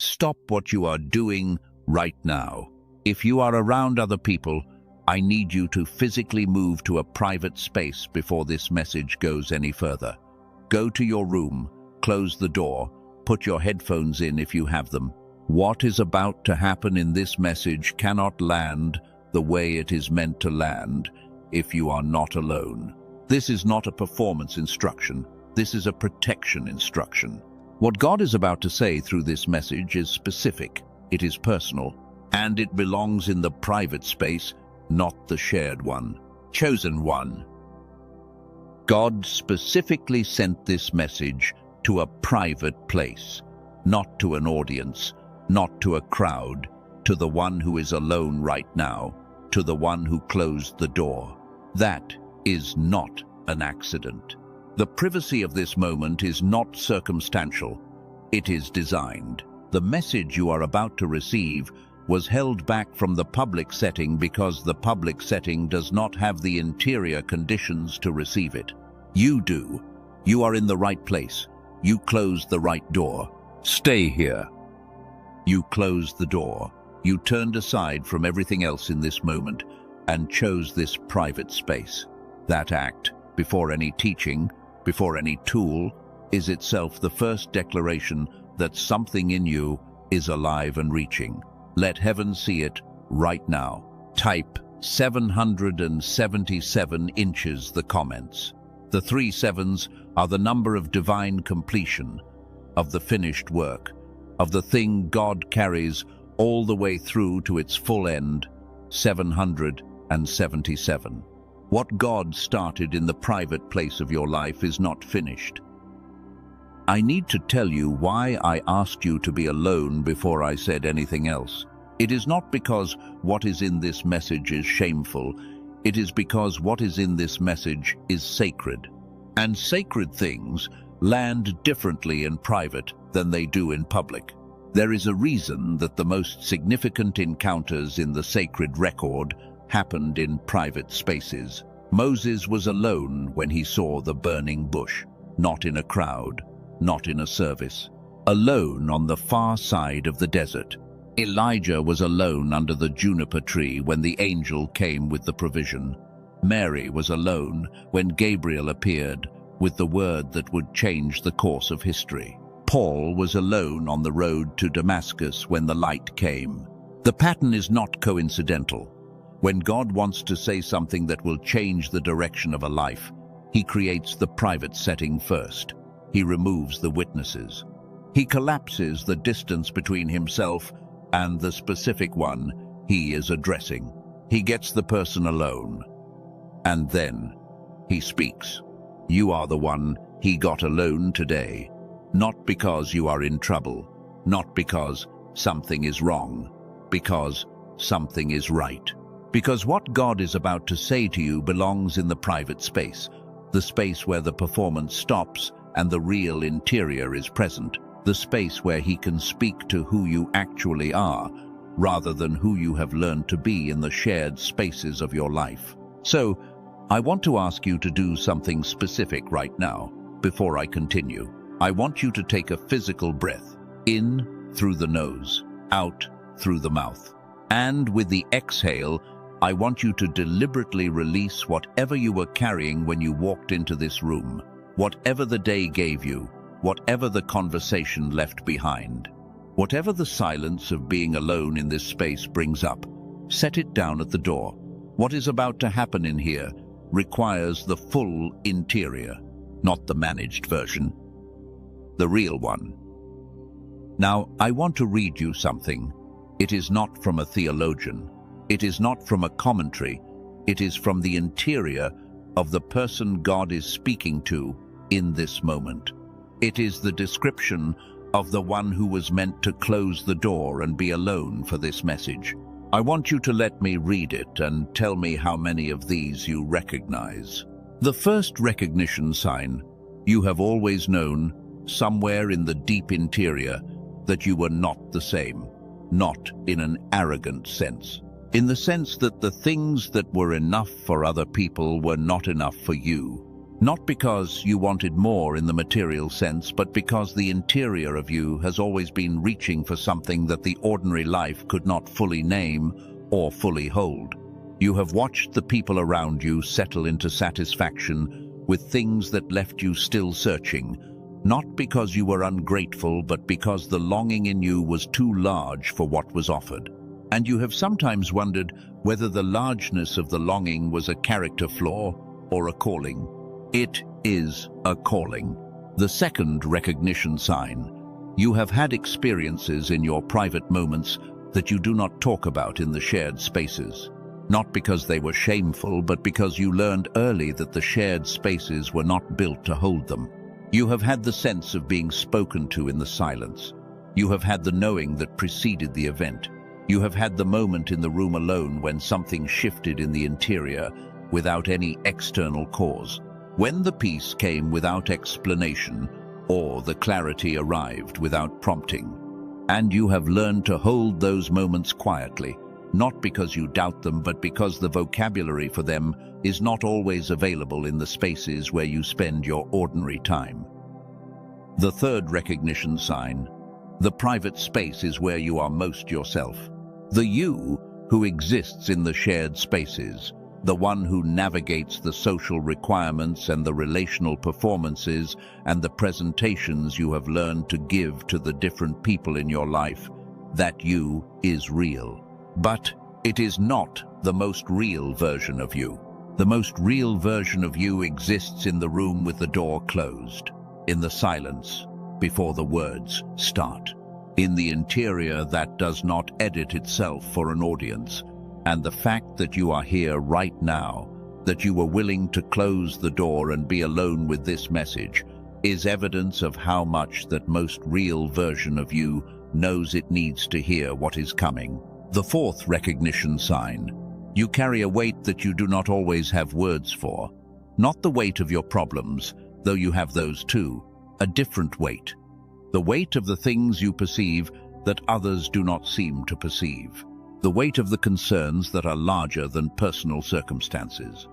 Stop what you are doing right now. If you are around other people, I need you to physically move to a private space before this message goes any further. Go to your room, close the door, put your headphones in if you have them. What is about to happen in this message cannot land the way it is meant to land if you are not alone. This is not a performance instruction. This is a protection instruction. What God is about to say through this message is specific, it is personal, and it belongs in the private space, not the shared one. Chosen one. God specifically sent this message to a private place, not to an audience, not to a crowd, to the one who is alone right now, to the one who closed the door. That is not an accident. The privacy of this moment is not circumstantial. It is designed. The message you are about to receive was held back from the public setting because the public setting does not have the interior conditions to receive it. You do. You are in the right place. You closed the right door. Stay here. You closed the door. You turned aside from everything else in this moment and chose this private space. That act, before any teaching, before any tool, is itself the first declaration that something in you is alive and reaching. Let heaven see it right now. Type 777 inches the comments. The 3 sevens are the number of divine completion, of the finished work, of the thing God carries all the way through to its full end, 777. What God started in the private place of your life is not finished. I need to tell you why I asked you to be alone before I said anything else. It is not because what is in this message is shameful. It is because what is in this message is sacred. And sacred things land differently in private than they do in public. There is a reason that the most significant encounters in the sacred record happened in private spaces. Moses was alone when he saw the burning bush, not in a crowd, not in a service. Alone on the far side of the desert. Elijah was alone under the juniper tree when the angel came with the provision. Mary was alone when Gabriel appeared with the word that would change the course of history. Paul was alone on the road to Damascus when the light came. The pattern is not coincidental. When God wants to say something that will change the direction of a life, he creates the private setting first. He removes the witnesses. He collapses the distance between himself and the specific one he is addressing. He gets the person alone. And then he speaks. You are the one he got alone today. Not because you are in trouble, not because something is wrong, because something is right. Because what God is about to say to you belongs in the private space, the space where the performance stops and the real interior is present, the space where he can speak to who you actually are, rather than who you have learned to be in the shared spaces of your life. So, I want to ask you to do something specific right now, before I continue. I want you to take a physical breath, in through the nose, out through the mouth. And with the exhale, I want you to deliberately release whatever you were carrying when you walked into this room, whatever the day gave you, whatever the conversation left behind, whatever the silence of being alone in this space brings up, set it down at the door. What is about to happen in here requires the full interior, not the managed version, the real one. Now, I want to read you something. It is not from a theologian. It is not from a commentary. It is from the interior of the person God is speaking to in this moment. It is the description of the one who was meant to close the door and be alone for this message. I want you to let me read it and tell me how many of these you recognize. The first recognition sign: you have always known, somewhere in the deep interior, that you were not the same. Not in an arrogant sense. In the sense that the things that were enough for other people were not enough for you. Not because you wanted more in the material sense, but because the interior of you has always been reaching for something that the ordinary life could not fully name or fully hold. You have watched the people around you settle into satisfaction with things that left you still searching, not because you were ungrateful, but because the longing in you was too large for what was offered. And you have sometimes wondered whether the largeness of the longing was a character flaw or a calling. It is a calling. The second recognition sign. You have had experiences in your private moments that you do not talk about in the shared spaces. Not because they were shameful, but because you learned early that the shared spaces were not built to hold them. You have had the sense of being spoken to in the silence. You have had the knowing that preceded the event. You have had the moment in the room alone when something shifted in the interior without any external cause. When the peace came without explanation, or the clarity arrived without prompting. And you have learned to hold those moments quietly, not because you doubt them, but because the vocabulary for them is not always available in the spaces where you spend your ordinary time. The third recognition sign. The private space is where you are most yourself. The you who exists in the shared spaces, the one who navigates the social requirements and the relational performances and the presentations you have learned to give to the different people in your life, that you is real. But it is not the most real version of you. The most real version of you exists in the room with the door closed, in the silence, before the words start, in the interior that does not edit itself for an audience. And the fact that you are here right now, that you were willing to close the door and be alone with this message, is evidence of how much that most real version of you knows it needs to hear what is coming. The fourth recognition sign. You carry a weight that you do not always have words for. Not the weight of your problems, though you have those too, a different weight. The weight of the things you perceive that others do not seem to perceive. The weight of the concerns that are larger than personal circumstances.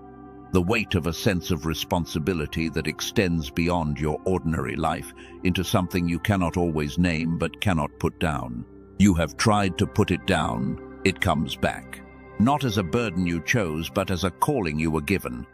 The weight of a sense of responsibility that extends beyond your ordinary life into something you cannot always name but cannot put down. You have tried to put it down, it comes back. Not as a burden you chose, but as a calling you were given.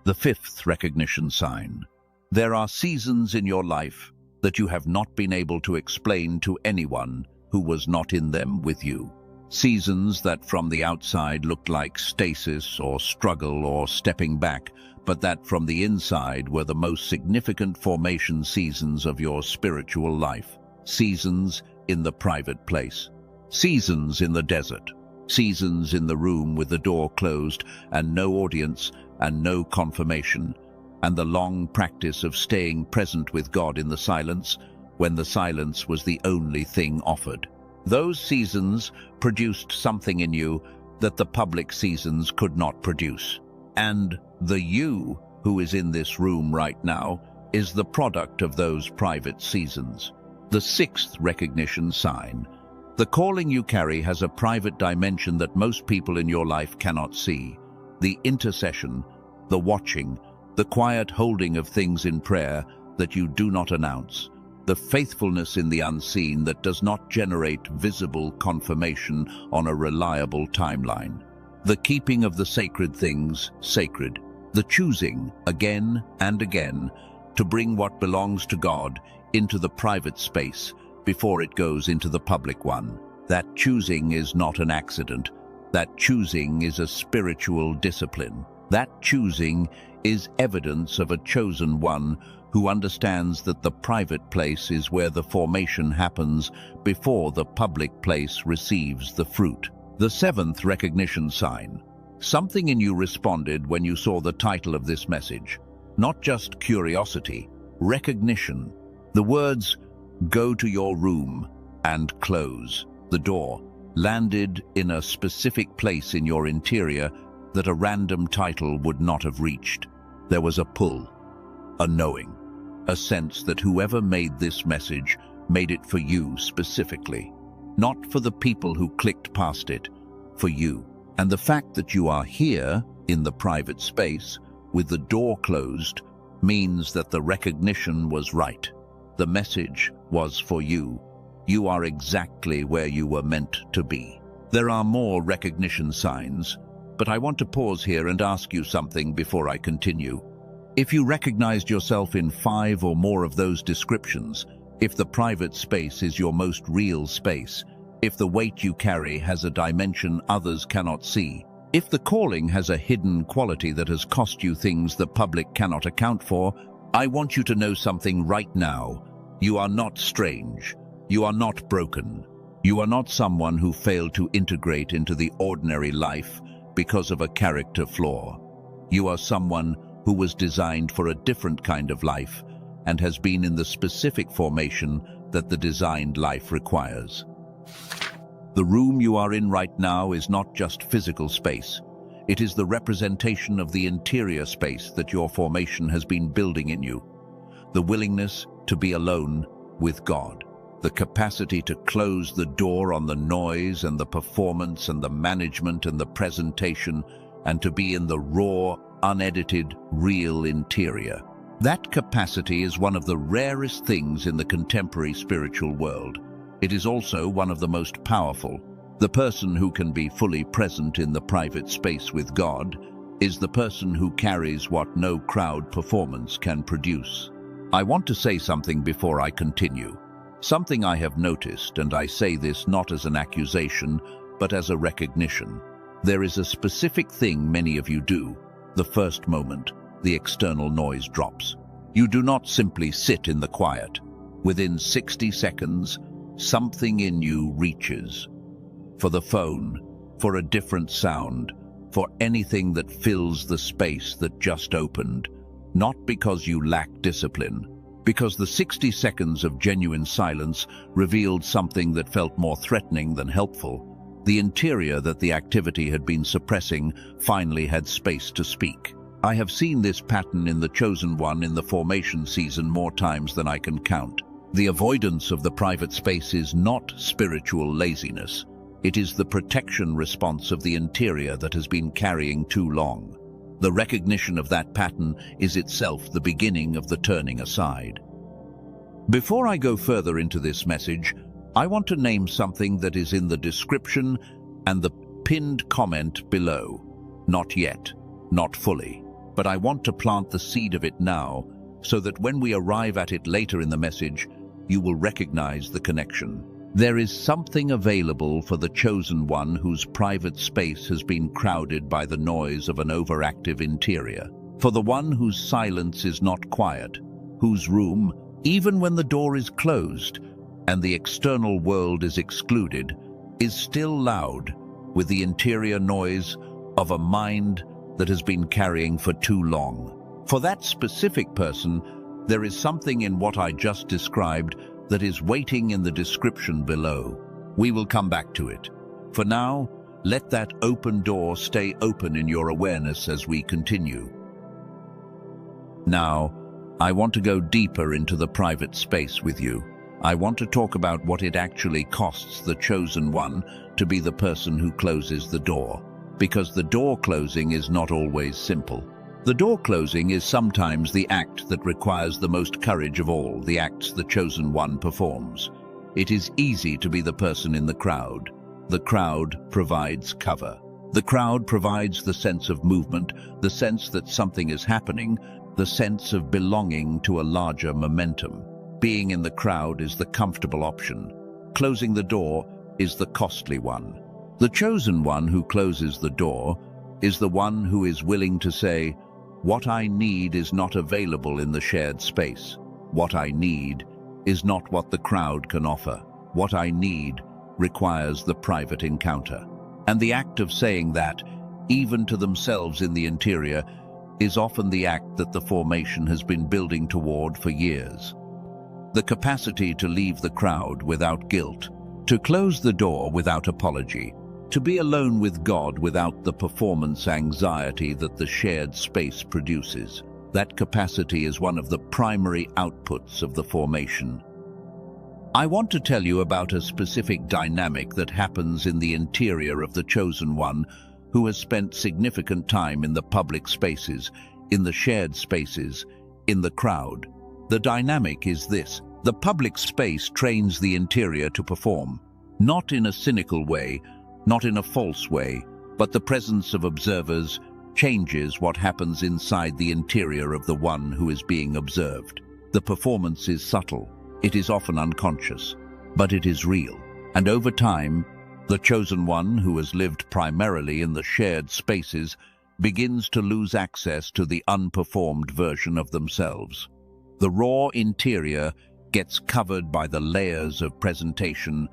The fifth recognition sign. There are seasons in your life that you have not been able to explain to anyone who was not in them with you. Seasons that from the outside looked like stasis or struggle or stepping back, but that from the inside were the most significant formation seasons of your spiritual life. Seasons in the private place. Seasons in the desert. Seasons in the room with the door closed and no audience and no confirmation. And the long practice of staying present with God in the silence, when the silence was the only thing offered. Those seasons produced something in you that the public seasons could not produce. And the you who is in this room right now is the product of those private seasons. The sixth recognition sign. The calling you carry has a private dimension that most people in your life cannot see. The intercession, the watching, the quiet holding of things in prayer that you do not announce. The faithfulness in the unseen that does not generate visible confirmation on a reliable timeline. The keeping of the sacred things sacred. The choosing, again and again, to bring what belongs to God into the private space before it goes into the public one. That choosing is not an accident. That choosing is a spiritual discipline. That choosing is evidence of a chosen one who understands that the private place is where the formation happens before the public place receives the fruit. The seventh recognition sign. Something in you responded when you saw the title of this message. Not just curiosity, recognition. The words, "Go to your room and close the door," landed in a specific place in your interior that a random title would not have reached. There was a pull, a knowing, a sense that whoever made this message made it for you specifically. Not for the people who clicked past it, for you. And the fact that you are here, in the private space, with the door closed means that the recognition was right. The message was for you. You are exactly where you were meant to be. There are more recognition signs, but I want to pause here and ask you something before I continue. If you recognized yourself in 5 or more of those descriptions, if the private space is your most real space, if the weight you carry has a dimension others cannot see, if the calling has a hidden quality that has cost you things the public cannot account for, I want you to know something right now. You are not strange. You are not broken. You are not someone who failed to integrate into the ordinary life because of a character flaw. You are someone who was designed for a different kind of life and has been in the specific formation that the designed life requires. The room you are in right now is not just physical space. It is the representation of the interior space that your formation has been building in you. The willingness to be alone with God. The capacity to close the door on the noise and the performance and the management and the presentation, and to be in the raw, unedited, real interior. That capacity is one of the rarest things in the contemporary spiritual world. It is also one of the most powerful. The person who can be fully present in the private space with God is the person who carries what no crowd performance can produce. I want to say something before I continue. Something I have noticed, and I say this not as an accusation, but as a recognition. There is a specific thing many of you do. The first moment, the external noise drops. You do not simply sit in the quiet. Within 60 seconds, something in you reaches. For the phone, for a different sound, for anything that fills the space that just opened. Not because you lack discipline, because the 60 seconds of genuine silence revealed something that felt more threatening than helpful. The interior that the activity had been suppressing finally had space to speak. I have seen this pattern in the chosen one in the formation season more times than I can count. The avoidance of the private space is not spiritual laziness. It is the protection response of the interior that has been carrying too long. The recognition of that pattern is itself the beginning of the turning aside. Before I go further into this message, I want to name something that is in the description and the pinned comment below. Not yet, not fully, but I want to plant the seed of it now so that when we arrive at it later in the message, you will recognize the connection. There is something available for the chosen one whose private space has been crowded by the noise of an overactive interior. For the one whose silence is not quiet, whose room, even when the door is closed and the external world is excluded, is still loud with the interior noise of a mind that has been carrying for too long. For that specific person, there is something in what I just described that is waiting in the description below. We will come back to it. For now, let that open door stay open in your awareness as we continue. Now, I want to go deeper into the private space with you. I want to talk about what it actually costs the chosen one to be the person who closes the door. Because the door closing is not always simple. The door closing is sometimes the act that requires the most courage of all the acts the chosen one performs. It is easy to be the person in the crowd. The crowd provides cover. The crowd provides the sense of movement, the sense that something is happening, the sense of belonging to a larger momentum. Being in the crowd is the comfortable option. Closing the door is the costly one. The chosen one who closes the door is the one who is willing to say, "What I need is not available in the shared space. What I need is not what the crowd can offer. What I need requires the private encounter." And the act of saying that, even to themselves in the interior, is often the act that the formation has been building toward for years. The capacity to leave the crowd without guilt, to close the door without apology, to be alone with God without the performance anxiety that the shared space produces. That capacity is one of the primary outputs of the formation. I want to tell you about a specific dynamic that happens in the interior of the chosen one who has spent significant time in the public spaces, in the shared spaces, in the crowd. The dynamic is this: the public space trains the interior to perform, not in a cynical way, not in a false way, but the presence of observers changes what happens inside the interior of the one who is being observed. The performance is subtle, it is often unconscious, but it is real. And over time, the chosen one who has lived primarily in the shared spaces begins to lose access to the unperformed version of themselves. The raw interior gets covered by the layers of presentation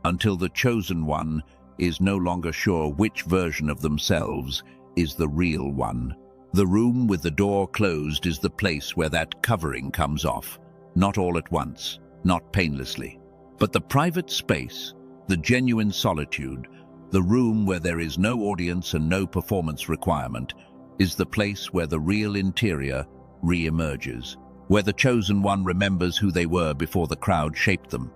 until the chosen one is no longer sure which version of themselves is the real one. The room with the door closed is the place where that covering comes off, not all at once, not painlessly. But the private space, the genuine solitude, the room where there is no audience and no performance requirement, is the place where the real interior re-emerges, where the chosen one remembers who they were before the crowd shaped them,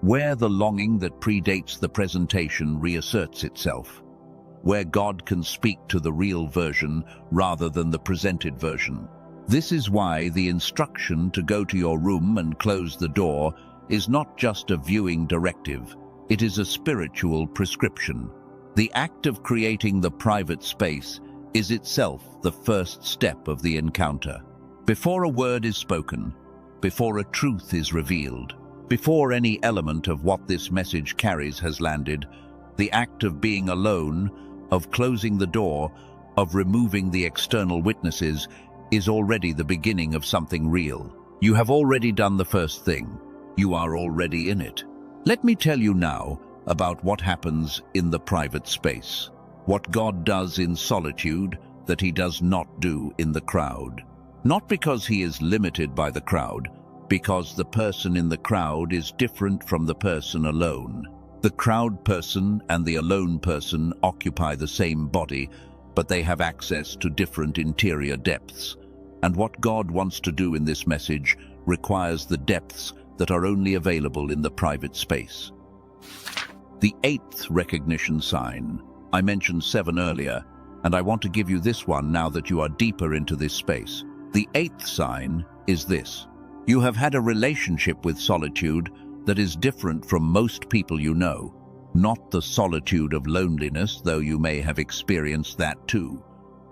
where the longing that predates the presentation reasserts itself, where God can speak to the real version rather than the presented version. This is why the instruction to go to your room and close the door is not just a viewing directive, it is a spiritual prescription. The act of creating the private space is itself the first step of the encounter. Before a word is spoken, before a truth is revealed, before any element of what this message carries has landed, the act of being alone, of closing the door, of removing the external witnesses, is already the beginning of something real. You have already done the first thing. You are already in it. Let me tell you now about what happens in the private space, what God does in solitude that he does not do in the crowd. Not because he is limited by the crowd, because the person in the crowd is different from the person alone. The crowd person and the alone person occupy the same body, but they have access to different interior depths. And what God wants to do in this message requires the depths that are only available in the private space. The 8th recognition sign. I mentioned 7 earlier, and I want to give you this one now that you are deeper into this space. The 8th sign is this: you have had a relationship with solitude that is different from most people you know. Not the solitude of loneliness, though you may have experienced that too.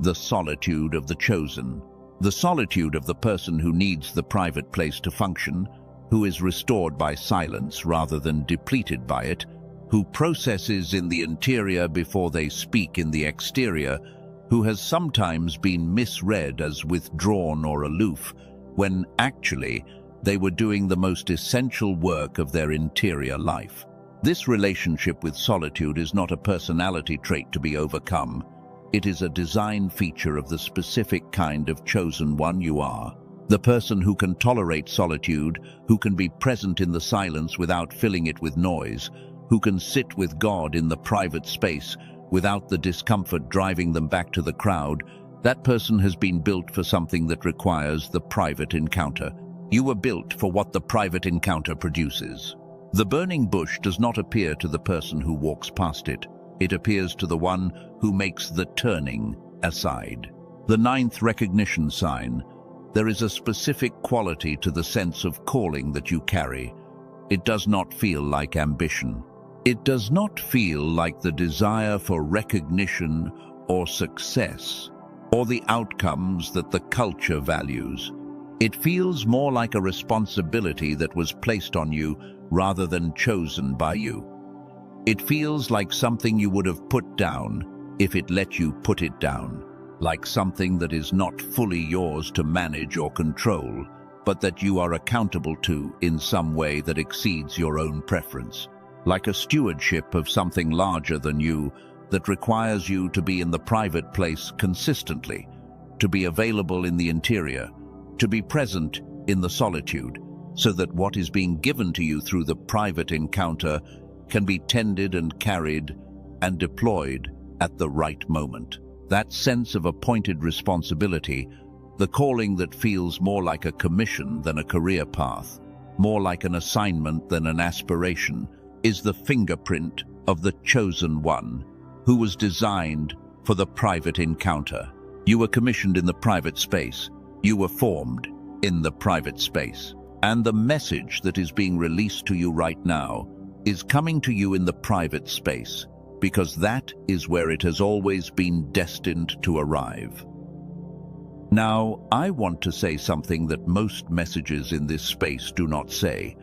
The solitude of the chosen. The solitude of the person who needs the private place to function, who is restored by silence rather than depleted by it, who processes in the interior before they speak in the exterior, who has sometimes been misread as withdrawn or aloof, when actually they were doing the most essential work of their interior life. This relationship with solitude is not a personality trait to be overcome. It is a design feature of the specific kind of chosen one you are. The person who can tolerate solitude, who can be present in the silence without filling it with noise, who can sit with God in the private space without the discomfort driving them back to the crowd, that person has been built for something that requires the private encounter. You were built for what the private encounter produces. The burning bush does not appear to the person who walks past it. It appears to the one who makes the turning aside. The 9th recognition sign. There is a specific quality to the sense of calling that you carry. It does not feel like ambition. It does not feel like the desire for recognition or success, or the outcomes that the culture values. It feels more like a responsibility that was placed on you rather than chosen by you. It feels like something you would have put down if it let you put it down, like something that is not fully yours to manage or control, but that you are accountable to in some way that exceeds your own preference, like a stewardship of something larger than you that requires you to be in the private place consistently, to be available in the interior, to be present in the solitude, so that what is being given to you through the private encounter can be tended and carried and deployed at the right moment. That sense of appointed responsibility, the calling that feels more like a commission than a career path, more like an assignment than an aspiration, is the fingerprint of the chosen one who was designed for the private encounter. You were commissioned in the private space. You were formed in the private space. And the message that is being released to you right now is coming to you in the private space, because that is where it has always been destined to arrive. Now, I want to say something that most messages in this space do not say.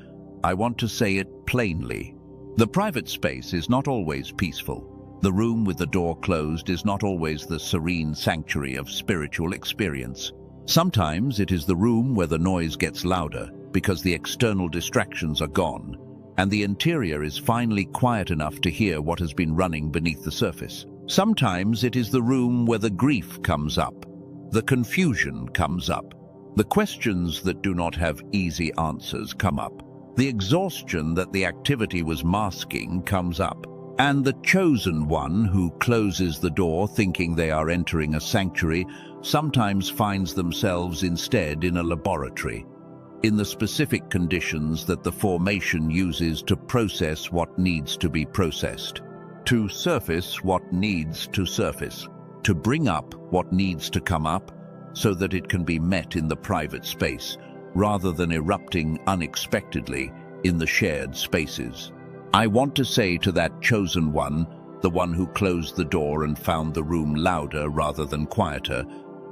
I want to say it plainly. The private space is not always peaceful. The room with the door closed is not always the serene sanctuary of spiritual experience. Sometimes it is the room where the noise gets louder because the external distractions are gone, and the interior is finally quiet enough to hear what has been running beneath the surface. Sometimes it is the room where the grief comes up, the confusion comes up, the questions that do not have easy answers come up, the exhaustion that the activity was masking comes up, and the chosen one who closes the door thinking they are entering a sanctuary sometimes finds themselves instead in a laboratory, in the specific conditions that the formation uses to process what needs to be processed, to surface what needs to surface, to bring up what needs to come up so that it can be met in the private space, rather than erupting unexpectedly in the shared spaces. I want to say to that chosen one, the one who closed the door and found the room louder rather than quieter,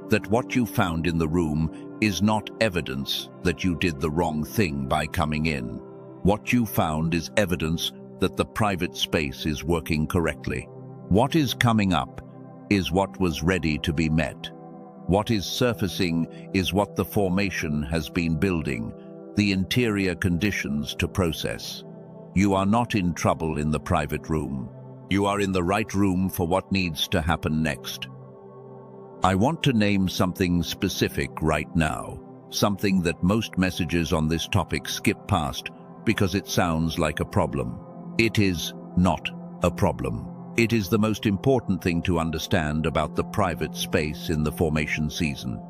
that what you found in the room is not evidence that you did the wrong thing by coming in. What you found is evidence that the private space is working correctly. What is coming up is what was ready to be met. What is surfacing is what the formation has been building, the interior conditions to process. You are not in trouble in the private room. You are in the right room for what needs to happen next. I want to name something specific right now, something that most messages on this topic skip past because it sounds like a problem. It is not a problem. It is the most important thing to understand about the private space in the formation season.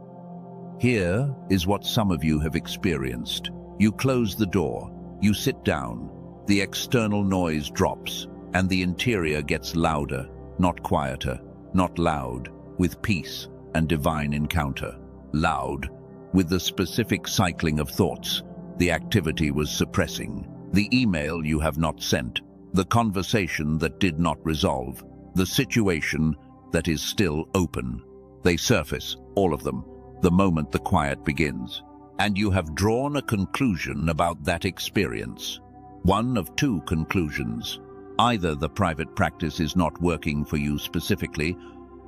Here is what some of you have experienced. You close the door, you sit down, the external noise drops, and the interior gets louder, not quieter, not loud, with peace and divine encounter. Loud, with the specific cycling of thoughts the activity was suppressing, the email you have not sent, the conversation that did not resolve, the situation that is still open. They surface, all of them, the moment the quiet begins. And you have drawn a conclusion about that experience. One of two conclusions. Either the private practice is not working for you specifically,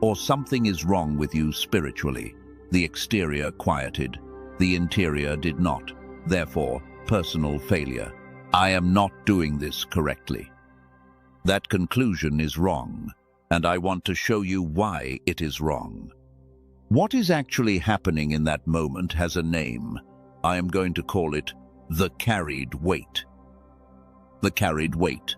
or something is wrong with you spiritually. The exterior quieted, the interior did not. Therefore, personal failure. I am not doing this correctly. That conclusion is wrong, and I want to show you why it is wrong. What is actually happening in that moment has a name. I am going to call it the carried weight. The carried weight.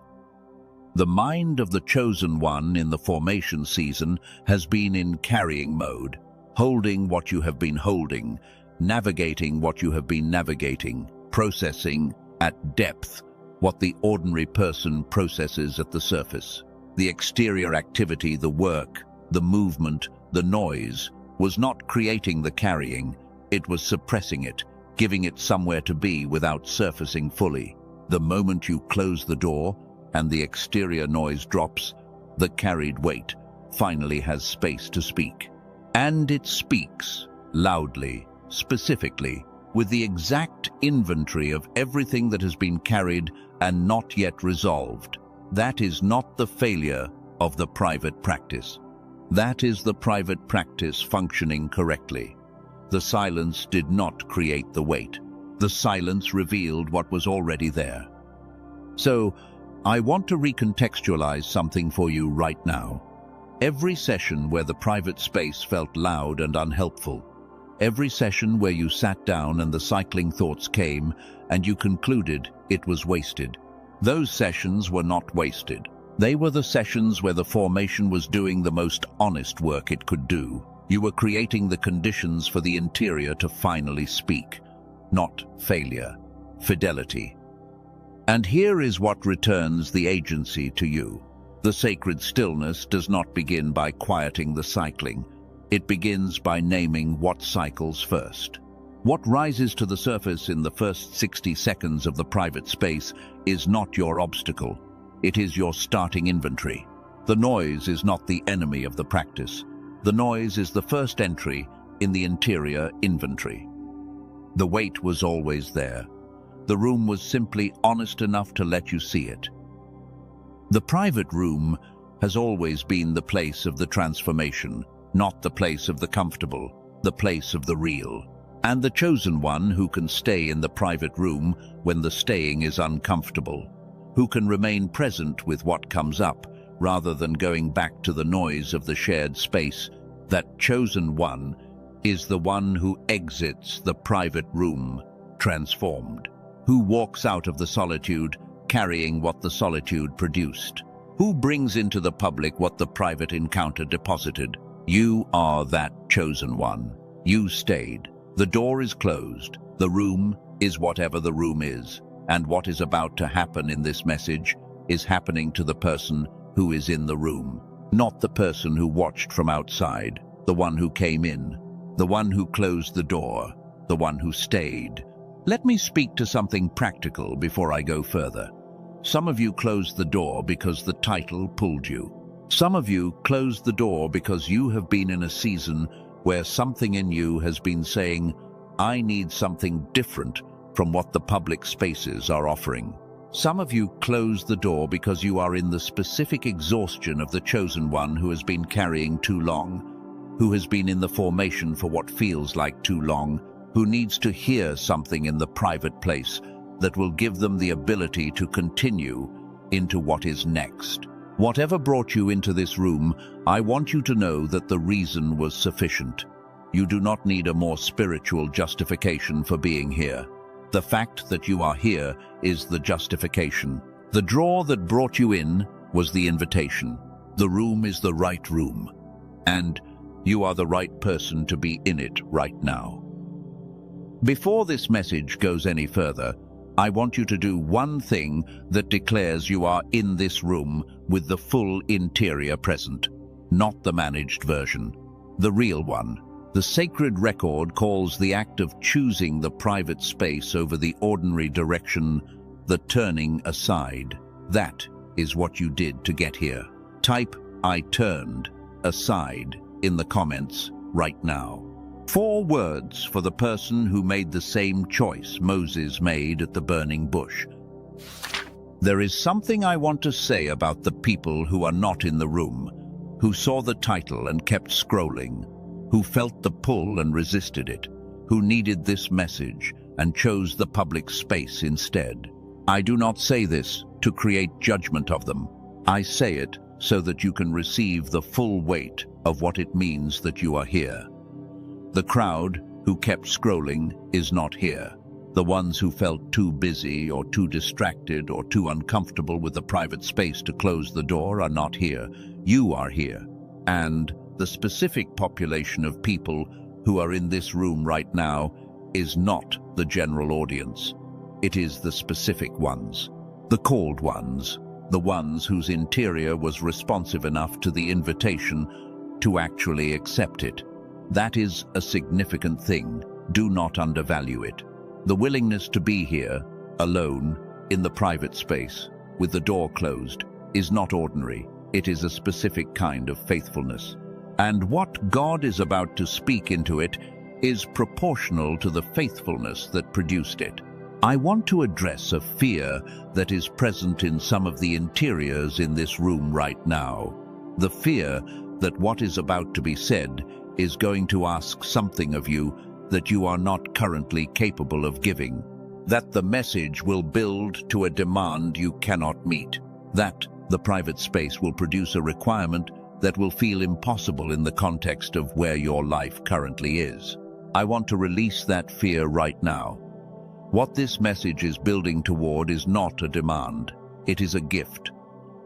The mind of the chosen one in the formation season has been in carrying mode, holding what you have been holding, navigating what you have been navigating, processing at depth what the ordinary person processes at the surface. The exterior activity, the work, the movement, the noise, was not creating the carrying, it was suppressing it, giving it somewhere to be without surfacing fully. The moment you close the door and the exterior noise drops, the carried weight finally has space to speak. And it speaks loudly, specifically, with the exact inventory of everything that has been carried and not yet resolved. That is not the failure of the private practice. That is the private practice functioning correctly. The silence did not create the weight. The silence revealed what was already there. So, I want to recontextualize something for you right now. Every session where the private space felt loud and unhelpful, every session where you sat down and the cycling thoughts came and you concluded it was wasted, those sessions were not wasted. They were the sessions where the formation was doing the most honest work it could do. You were creating the conditions for the interior to finally speak. Not failure, fidelity. And here is what returns the agency to you. The sacred stillness does not begin by quieting the cycling. It begins by naming what cycles first. What rises to the surface in the first 60 seconds of the private space is not your obstacle. It is your starting inventory. The noise is not the enemy of the practice. The noise is the first entry in the interior inventory. The weight was always there. The room was simply honest enough to let you see it. The private room has always been the place of the transformation, not the place of the comfortable, the place of the real. And the chosen one who can stay in the private room when the staying is uncomfortable, who can remain present with what comes up rather than going back to the noise of the shared space, that chosen one is the one who exits the private room transformed, who walks out of the solitude carrying what the solitude produced, who brings into the public what the private encounter deposited. You are that chosen one. You stayed. The door is closed. The room is whatever the room is, and what is about to happen in this message is happening to the person who is in the room, not the person who watched from outside, the one who came in, the one who closed the door, the one who stayed. Let me speak to something practical before I go further. Some of you closed the door because the title pulled you. Some of you closed the door because you have been in a season where something in you has been saying, I need something different from what the public spaces are offering. Some of you closed the door because you are in the specific exhaustion of the chosen one who has been carrying too long, who has been in the formation for what feels like too long, who needs to hear something in the private place that will give them the ability to continue into what is next. Whatever brought you into this room, I want you to know that the reason was sufficient. You do not need a more spiritual justification for being here. The fact that you are here is the justification. The draw that brought you in was the invitation. The room is the right room, and you are the right person to be in it right now. Before this message goes any further, I want you to do one thing that declares you are in this room with the full interior present, not the managed version, the real one. The sacred record calls the act of choosing the private space over the ordinary direction the turning aside. That is what you did to get here. Type "I turned aside" in the comments right now. 4 words for the person who made the same choice Moses made at the burning bush. There is something I want to say about the people who are not in the room, who saw the title and kept scrolling, who felt the pull and resisted it, who needed this message and chose the public space instead. I do not say this to create judgment of them. I say it so that you can receive the full weight of what it means that you are here. The crowd who kept scrolling is not here. The ones who felt too busy or too distracted or too uncomfortable with the private space to close the door are not here. You are here. And the specific population of people who are in this room right now is not the general audience. It is the specific ones, the called ones, the ones whose interior was responsive enough to the invitation to actually accept it. That is a significant thing. Do not undervalue it. The willingness to be here, alone, in the private space, with the door closed, is not ordinary. It is a specific kind of faithfulness. And what God is about to speak into it is proportional to the faithfulness that produced it. I want to address a fear that is present in some of the interiors in this room right now. The fear that what is about to be said is going to ask something of you that you are not currently capable of giving, that the message will build to a demand you cannot meet, that the private space will produce a requirement that will feel impossible in the context of where your life currently is. I want to release that fear right now. What this message is building toward is not a demand. It is a gift.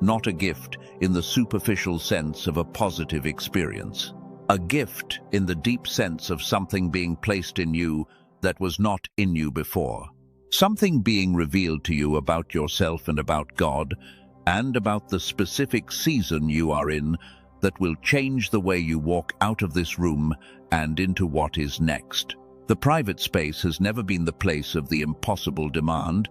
Not a gift in the superficial sense of a positive experience. A gift in the deep sense of something being placed in you that was not in you before. Something being revealed to you about yourself and about God, and about the specific season you are in, that will change the way you walk out of this room and into what is next. The private space has never been the place of the impossible demand.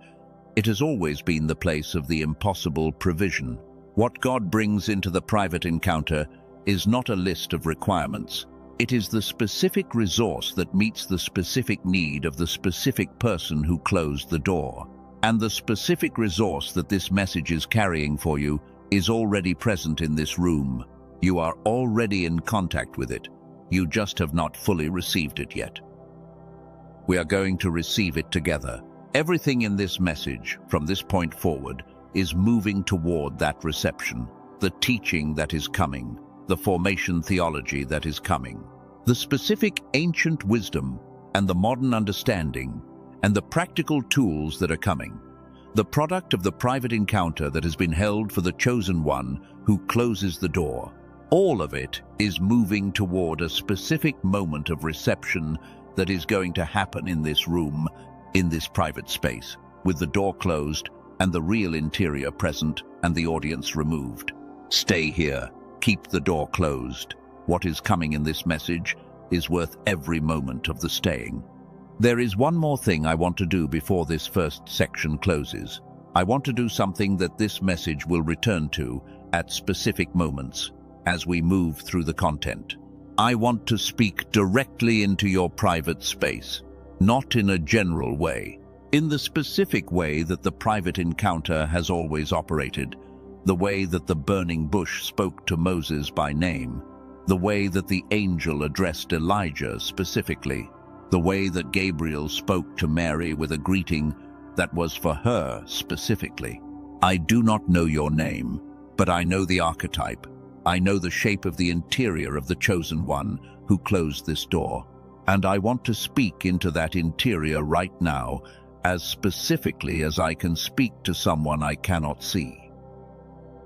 It has always been the place of the impossible provision. What God brings into the private encounter is not a list of requirements. It is the specific resource that meets the specific need of the specific person who closed the door. And the specific resource that this message is carrying for you is already present in this room. You are already in contact with it. You just have not fully received it yet. We are going to receive it together. Everything in this message, from this point forward, is moving toward that reception. The teaching that is coming, the formation theology that is coming, the specific ancient wisdom and the modern understanding, and the practical tools that are coming. The product of the private encounter that has been held for the chosen one who closes the door. All of it is moving toward a specific moment of reception that is going to happen in this room, in this private space, with the door closed and the real interior present and the audience removed. Stay here. Keep the door closed. What is coming in this message is worth every moment of the staying. There is one more thing I want to do before this first section closes. I want to do something that this message will return to at specific moments as we move through the content. I want to speak directly into your private space, not in a general way, in the specific way that the private encounter has always operated, the way that the burning bush spoke to Moses by name, the way that the angel addressed Elijah specifically, the way that Gabriel spoke to Mary with a greeting that was for her specifically. I do not know your name, but I know the archetype. I know the shape of the interior of the chosen one who closed this door, and I want to speak into that interior right now as specifically as I can speak to someone I cannot see.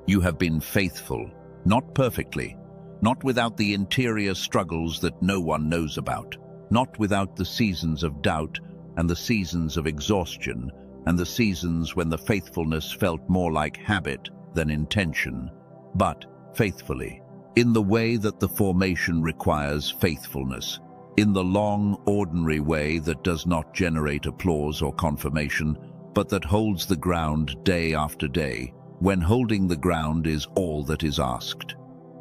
You have been faithful, not perfectly, not without the interior struggles that no one knows about, not without the seasons of doubt and the seasons of exhaustion and the seasons when the faithfulness felt more like habit than intention, but faithfully, in the way that the formation requires faithfulness, in the long, ordinary way that does not generate applause or confirmation, but that holds the ground day after day, when holding the ground is all that is asked.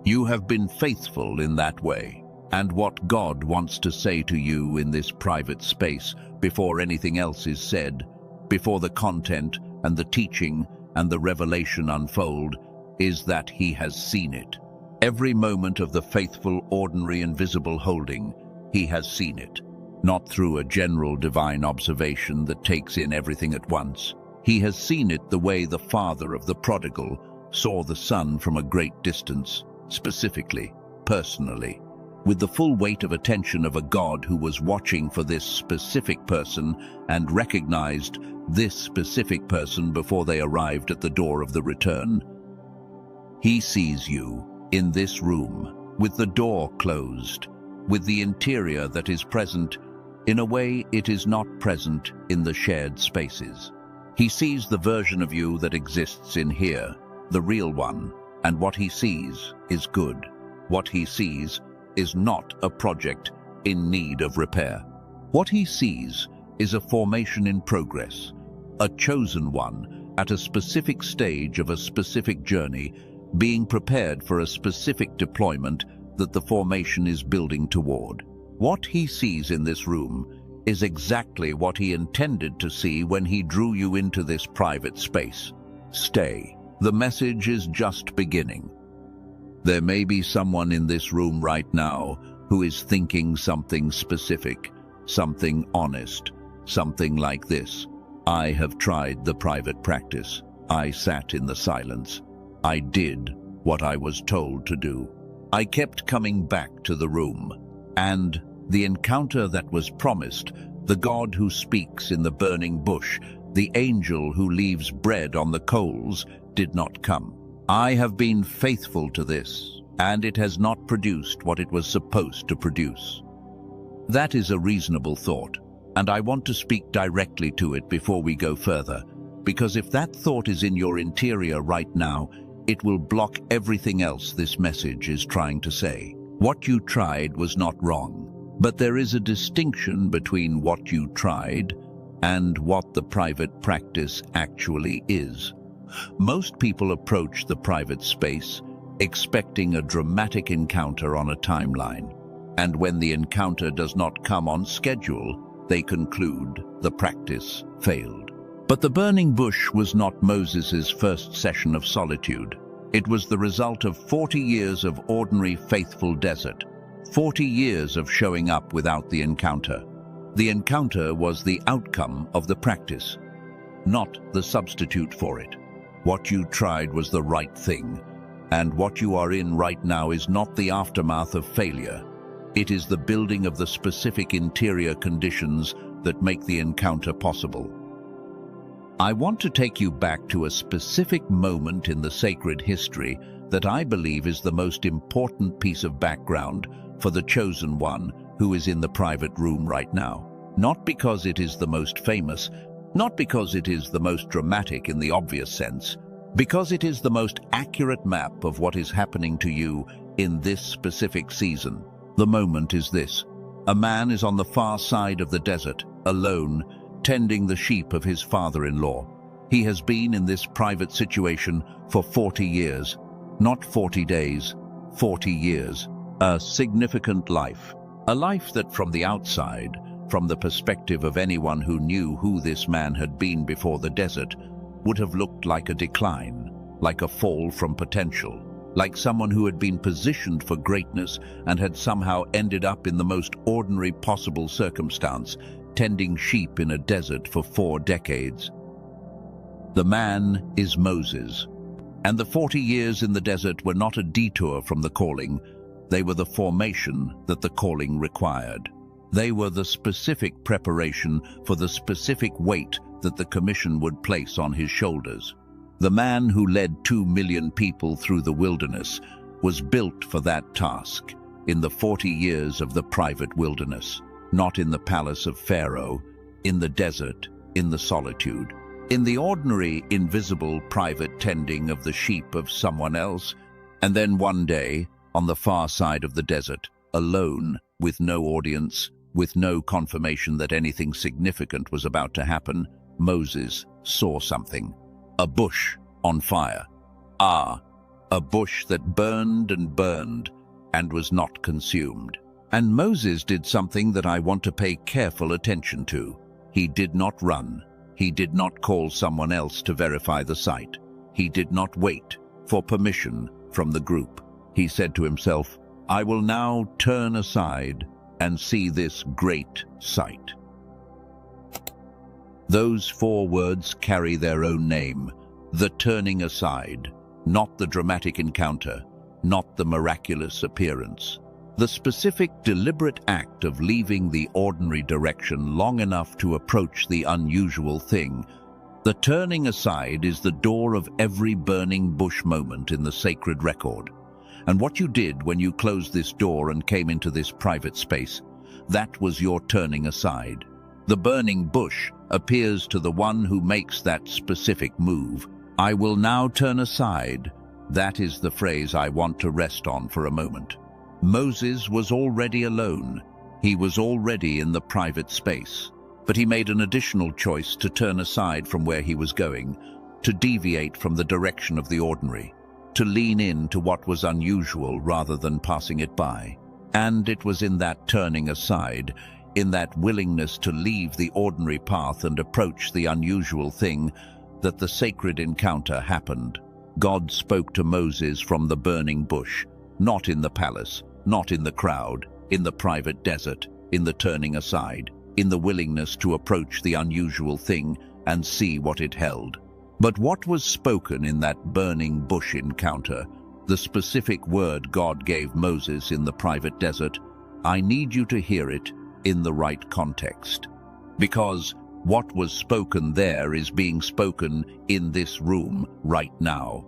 You have been faithful in that way, and what God wants to say to you in this private space before anything else is said, before the content and the teaching and the revelation unfold, is that He has seen it. Every moment of the faithful, ordinary, and visible holding, He has seen it, not through a general divine observation that takes in everything at once. He has seen it the way the father of the prodigal saw the son from a great distance, specifically, personally, with the full weight of attention of a God who was watching for this specific person and recognized this specific person before they arrived at the door of the return. He sees you in this room, with the door closed, with the interior that is present in a way it is not present in the shared spaces. He sees the version of you that exists in here, the real one, and what He sees is good. What He sees is not a project in need of repair. What He sees is a formation in progress, a chosen one at a specific stage of a specific journey, being prepared for a specific deployment that the formation is building toward. What He sees in this room is exactly what He intended to see when He drew you into this private space. Stay. The message is just beginning. There may be someone in this room right now who is thinking something specific, something honest, something like this. I have tried the private practice. I sat in the silence. I did what I was told to do. I kept coming back to the room, and the encounter that was promised, the God who speaks in the burning bush, the angel who leaves bread on the coals, did not come. I have been faithful to this, and it has not produced what it was supposed to produce. That is a reasonable thought, and I want to speak directly to it before we go further, because if that thought is in your interior right now, It will block everything else this message is trying to say. What you tried was not wrong, but there is a distinction between what you tried and what the private practice actually is. Most people approach the private space expecting a dramatic encounter on a timeline, and when the encounter does not come on schedule, they conclude the practice failed. But the burning bush was not Moses' first session of solitude. It was the result of 40 years of ordinary faithful desert, 40 years of showing up without the encounter. The encounter was the outcome of the practice, not the substitute for it. What you tried was the right thing, and what you are in right now is not the aftermath of failure. It is the building of the specific interior conditions that make the encounter possible. I want to take you back to a specific moment in the sacred history that I believe is the most important piece of background for the chosen one who is in the private room right now. Not because it is the most famous, not because it is the most dramatic in the obvious sense, because it is the most accurate map of what is happening to you in this specific season. The moment is this. A man is on the far side of the desert, alone, tending the sheep of his father-in-law. He has been in this private situation for 40 years, not 40 days, 40 years. A significant life. A life that from the outside, from the perspective of anyone who knew who this man had been before the desert, would have looked like a decline, like a fall from potential, like someone who had been positioned for greatness and had somehow ended up in the most ordinary possible circumstance, tending sheep in a desert for 4 decades. The man is Moses, and the 40 years in the desert were not a detour from the calling. They were the formation that the calling required. They were the specific preparation for the specific weight that the commission would place on his shoulders. The man who led 2 million people through the wilderness was built for that task in the 40 years of the private wilderness, not in the palace of Pharaoh, in the desert, in the solitude, in the ordinary, invisible, private tending of the sheep of someone else, and then one day, on the far side of the desert, alone, with no audience, with no confirmation that anything significant was about to happen, Moses saw something. A bush on fire. A bush that burned and was not consumed. And Moses did something that I want to pay careful attention to. He did not run. He did not call someone else to verify the sight. He did not wait for permission from the group. He said to himself, I will now turn aside and see this great sight. Those 4 words carry their own name. The turning aside, not the dramatic encounter, not the miraculous appearance. The specific, deliberate act of leaving the ordinary direction long enough to approach the unusual thing. The turning aside is the door of every burning bush moment in the sacred record. And what you did when you closed this door and came into this private space, that was your turning aside. The burning bush appears to the one who makes that specific move. I will now turn aside. That is the phrase I want to rest on for a moment. Moses was already alone. He was already in the private space. But he made an additional choice to turn aside from where he was going, to deviate from the direction of the ordinary, to lean in to what was unusual rather than passing it by. And it was in that turning aside, in that willingness to leave the ordinary path and approach the unusual thing, that the sacred encounter happened. God spoke to Moses from the burning bush, not in the palace, not in the crowd, in the private desert, in the turning aside, in the willingness to approach the unusual thing and see what it held. But what was spoken in that burning bush encounter, the specific word God gave Moses in the private desert, I need you to hear it in the right context. Because what was spoken there is being spoken in this room right now.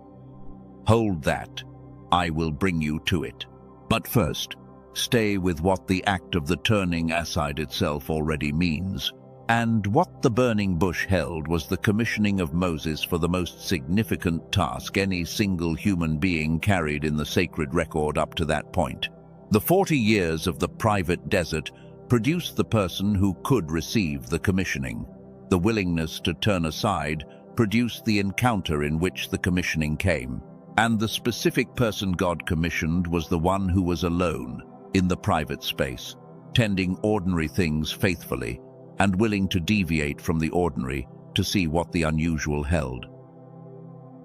Hold that. I will bring you to it. But first, stay with what the act of the turning aside itself already means. And what the burning bush held was the commissioning of Moses for the most significant task any single human being carried in the sacred record up to that point. The 40 years of the private desert produced the person who could receive the commissioning. The willingness to turn aside produced the encounter in which the commissioning came. And the specific person God commissioned was the one who was alone, in the private space, tending ordinary things faithfully, and willing to deviate from the ordinary to see what the unusual held.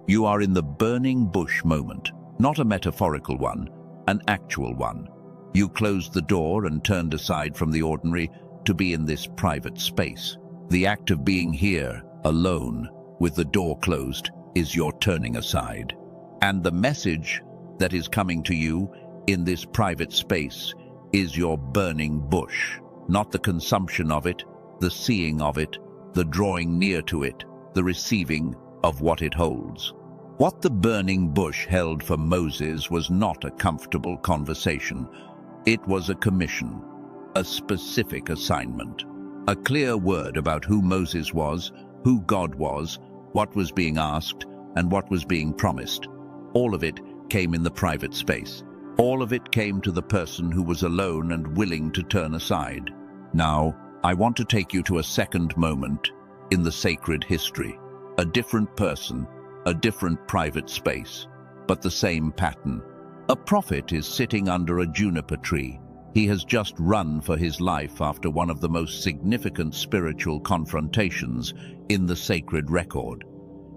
You are in the burning bush moment, not a metaphorical one, an actual one. You closed the door and turned aside from the ordinary to be in this private space. The act of being here, alone, with the door closed, is your turning aside. And the message that is coming to you in this private space is your burning bush, not the consumption of it, the seeing of it, the drawing near to it, the receiving of what it holds. What the burning bush held for Moses was not a comfortable conversation. It was a commission, a specific assignment, a clear word about who Moses was, who God was, what was being asked, and what was being promised. All of it came in the private space. All of it came to the person who was alone and willing to turn aside. Now, I want to take you to a second moment in the sacred history. A different person, a different private space, but the same pattern. A prophet is sitting under a juniper tree. He has just run for his life after one of the most significant spiritual confrontations in the sacred record.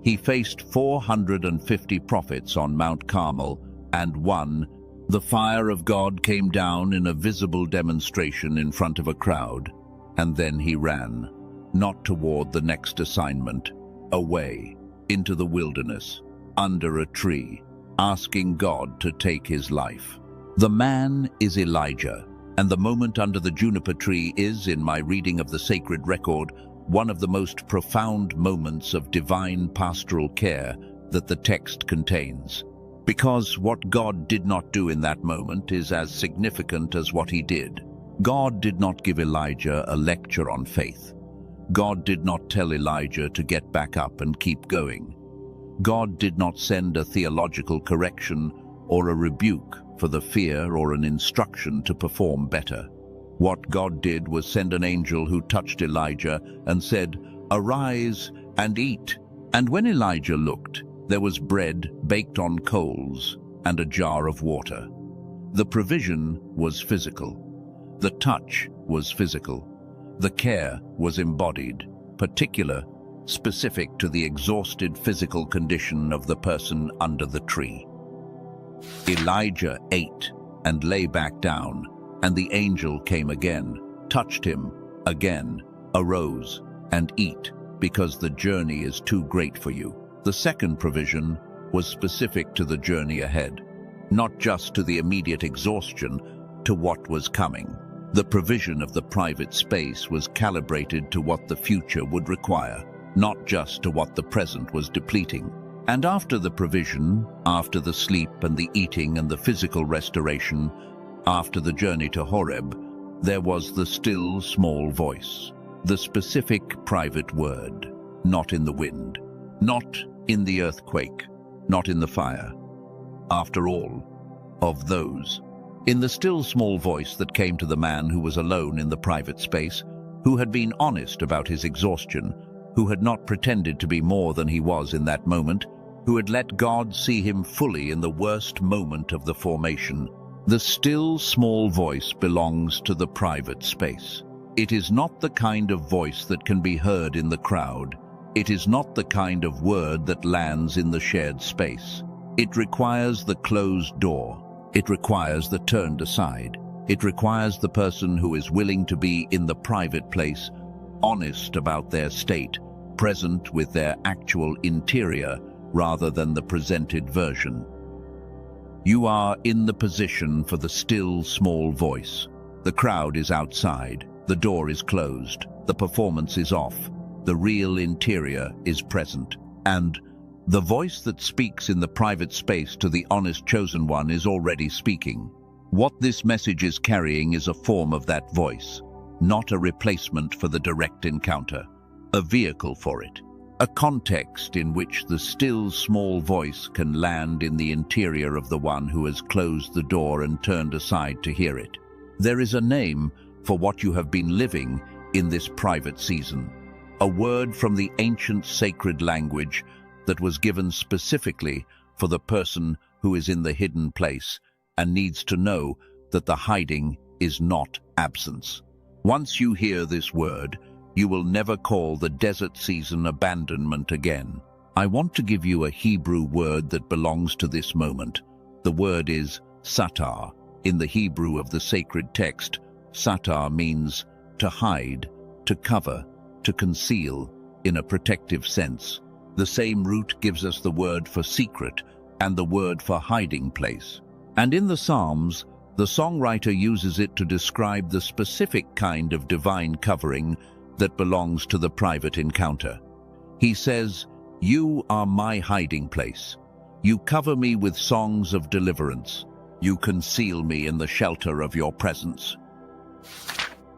He faced 450 prophets on Mount Carmel and won. The fire of God came down in a visible demonstration in front of a crowd. And then he ran, not toward the next assignment, away, into the wilderness, under a tree, asking God to take his life. The man is Elijah, and the moment under the juniper tree is, in my reading of the sacred record, one of the most profound moments of divine pastoral care that the text contains. Because what God did not do in that moment is as significant as what he did. God did not give Elijah a lecture on faith. God did not tell Elijah to get back up and keep going. God did not send a theological correction or a rebuke for the fear or an instruction to perform better. What God did was send an angel who touched Elijah and said, "Arise and eat." And when Elijah looked, there was bread baked on coals and a jar of water. The provision was physical. The touch was physical. The care was embodied, particular, specific to the exhausted physical condition of the person under the tree. Elijah ate and lay back down, and the angel came again, touched him again, arose, and eat, because the journey is too great for you. The second provision was specific to the journey ahead, not just to the immediate exhaustion, to what was coming. The provision of the private space was calibrated to what the future would require, not just to what the present was depleting. And after the provision, after the sleep and the eating and the physical restoration, after the journey to Horeb, there was the still small voice, the specific private word, not in the wind, not in the earthquake, not in the fire. After all, of those, in the still small voice that came to the man who was alone in the private space, who had been honest about his exhaustion, who had not pretended to be more than he was in that moment, who had let God see him fully in the worst moment of the formation. The still small voice belongs to the private space. It is not the kind of voice that can be heard in the crowd. It is not the kind of word that lands in the shared space. It requires the closed door. It requires the turned aside. It requires the person who is willing to be in the private place, honest about their state, present with their actual interior rather than the presented version. You are in the position for the still small voice. The crowd is outside. The door is closed. The performance is off. The real interior is present. And the voice that speaks in the private space to the honest chosen one is already speaking. What this message is carrying is a form of that voice. not a replacement for the direct encounter, a vehicle for it, a context in which the still small voice can land in the interior of the one who has closed the door and turned aside to hear it. There is a name for what you have been living in this private season, a word from the ancient sacred language that was given specifically for the person who is in the hidden place and needs to know that the hiding is not absence. Once you hear this word, you will never call the desert season abandonment again. I want to give you a Hebrew word that belongs to this moment. The word is satar. In the Hebrew of the sacred text, satar means to hide, to cover, to conceal, in a protective sense. The same root gives us the word for secret and the word for hiding place. And in the Psalms, the songwriter uses it to describe the specific kind of divine covering that belongs to the private encounter. He says, "You are my hiding place. You cover me with songs of deliverance. You conceal me in the shelter of your presence."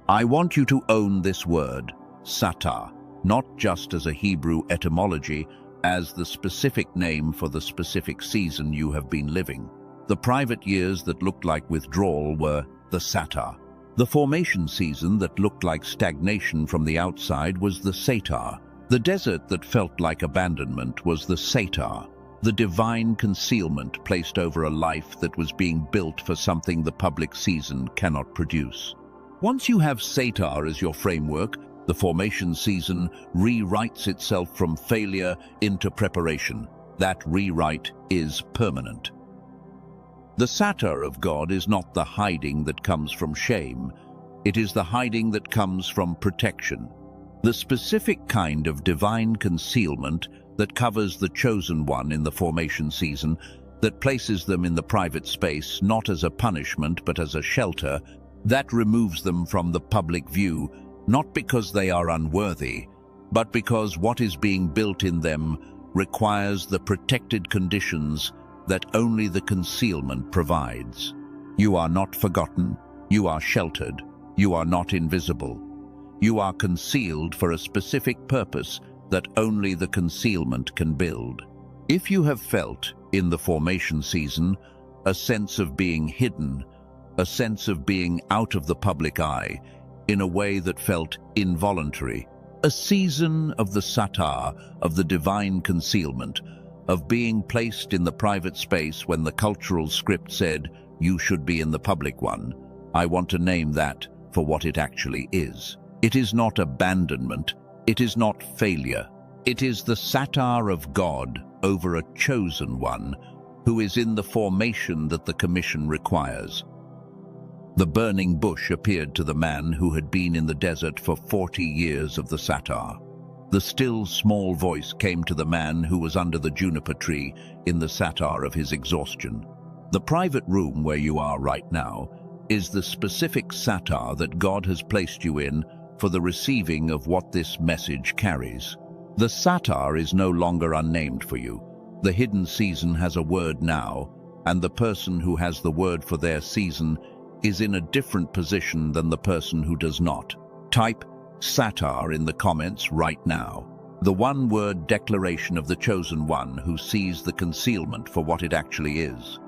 I want you to own this word, satar, not just as a Hebrew etymology, as the specific name for the specific season you have been living. The private years that looked like withdrawal were the satar. The formation season that looked like stagnation from the outside was the satar. The desert that felt like abandonment was the satar, the divine concealment placed over a life that was being built for something the public season cannot produce. Once you have satar as your framework, the formation season rewrites itself from failure into preparation. That rewrite is permanent. The satar of God is not the hiding that comes from shame. It is the hiding that comes from protection. The specific kind of divine concealment that covers the chosen one in the formation season, that places them in the private space not as a punishment but as a shelter, that removes them from the public view, not because they are unworthy, but because what is being built in them requires the protected conditions that only the concealment provides. You are not forgotten, you are sheltered, you are not invisible. You are concealed for a specific purpose that only the concealment can build. If you have felt, in the formation season, a sense of being hidden, a sense of being out of the public eye, in a way that felt involuntary, a season of the satar, of the divine concealment, of being placed in the private space when the cultural script said, you should be in the public one, I want to name that for what it actually is. It is not abandonment, it is not failure. It is the satar of God over a chosen one who is in the formation that the commission requires. The burning bush appeared to the man who had been in the desert for 40 years of the satar. The still small voice came to the man who was under the juniper tree in the satar of his exhaustion. The private room where you are right now is the specific satar that God has placed you in for the receiving of what this message carries. The satar is no longer unnamed for you. The hidden season has a word now, and the person who has the word for their season is in a different position than the person who does not. Type satar in the comments right now. The one-word declaration of the chosen one who sees the concealment for what it actually is.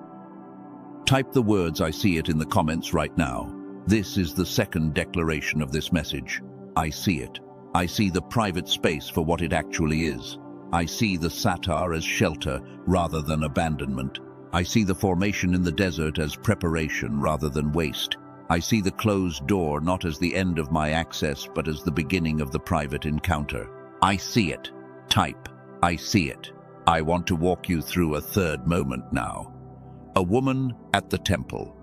Type the words "I see it" in the comments right now. This is the second declaration of this message. I see it. I see the private space for what it actually is. I see the satar as shelter rather than abandonment. I see the formation in the desert as preparation rather than waste. I see the closed door not as the end of my access, but as the beginning of the private encounter. I see it. Type, I see it. I want to walk you through a third moment now. A woman at the temple.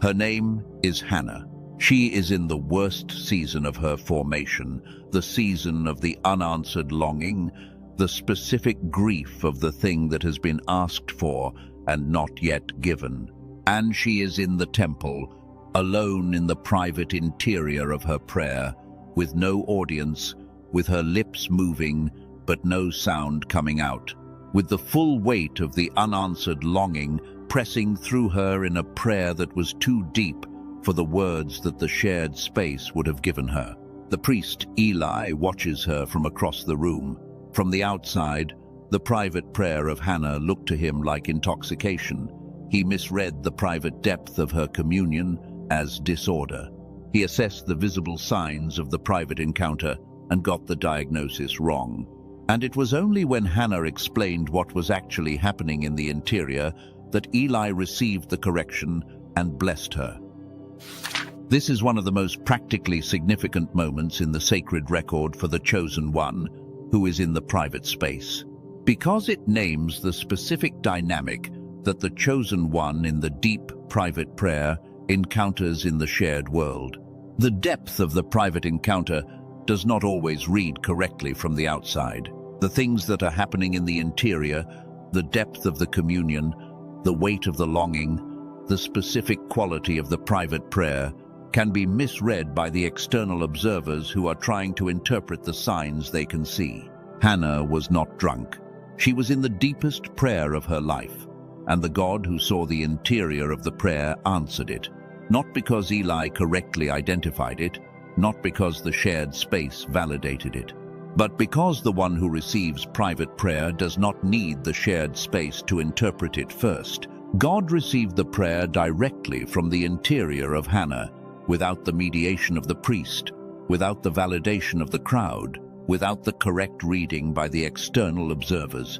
Her name is Hannah. She is in the worst season of her formation, the season of the unanswered longing, the specific grief of the thing that has been asked for and not yet given. And she is in the temple, alone in the private interior of her prayer, with no audience, with her lips moving, but no sound coming out, with the full weight of the unanswered longing pressing through her in a prayer that was too deep for the words that the shared space would have given her. The priest, Eli, watches her from across the room. From the outside, the private prayer of Hannah looked to him like intoxication. He misread the private depth of her communion as disorder. He assessed the visible signs of the private encounter and got the diagnosis wrong. And it was only when Hannah explained what was actually happening in the interior that Eli received the correction and blessed her. This is one of the most practically significant moments in the sacred record for the chosen one, who is in the private space, because it names the specific dynamic that the chosen one in the deep private prayer encounters in the shared world. The depth of the private encounter does not always read correctly from the outside. The things that are happening in the interior, the depth of the communion, the weight of the longing, the specific quality of the private prayer, can be misread by the external observers who are trying to interpret the signs they can see. Hannah was not drunk. She was in the deepest prayer of her life, and the God who saw the interior of the prayer answered it, not because Eli correctly identified it, not because the shared space validated it, but because the one who receives private prayer does not need the shared space to interpret it first. God received the prayer directly from the interior of Hannah, without the mediation of the priest, without the validation of the crowd, without the correct reading by the external observers.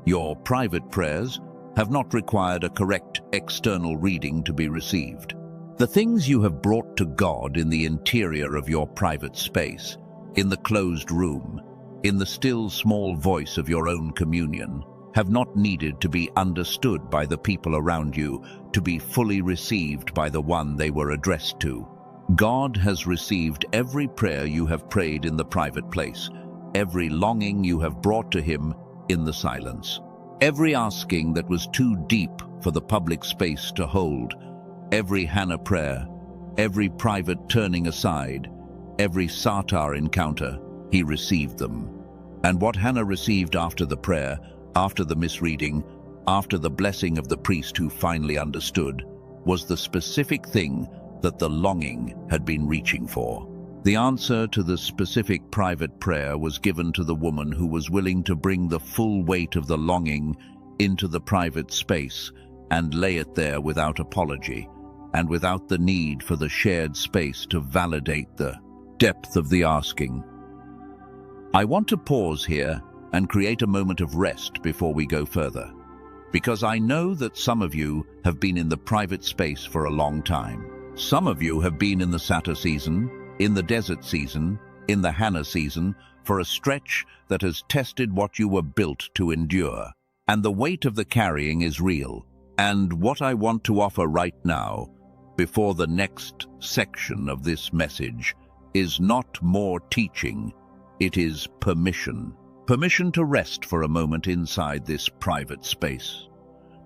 Your private prayers have not required a correct external reading to be received. The things you have brought to God in the interior of your private space, in the closed room, in the still small voice of your own communion, have not needed to be understood by the people around you to be fully received by the one they were addressed to. God has received every prayer you have prayed in the private place, every longing you have brought to him in the silence, every asking that was too deep for the public space to hold, every Hannah prayer, every private turning aside, every satar encounter. He received them. And what Hannah received after the prayer, after the misreading, after the blessing of the priest who finally understood, was the specific thing that the longing had been reaching for. The answer to the specific private prayer was given to the woman who was willing to bring the full weight of the longing into the private space and lay it there without apology and without the need for the shared space to validate the depth of the asking. I want to pause here and create a moment of rest before we go further, because I know that some of you have been in the private space for a long time. Some of you have been in the satar season, in the desert season, in the Hannah season, for a stretch that has tested what you were built to endure. And the weight of the carrying is real. And what I want to offer right now, before the next section of this message, is not more teaching, it is permission. Permission to rest for a moment inside this private space.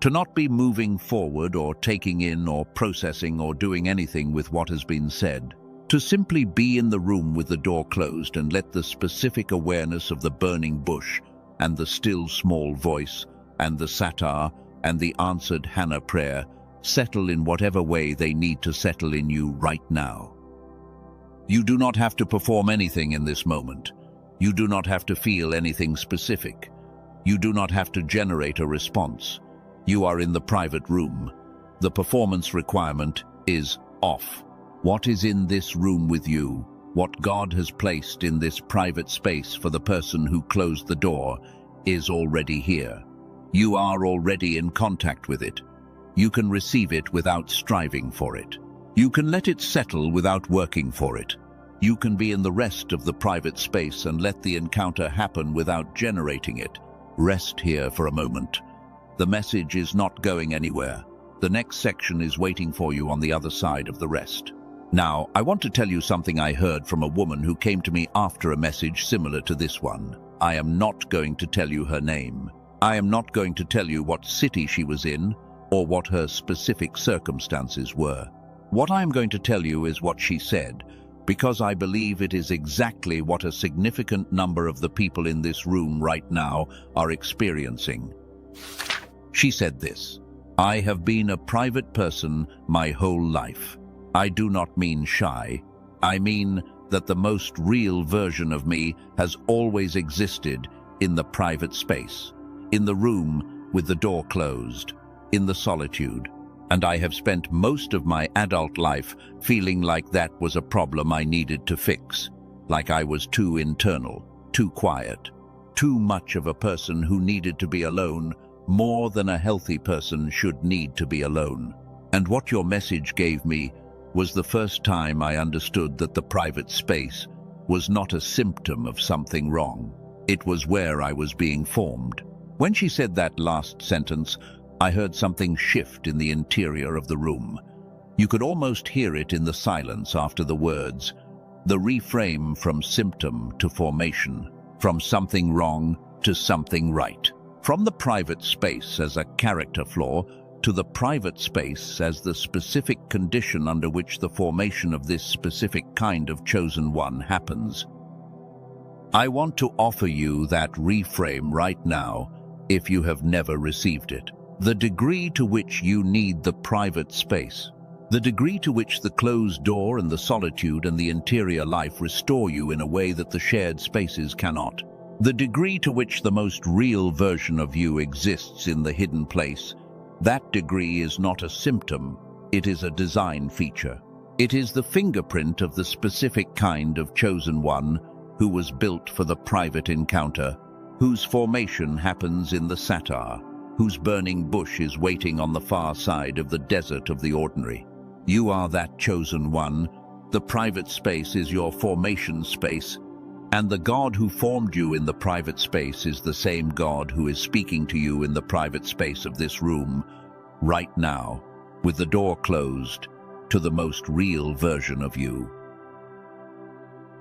To not be moving forward or taking in or processing or doing anything with what has been said. To simply be in the room with the door closed and let the specific awareness of the burning bush and the still small voice and the satar and the answered Hannah prayer settle in whatever way they need to settle in you right now. You do not have to perform anything in this moment. You do not have to feel anything specific. You do not have to generate a response. You are in the private room. The performance requirement is off. What is in this room with you, what God has placed in this private space for the person who closed the door, is already here. You are already in contact with it. You can receive it without striving for it. You can let it settle without working for it. You can be in the rest of the private space and let the encounter happen without generating it. Rest here for a moment. The message is not going anywhere. The next section is waiting for you on the other side of the rest. Now, I want to tell you something I heard from a woman who came to me after a message similar to this one. I am not going to tell you her name. I am not going to tell you what city she was in or what her specific circumstances were. What I am going to tell you is what she said, because I believe it is exactly what a significant number of the people in this room right now are experiencing. She said this: I have been a private person my whole life. I do not mean shy. I mean that the most real version of me has always existed in the private space, in the room with the door closed, in the solitude. And I have spent most of my adult life feeling like that was a problem I needed to fix, like I was too internal, too quiet, too much of a person who needed to be alone, more than a healthy person should need to be alone. And what your message gave me was the first time I understood that the private space was not a symptom of something wrong. It was where I was being formed. When she said that last sentence, I heard something shift in the interior of the room. You could almost hear it in the silence after the words, the reframe from symptom to formation, from something wrong to something right, from the private space as a character flaw to the private space as the specific condition under which the formation of this specific kind of chosen one happens. I want to offer you that reframe right now if you have never received it. The degree to which you need the private space, the degree to which the closed door and the solitude and the interior life restore you in a way that the shared spaces cannot, the degree to which the most real version of you exists in the hidden place, that degree is not a symptom, it is a design feature. It is the fingerprint of the specific kind of chosen one who was built for the private encounter, whose formation happens in the satar, whose burning bush is waiting on the far side of the desert of the ordinary. You are that chosen one. The private space is your formation space, and the God who formed you in the private space is the same God who is speaking to you in the private space of this room, right now, with the door closed, to the most real version of you.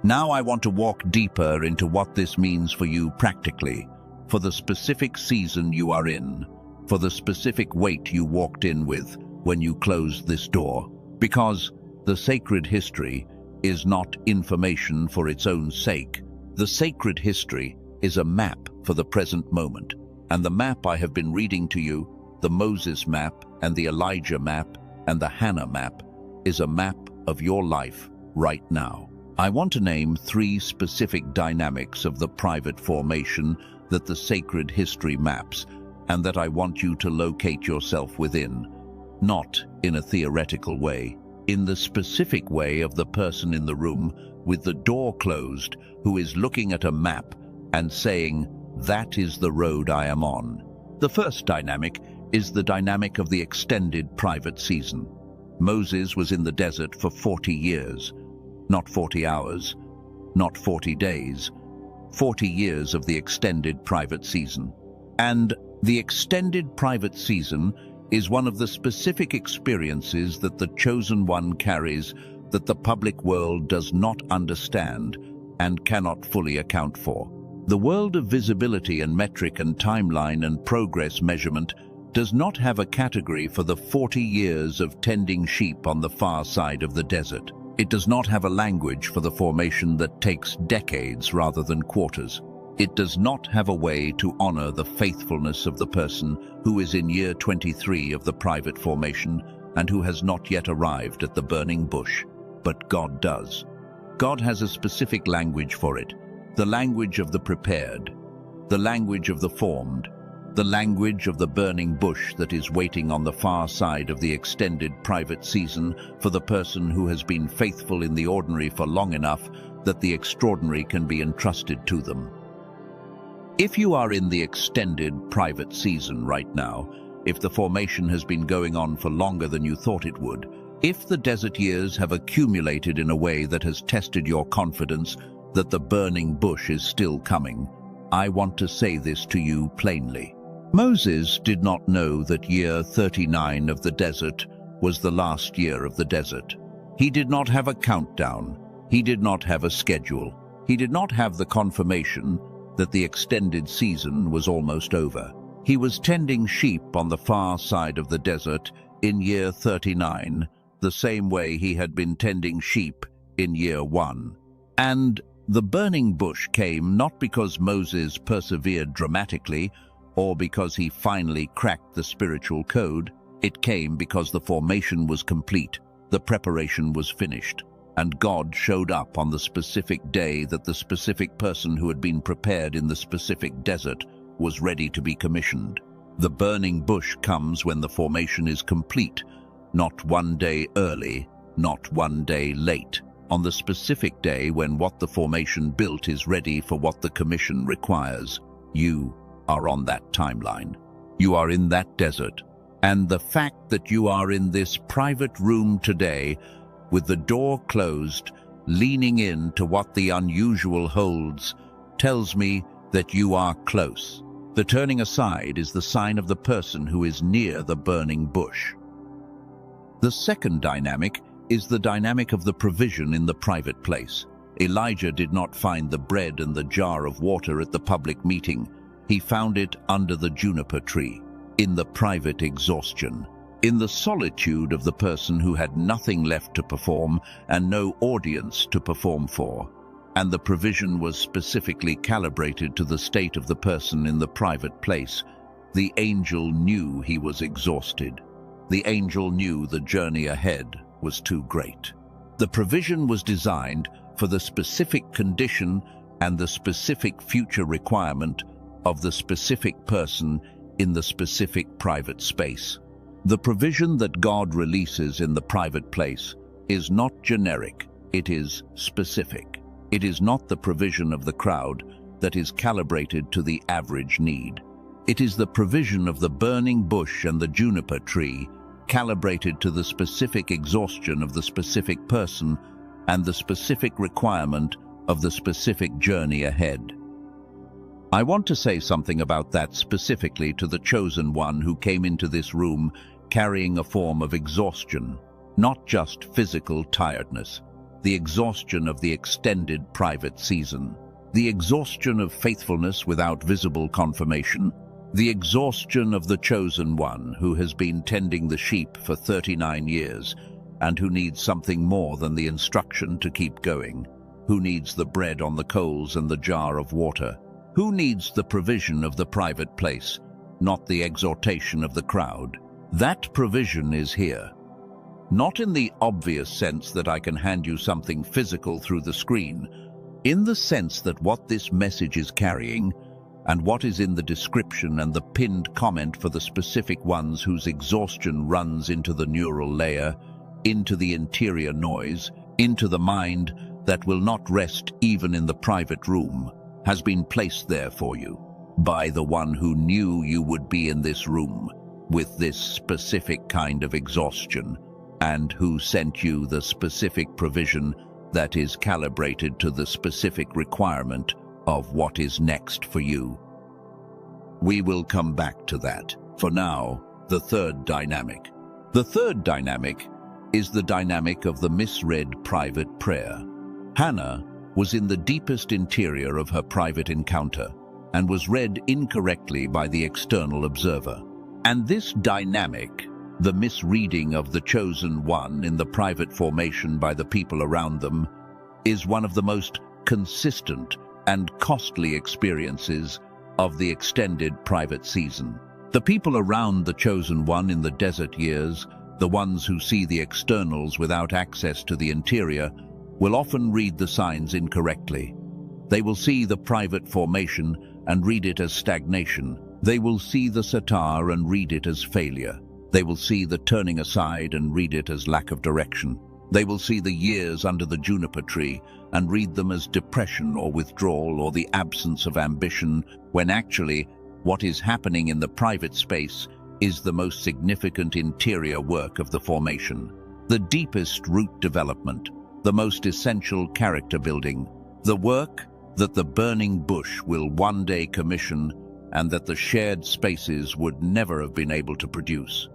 Now I want to walk deeper into what this means for you practically, for the specific season you are in, for the specific weight you walked in with when you closed this door. Because the sacred history is not information for its own sake. The sacred history is a map for the present moment. And the map I have been reading to you, the Moses map and the Elijah map and the Hannah map, is a map of your life right now. I want to name 3 specific dynamics of the private formation that the sacred history maps, and that I want you to locate yourself within, not in a theoretical way, in the specific way of the person in the room with the door closed who is looking at a map and saying, that is the road I am on. The first dynamic is the dynamic of the extended private season. Moses was in the desert for 40 years, not 40 hours, not 40 days, 40 years of the extended private season. And the extended private season is one of the specific experiences that the chosen one carries that the public world does not understand and cannot fully account for. The world of visibility and metric and timeline and progress measurement does not have a category for the 40 years of tending sheep on the far side of the desert. It does not have a language for the formation that takes decades rather than quarters. It does not have a way to honor the faithfulness of the person who is in year 23 of the private formation and who has not yet arrived at the burning bush. But God does. God has a specific language for it, the language of the prepared, the language of the formed, the language of the burning bush that is waiting on the far side of the extended private season for the person who has been faithful in the ordinary for long enough that the extraordinary can be entrusted to them. If you are in the extended private season right now, if the formation has been going on for longer than you thought it would, if the desert years have accumulated in a way that has tested your confidence that the burning bush is still coming, I want to say this to you plainly. Moses did not know that year 39 of the desert was the last year of the desert. He did not have a countdown. He did not have a schedule. He did not have the confirmation that the extended season was almost over. He was tending sheep on the far side of the desert in year 39, the same way he had been tending sheep in year 1. And the burning bush came not because Moses persevered dramatically or because he finally cracked the spiritual code. It came because the formation was complete. The preparation was finished, and God showed up on the specific day that the specific person who had been prepared in the specific desert was ready to be commissioned. The burning bush comes when the formation is complete, not one day early, not one day late. On the specific day when what the formation built is ready for what the commission requires. You are on that timeline. You are in that desert. And the fact that you are in this private room today, with the door closed, leaning in to what the unusual holds, tells me that you are close. The turning aside is the sign of the person who is near the burning bush. The second dynamic is the dynamic of the provision in the private place. Elijah did not find the bread and the jar of water at the public meeting. He found it under the juniper tree, in the private exhaustion, in the solitude of the person who had nothing left to perform and no audience to perform for. And the provision was specifically calibrated to the state of the person in the private place. The angel knew he was exhausted. The angel knew the journey ahead was too great. The provision was designed for the specific condition and the specific future requirement of the specific person in the specific private space. The provision that God releases in the private place is not generic, it is specific. It is not the provision of the crowd that is calibrated to the average need. It is the provision of the burning bush and the juniper tree, calibrated to the specific exhaustion of the specific person and the specific requirement of the specific journey ahead. I want to say something about that specifically to the chosen one who came into this room carrying a form of exhaustion, not just physical tiredness, the exhaustion of the extended private season, the exhaustion of faithfulness without visible confirmation, the exhaustion of the chosen one who has been tending the sheep for 39 years and who needs something more than the instruction to keep going, who needs the bread on the coals and the jar of water, who needs the provision of the private place, not the exhortation of the crowd. That provision is here. Not in the obvious sense that I can hand you something physical through the screen, in the sense that what this message is carrying and what is in the description and the pinned comment for the specific ones whose exhaustion runs into the neural layer, into the interior noise, into the mind that will not rest even in the private room, has been placed there for you by the one who knew you would be in this room with this specific kind of exhaustion, and who sent you the specific provision that is calibrated to the specific requirement of what is next for you. We will come back to that. For now, the third dynamic. The third dynamic is the dynamic of the misread private prayer. Hannah was in the deepest interior of her private encounter and was read incorrectly by the external observer. And this dynamic, the misreading of the chosen one in the private formation by the people around them, is one of the most consistent and costly experiences of the extended private season. The people around the chosen one in the desert years, the ones who see the externals without access to the interior, will often read the signs incorrectly. They will see the private formation and read it as stagnation. They will see the satar and read it as failure. They will see the turning aside and read it as lack of direction. They will see the years under the juniper tree and read them as depression or withdrawal or the absence of ambition, when actually what is happening in the private space is the most significant interior work of the formation, the deepest root development, the most essential character building, the work that the burning bush will one day commission and that the shared spaces would never have been able to produce.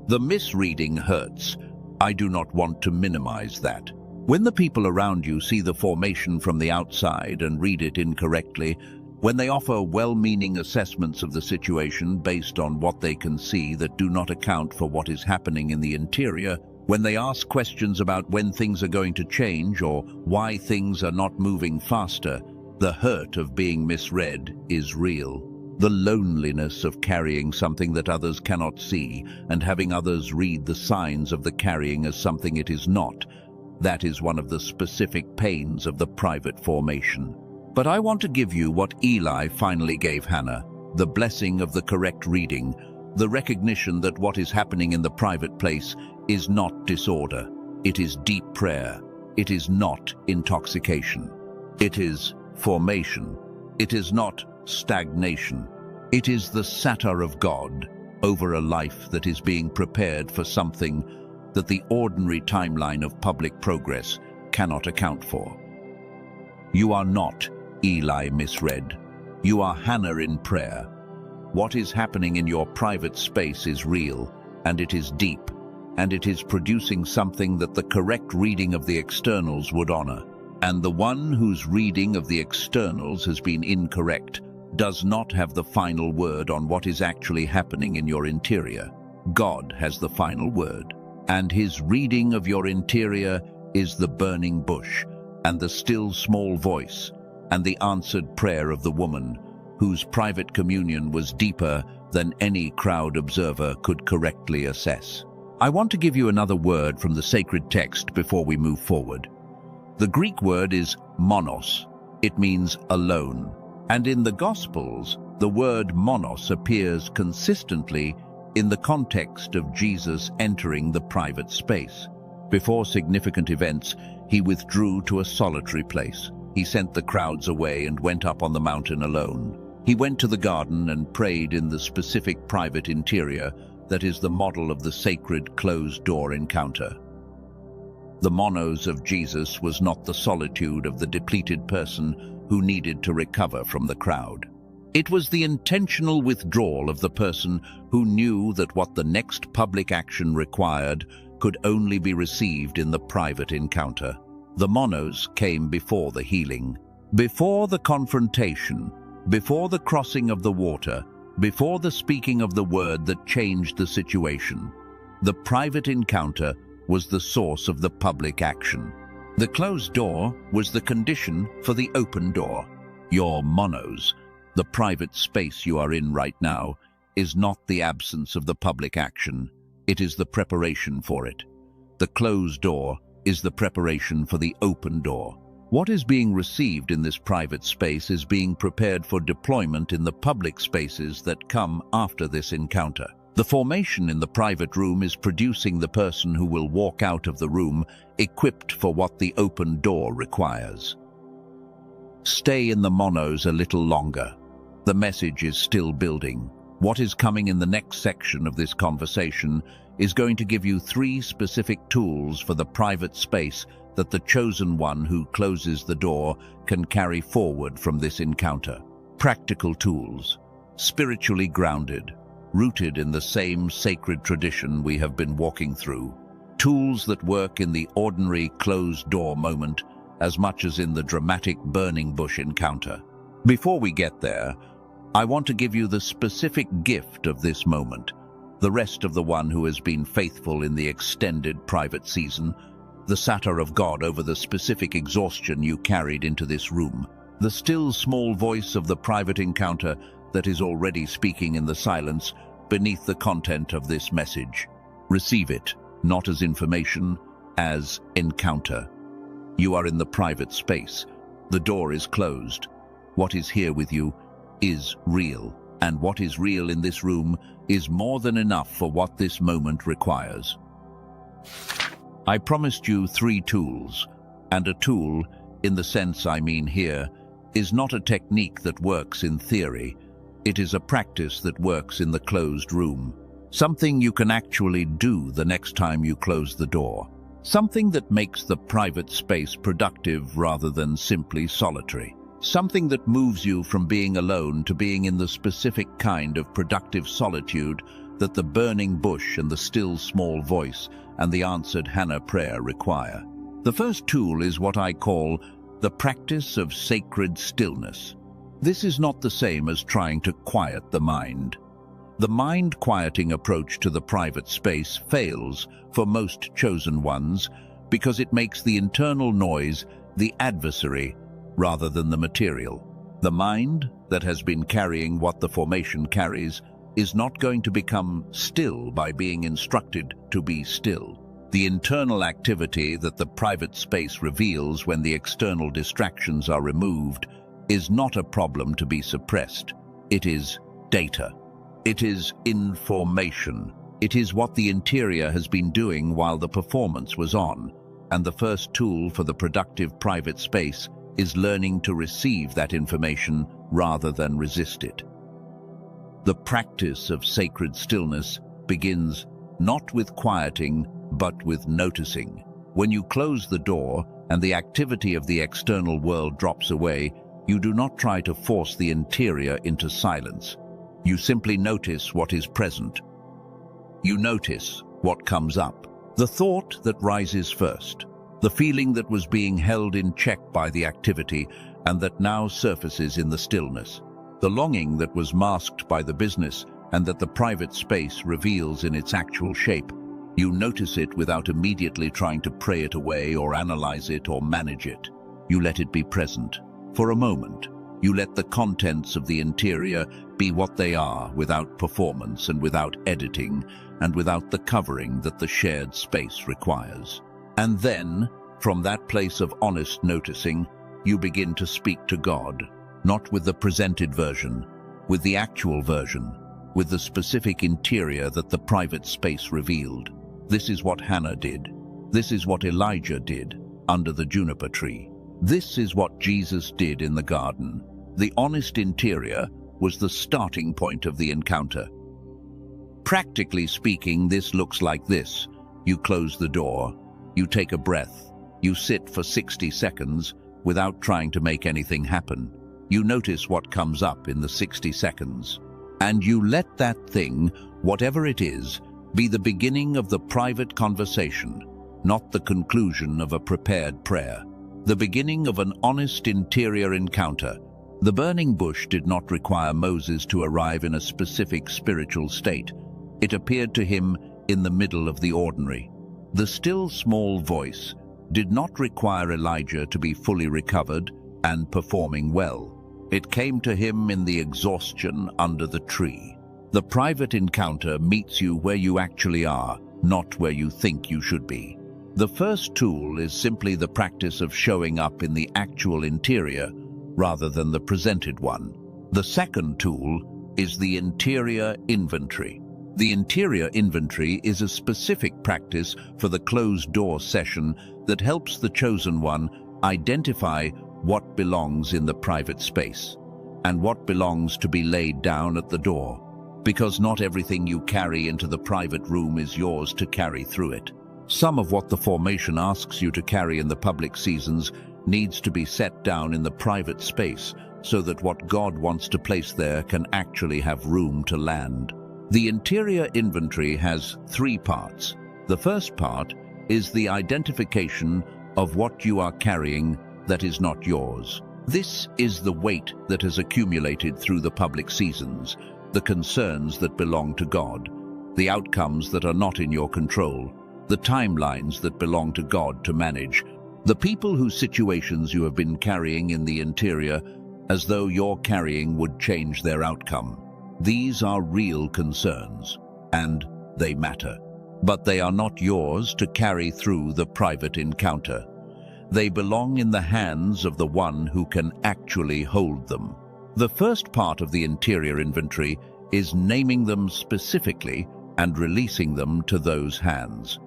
The misreading hurts. I do not want to minimize that. When the people around you see the formation from the outside and read it incorrectly, when they offer well-meaning assessments of the situation based on what they can see that do not account for what is happening in the interior, when they ask questions about when things are going to change or why things are not moving faster, the hurt of being misread is real. The loneliness of carrying something that others cannot see and having others read the signs of the carrying as something it is not. That is one of the specific pains of the private formation. But I want to give you what Eli finally gave Hannah, the blessing of the correct reading, the recognition that what is happening in the private place is not disorder. It is deep prayer. It is not intoxication. It is formation. It is not stagnation. It is the satar of God over a life that is being prepared for something that the ordinary timeline of public progress cannot account for. You are not Eli misread. You are Hannah in prayer. What is happening in your private space is real, and it is deep, and it is producing something that the correct reading of the externals would honor. And the one whose reading of the externals has been incorrect does not have the final word on what is actually happening in your interior. God has the final word, and his reading of your interior is the burning bush, and the still small voice, and the answered prayer of the woman, whose private communion was deeper than any crowd observer could correctly assess. I want to give you another word from the sacred text before we move forward. The Greek word is monos. It means alone. And in the Gospels, the word monos appears consistently in the context of Jesus entering the private space. Before significant events, he withdrew to a solitary place. He sent the crowds away and went up on the mountain alone. He went to the garden and prayed in the specific private interior that is the model of the sacred closed-door encounter. The monos of Jesus was not the solitude of the depleted person who needed to recover from the crowd. It was the intentional withdrawal of the person who knew that what the next public action required could only be received in the private encounter. The monos came before the healing, before the confrontation, before the crossing of the water, before the speaking of the word that changed the situation. The private encounter was the source of the public action. The closed door was the condition for the open door. Your monos, the private space you are in right now, is not the absence of the public action. It is the preparation for it. The closed door is the preparation for the open door. What is being received in this private space is being prepared for deployment in the public spaces that come after this encounter. The formation in the private room is producing the person who will walk out of the room equipped for what the open door requires. Stay in the monos a little longer. The message is still building. What is coming in the next section of this conversation is going to give you 3 specific tools for the private space that the chosen one who closes the door can carry forward from this encounter. Practical tools, spiritually grounded, rooted in the same sacred tradition we have been walking through. Tools that work in the ordinary closed-door moment as much as in the dramatic burning bush encounter. Before we get there, I want to give you the specific gift of this moment, the rest of the one who has been faithful in the extended private season, the satar of God over the specific exhaustion you carried into this room, the still small voice of the private encounter that is already speaking in the silence beneath the content of this message. Receive it, not as information, as encounter. You are in the private space. The door is closed. What is here with you is real, and what is real in this room is more than enough for what this moment requires. I promised you 3 tools, and a tool, in the sense I mean here, is not a technique that works in theory. It is a practice that works in the closed room. Something you can actually do the next time you close the door. Something that makes the private space productive rather than simply solitary. Something that moves you from being alone to being in the specific kind of productive solitude that the burning bush and the still small voice and the answered Hannah prayer require. The first tool is what I call the practice of sacred stillness. This is not the same as trying to quiet the mind. The mind-quieting approach to the private space fails for most chosen ones because it makes the internal noise the adversary rather than the material. The mind, that has been carrying what the formation carries is not going to become still by being instructed to be still. The internal activity that the private space reveals when the external distractions are removed is not a problem to be suppressed. It is data. It is information. It is what the interior has been doing while the performance was on, and the first tool for the productive private space is learning to receive that information rather than resist it. The practice of sacred stillness begins not with quieting, but with noticing. When you close the door and the activity of the external world drops away, you do not try to force the interior into silence. You simply notice what is present. You notice what comes up. The thought that rises first, the feeling that was being held in check by the activity and that now surfaces in the stillness, the longing that was masked by the business and that the private space reveals in its actual shape. You notice it without immediately trying to pray it away or analyze it or manage it. You let it be present. For a moment, you let the contents of the interior be what they are, without performance and without editing and without the covering that the shared space requires. And then, from that place of honest noticing, you begin to speak to God, not with the presented version, with the actual version, with the specific interior that the private space revealed. This is what Hannah did. This is what Elijah did under the juniper tree. This is what Jesus did in the garden. The honest interior was the starting point of the encounter. Practically speaking, this looks like this. You close the door, you take a breath, you sit for 60 seconds without trying to make anything happen. You notice what comes up in the 60 seconds. And you let that thing, whatever it is, be the beginning of the private conversation, not the conclusion of a prepared prayer. The beginning of an honest interior encounter. The burning bush did not require Moses to arrive in a specific spiritual state. It appeared to him in the middle of the ordinary. The still small voice did not require Elijah to be fully recovered and performing well. It came to him in the exhaustion under the tree. The private encounter meets you where you actually are, not where you think you should be. The first tool is simply the practice of showing up in the actual interior rather than the presented one. The second tool is the interior inventory. The interior inventory is a specific practice for the closed-door session that helps the chosen one identify what belongs in the private space and what belongs to be laid down at the door, because not everything you carry into the private room is yours to carry through it. Some of what the formation asks you to carry in the public seasons needs to be set down in the private space so that what God wants to place there can actually have room to land. The interior inventory has 3 parts. The first part is the identification of what you are carrying that is not yours. This is the weight that has accumulated through the public seasons, the concerns that belong to God, the outcomes that are not in your control, the timelines that belong to God to manage, the people whose situations you have been carrying in the interior as though your carrying would change their outcome. These are real concerns, and they matter. But they are not yours to carry through the private encounter. They belong in the hands of the one who can actually hold them. The first part of the interior inventory is naming them specifically and releasing them to those hands.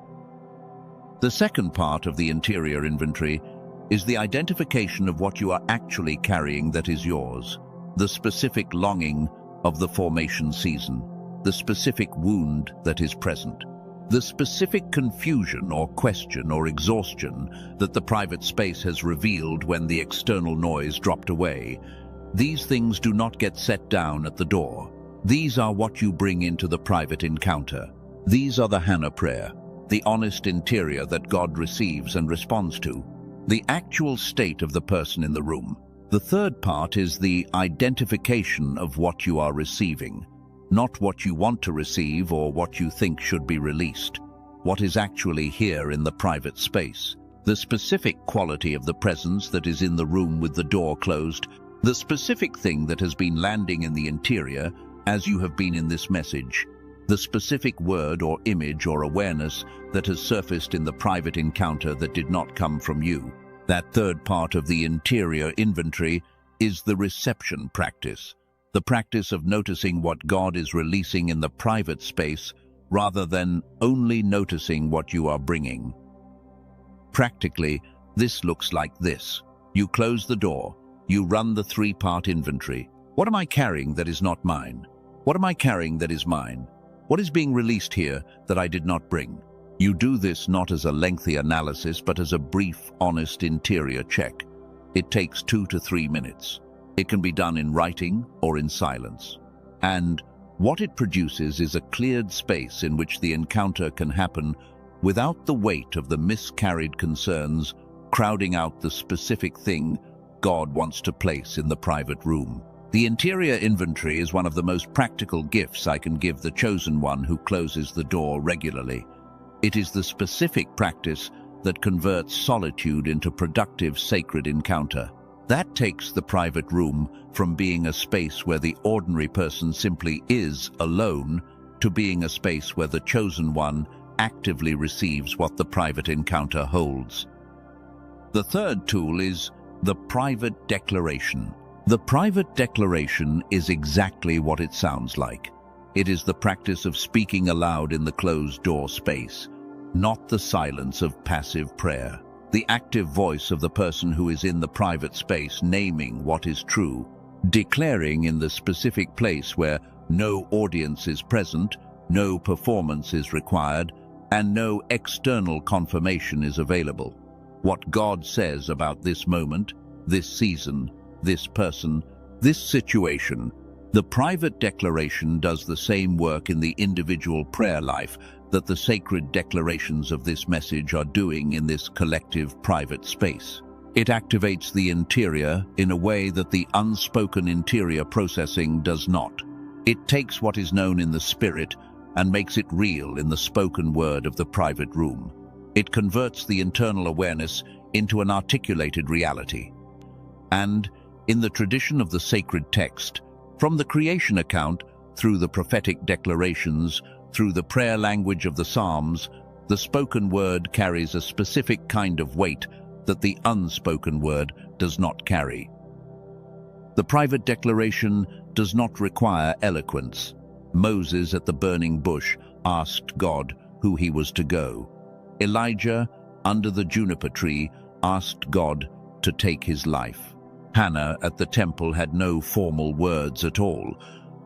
The second part of the interior inventory is the identification of what you are actually carrying that is yours, the specific longing of the formation season, the specific wound that is present, the specific confusion or question or exhaustion that the private space has revealed when the external noise dropped away. These things do not get set down at the door. These are what you bring into the private encounter. These are the Hannah prayer, the honest interior that God receives and responds to, the actual state of the person in the room. The third part is the identification of what you are receiving, not what you want to receive or what you think should be released, what is actually here in the private space, the specific quality of the presence that is in the room with the door closed, The specific thing that has been landing in the interior as you have been in this message, the specific word or image or awareness that has surfaced in the private encounter that did not come from you. That third part of the interior inventory is the reception practice, the practice of noticing what God is releasing in the private space rather than only noticing what you are bringing. Practically, this looks like this. You close the door, you run the three-part inventory. What am I carrying that is not mine? What am I carrying that is mine? What is being released here that I did not bring? You do this not as a lengthy analysis, but as a brief, honest interior check. It takes 2 to 3 minutes. It can be done in writing or in silence. And what it produces is a cleared space in which the encounter can happen without the weight of the miscarried concerns crowding out the specific thing God wants to place in the private room. The interior inventory is one of the most practical gifts I can give the chosen one who closes the door regularly. It is the specific practice that converts solitude into productive sacred encounter. That takes the private room from being a space where the ordinary person simply is alone to being a space where the chosen one actively receives what the private encounter holds. The third tool is the private declaration. The private declaration is exactly what it sounds like. It is the practice of speaking aloud in the closed-door space, not the silence of passive prayer. The active voice of the person who is in the private space naming what is true, declaring in the specific place where no audience is present, no performance is required, and no external confirmation is available. What God says about this moment, this season, this person, this situation. The private declaration does the same work in the individual prayer life that the sacred declarations of this message are doing in this collective private space. It activates the interior in a way that the unspoken interior processing does not. It takes what is known in the spirit and makes it real in the spoken word of the private room. It converts the internal awareness into an articulated reality. And in the tradition of the sacred text, from the creation account, through the prophetic declarations, through the prayer language of the Psalms, the spoken word carries a specific kind of weight that the unspoken word does not carry. The private declaration does not require eloquence. Moses at the burning bush asked God who he was to go. Elijah, under the juniper tree, asked God to take his life. Hannah at the temple had no formal words at all,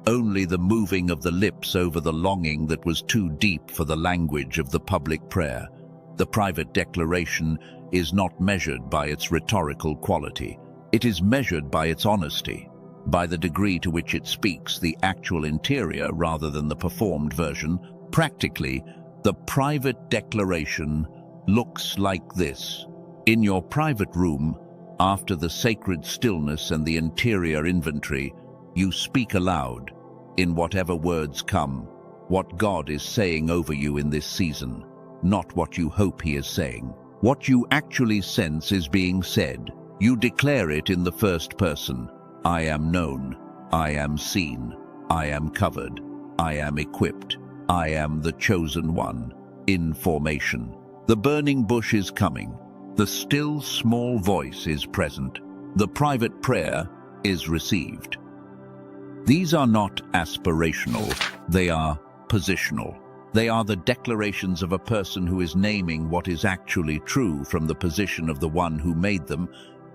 only the moving of the lips over the longing that was too deep for the language of the public prayer. The private declaration is not measured by its rhetorical quality. It is measured by its honesty, by the degree to which it speaks the actual interior rather than the performed version. Practically, the private declaration looks like this. In your private room, after the sacred stillness and the interior inventory, you speak aloud, in whatever words come, what God is saying over you in this season, not what you hope He is saying. What you actually sense is being said. You declare it in the first person. I am known. I am seen. I am covered. I am equipped. I am the chosen one. In formation. The burning bush is coming. The still small voice is present. The private prayer is received. These are not aspirational, they are positional. They are the declarations of a person who is naming what is actually true from the position of the one who made them,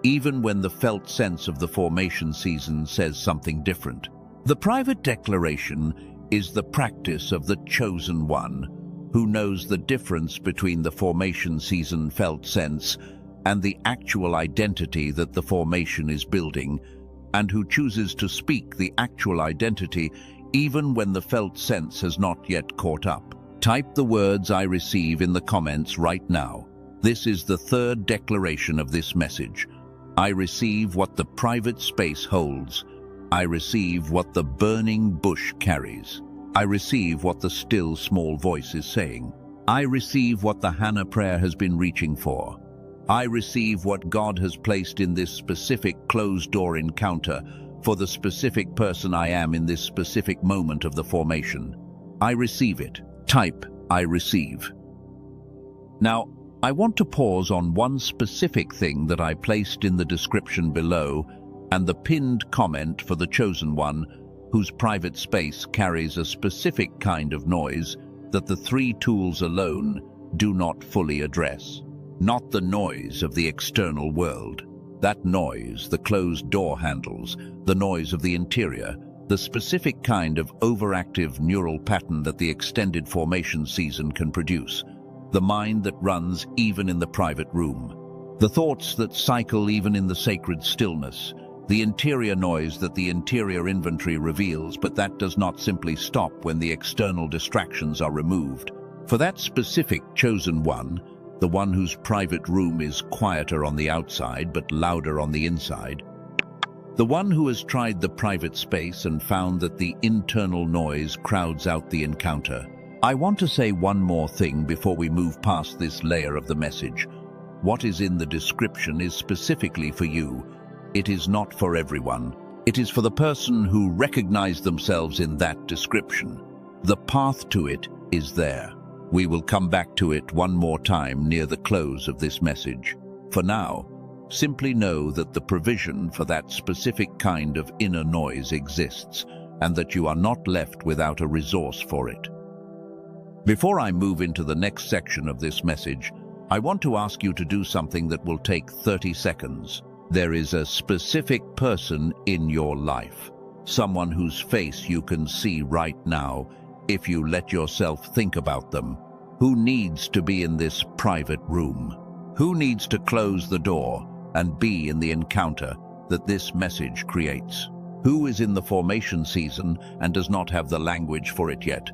even when the felt sense of the formation season says something different. The private declaration is the practice of the chosen one, who knows the difference between the formation season felt sense and the actual identity that the formation is building, and who chooses to speak the actual identity even when the felt sense has not yet caught up. Type the words I receive in the comments right now. This is the third declaration of this message. I receive what the private space holds. I receive what the burning bush carries. I receive what the still small voice is saying. I receive what the Hannah prayer has been reaching for. I receive what God has placed in this specific closed-door encounter for the specific person I am in this specific moment of the formation. I receive it. Type, I receive. Now, I want to pause on one specific thing that I placed in the description below and the pinned comment for the chosen one, whose private space carries a specific kind of noise that the three tools alone do not fully address. Not the noise of the external world. That noise, the closed door handles, the noise of the interior, the specific kind of overactive neural pattern that the extended formation season can produce, the mind that runs even in the private room, the thoughts that cycle even in the sacred stillness, the interior noise that the interior inventory reveals, but that does not simply stop when the external distractions are removed. For that specific chosen one, the one whose private room is quieter on the outside but louder on the inside, the one who has tried the private space and found that the internal noise crowds out the encounter. I want to say one more thing before we move past this layer of the message. What is in the description is specifically for you. It is not for everyone. It is for the person who recognized themselves in that description. The path to it is there. We will come back to it one more time near the close of this message. For now, simply know that the provision for that specific kind of inner noise exists, and that you are not left without a resource for it. Before I move into the next section of this message, I want to ask you to do something that will take 30 seconds. There is a specific person in your life, someone whose face you can see right now if you let yourself think about them. Who needs to be in this private room? Who needs to close the door and be in the encounter that this message creates? Who is in the formation season and does not have the language for it yet?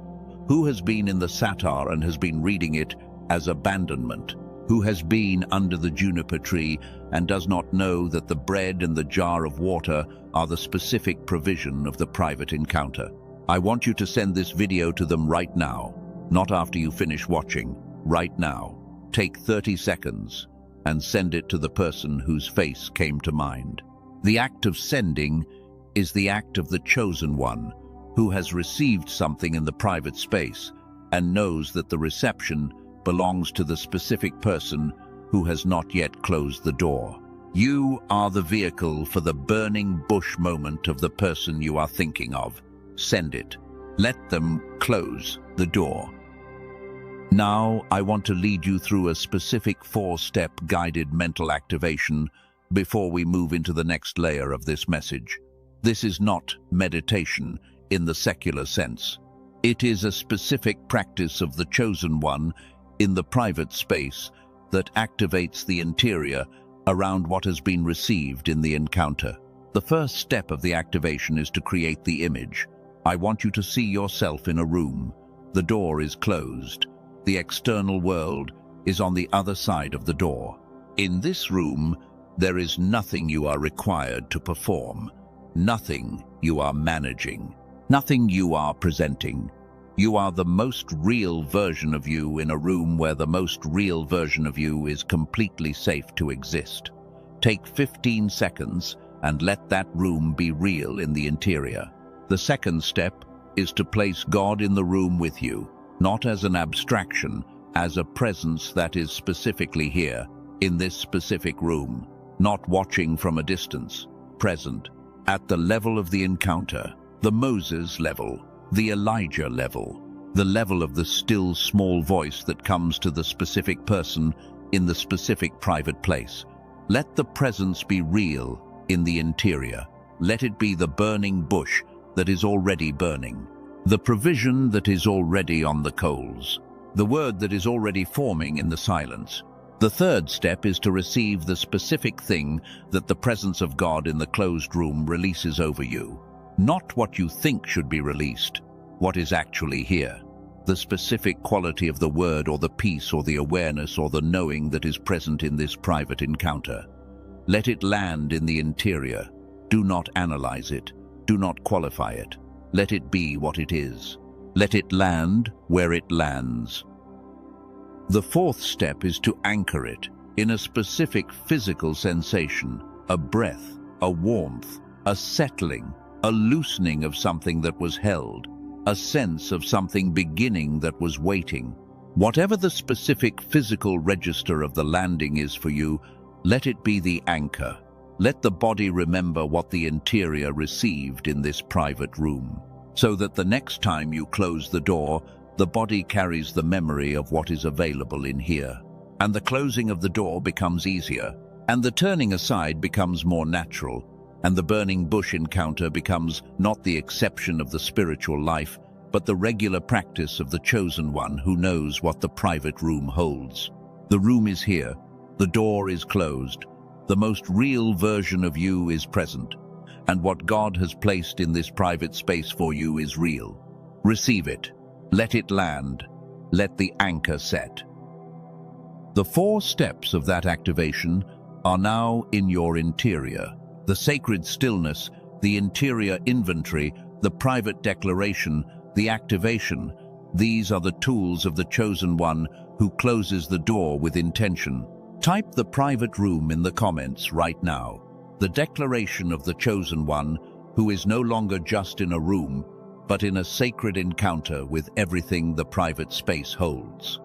Who has been in the satar and has been reading it as abandonment? Who has been under the juniper tree and does not know that the bread and the jar of water are the specific provision of the private encounter? I want you to send this video to them right now, not after you finish watching, right now. Take 30 seconds and send it to the person whose face came to mind. The act of sending is the act of the chosen one who has received something in the private space and knows that the reception belongs to the specific person who has not yet closed the door. You are the vehicle for the burning bush moment of the person you are thinking of. Send it. Let them close the door. Now, I want to lead you through a specific 4-step guided mental activation before we move into the next layer of this message. This is not meditation in the secular sense. It is a specific practice of the chosen one in the private space that activates the interior around what has been received in the encounter. The first step of the activation is to create the image. I want you to see yourself in a room. The door is closed. The external world is on the other side of the door. In this room, there is nothing you are required to perform, nothing you are managing, nothing you are presenting. You are the most real version of you in a room where the most real version of you is completely safe to exist. Take 15 seconds and let that room be real in the interior. The second step is to place God in the room with you, not as an abstraction, as a presence that is specifically here, in this specific room, not watching from a distance, present, at the level of the encounter, the Moses level, the Elijah level, the level of the still small voice that comes to the specific person in the specific private place. Let the presence be real in the interior. Let it be the burning bush that is already burning, the provision that is already on the coals, the word that is already forming in the silence. The third step is to receive the specific thing that the presence of God in the closed room releases over you. Not what you think should be released, what is actually here. The specific quality of the word or the peace or the awareness or the knowing that is present in this private encounter. Let it land in the interior. Do not analyze it. Do not qualify it. Let it be what it is. Let it land where it lands. The fourth step is to anchor it in a specific physical sensation, a breath, a warmth, a settling, a loosening of something that was held, a sense of something beginning that was waiting. Whatever the specific physical register of the landing is for you, let it be the anchor. Let the body remember what the interior received in this private room, so that the next time you close the door, the body carries the memory of what is available in here. And the closing of the door becomes easier, and the turning aside becomes more natural, and the burning bush encounter becomes not the exception of the spiritual life, but the regular practice of the chosen one who knows what the private room holds. The room is here, the door is closed, the most real version of you is present, and what God has placed in this private space for you is real. Receive it, let it land, let the anchor set. The 4 steps of that activation are now in your interior. The sacred stillness, the interior inventory, the private declaration, the activation. These are the tools of the chosen one who closes the door with intention. Type the private room in the comments right now. The declaration of the chosen one who is no longer just in a room, but in a sacred encounter with everything the private space holds.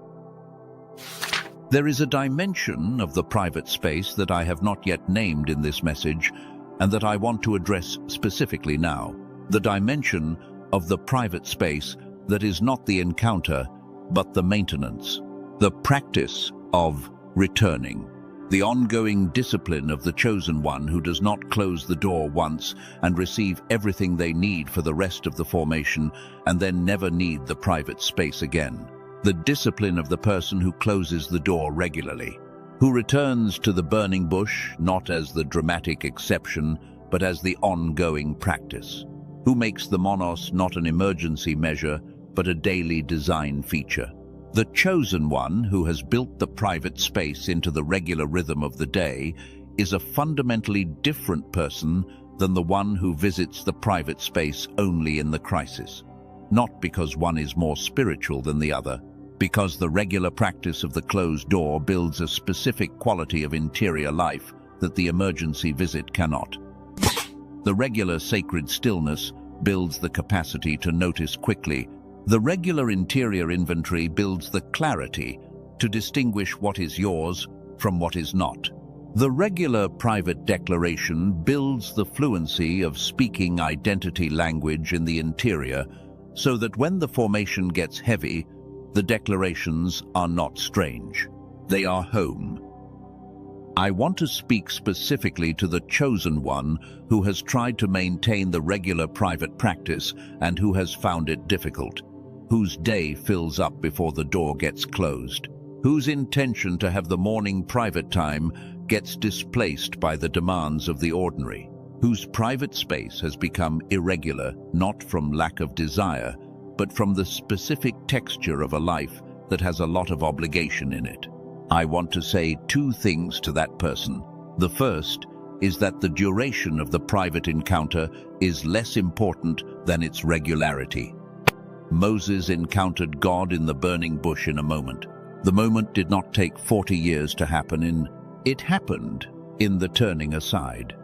There is a dimension of the private space that I have not yet named in this message, and that I want to address specifically now. The dimension of the private space that is not the encounter, but the maintenance. The practice of returning. The ongoing discipline of the chosen one who does not close the door once and receive everything they need for the rest of the formation and then never need the private space again. The discipline of the person who closes the door regularly, who returns to the burning bush not as the dramatic exception, but as the ongoing practice, who makes the monos not an emergency measure, but a daily design feature. The chosen one who has built the private space into the regular rhythm of the day is a fundamentally different person than the one who visits the private space only in the crisis. Not because one is more spiritual than the other, because the regular practice of the closed door builds a specific quality of interior life that the emergency visit cannot. The regular sacred stillness builds the capacity to notice quickly. The regular interior inventory builds the clarity to distinguish what is yours from what is not. The regular private declaration builds the fluency of speaking identity language in the interior so that when the formation gets heavy, the declarations are not strange. They are home. I want to speak specifically to the chosen one who has tried to maintain the regular private practice and who has found it difficult, whose day fills up before the door gets closed, whose intention to have the morning private time gets displaced by the demands of the ordinary, whose private space has become irregular not from lack of desire, but from the specific texture of a life that has a lot of obligation in it. I want to say 2 things to that person. The first is that the duration of the private encounter is less important than its regularity. Moses encountered God in the burning bush in a moment. The moment did not take 40 years to happen. It happened in the turning aside,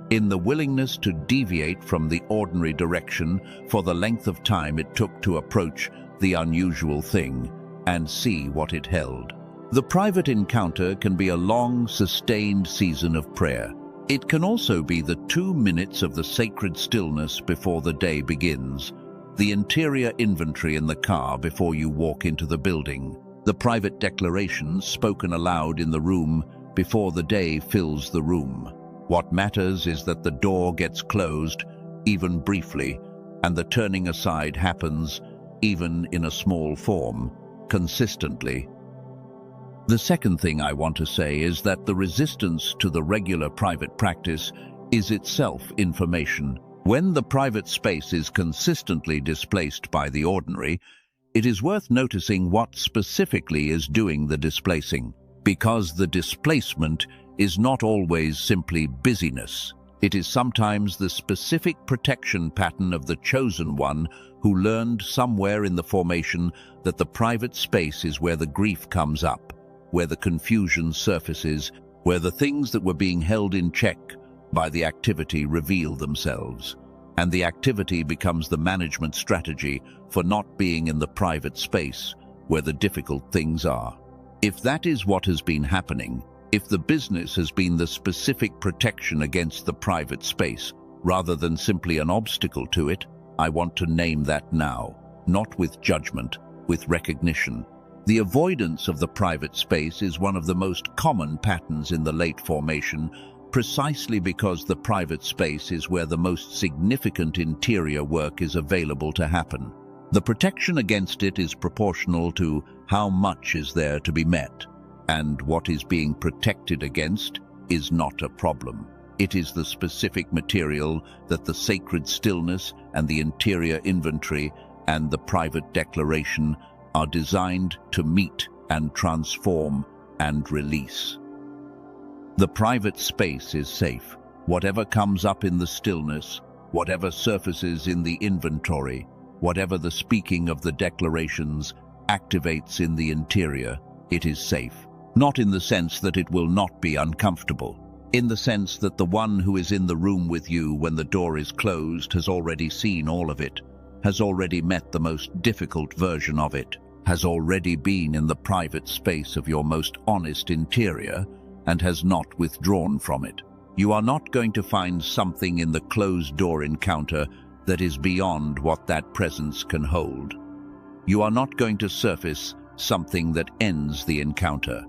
in the willingness to deviate from the ordinary direction for the length of time it took to approach the unusual thing and see what it held. The private encounter can be a long, sustained season of prayer. It can also be the 2 minutes of the sacred stillness before the day begins, the interior inventory in the car before you walk into the building, the private declarations spoken aloud in the room before the day fills the room. What matters is that the door gets closed, even briefly, and the turning aside happens, even in a small form, consistently. The second thing I want to say is that the resistance to the regular private practice is itself information. When the private space is consistently displaced by the ordinary, it is worth noticing what specifically is doing the displacing, because the displacement is not always simply busyness. It is sometimes the specific protection pattern of the chosen one who learned somewhere in the formation that the private space is where the grief comes up, where the confusion surfaces, where the things that were being held in check by the activity reveal themselves, and the activity becomes the management strategy for not being in the private space where the difficult things are. If that is what has been happening, if the business has been the specific protection against the private space rather than simply an obstacle to it, I want to name that now, not with judgment, with recognition. The avoidance of the private space is one of the most common patterns in the late formation, precisely because the private space is where the most significant interior work is available to happen. The protection against it is proportional to how much is there to be met, and what is being protected against is not a problem. It is the specific material that the sacred stillness and the interior inventory and the private declaration are designed to meet and transform and release. The private space is safe. Whatever comes up in the stillness, whatever surfaces in the inventory, whatever the speaking of the declarations activates in the interior, it is safe. Not in the sense that it will not be uncomfortable. In the sense that the one who is in the room with you when the door is closed has already seen all of it, has already met the most difficult version of it, has already been in the private space of your most honest interior, and has not withdrawn from it. You are not going to find something in the closed-door encounter that is beyond what that presence can hold. You are not going to surface something that ends the encounter.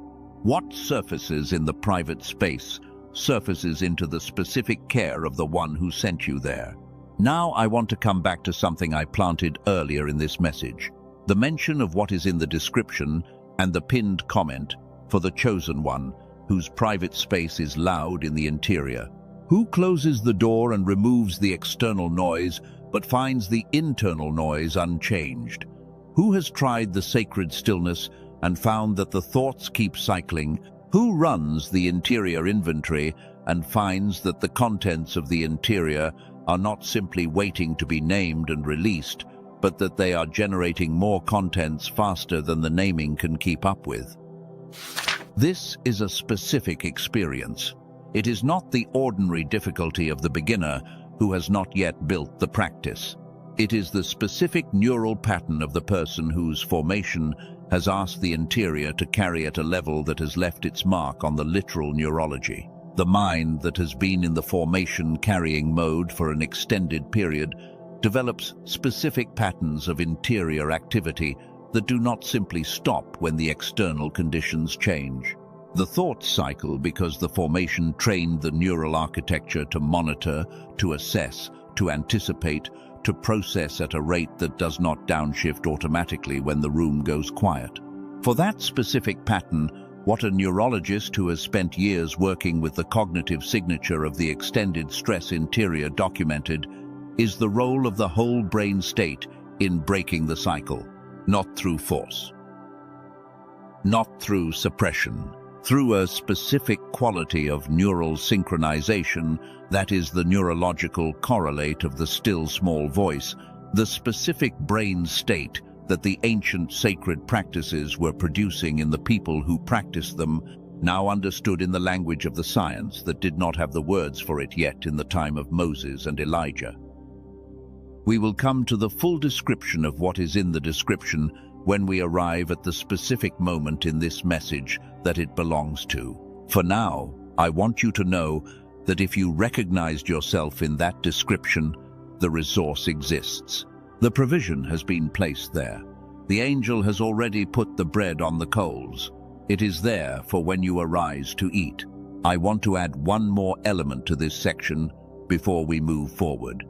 What surfaces in the private space surfaces into the specific care of the one who sent you there. Now I want to come back to something I planted earlier in this message. The mention of what is in the description and the pinned comment for the chosen one, whose private space is loud in the interior. Who closes the door and removes the external noise, but finds the internal noise unchanged? Who has tried the sacred stillness and found that the thoughts keep cycling? Who runs the interior inventory and finds that the contents of the interior are not simply waiting to be named and released, but that they are generating more contents faster than the naming can keep up with? This is a specific experience. It is not the ordinary difficulty of the beginner who has not yet built the practice. It is the specific neural pattern of the person whose formation has asked the interior to carry at a level that has left its mark on the literal neurology. The mind that has been in the formation carrying mode for an extended period develops specific patterns of interior activity that do not simply stop when the external conditions change. The thoughts cycle because the formation trained the neural architecture to monitor, to assess, to anticipate, to process at a rate that does not downshift automatically when the room goes quiet. For that specific pattern, what a neurologist who has spent years working with the cognitive signature of the extended stress interior documented is the role of the whole brain state in breaking the cycle. Not through force, not through suppression, through a specific quality of neural synchronization that is the neurological correlate of the still small voice, the specific brain state that the ancient sacred practices were producing in the people who practiced them, now understood in the language of the science that did not have the words for it yet in the time of Moses and Elijah. We will come to the full description of what is in the description when we arrive at the specific moment in this message that it belongs to. For now, I want you to know that if you recognized yourself in that description, the resource exists. The provision has been placed there. The angel has already put the bread on the coals. It is there for when you arise to eat. I want to add one more element to this section before we move forward.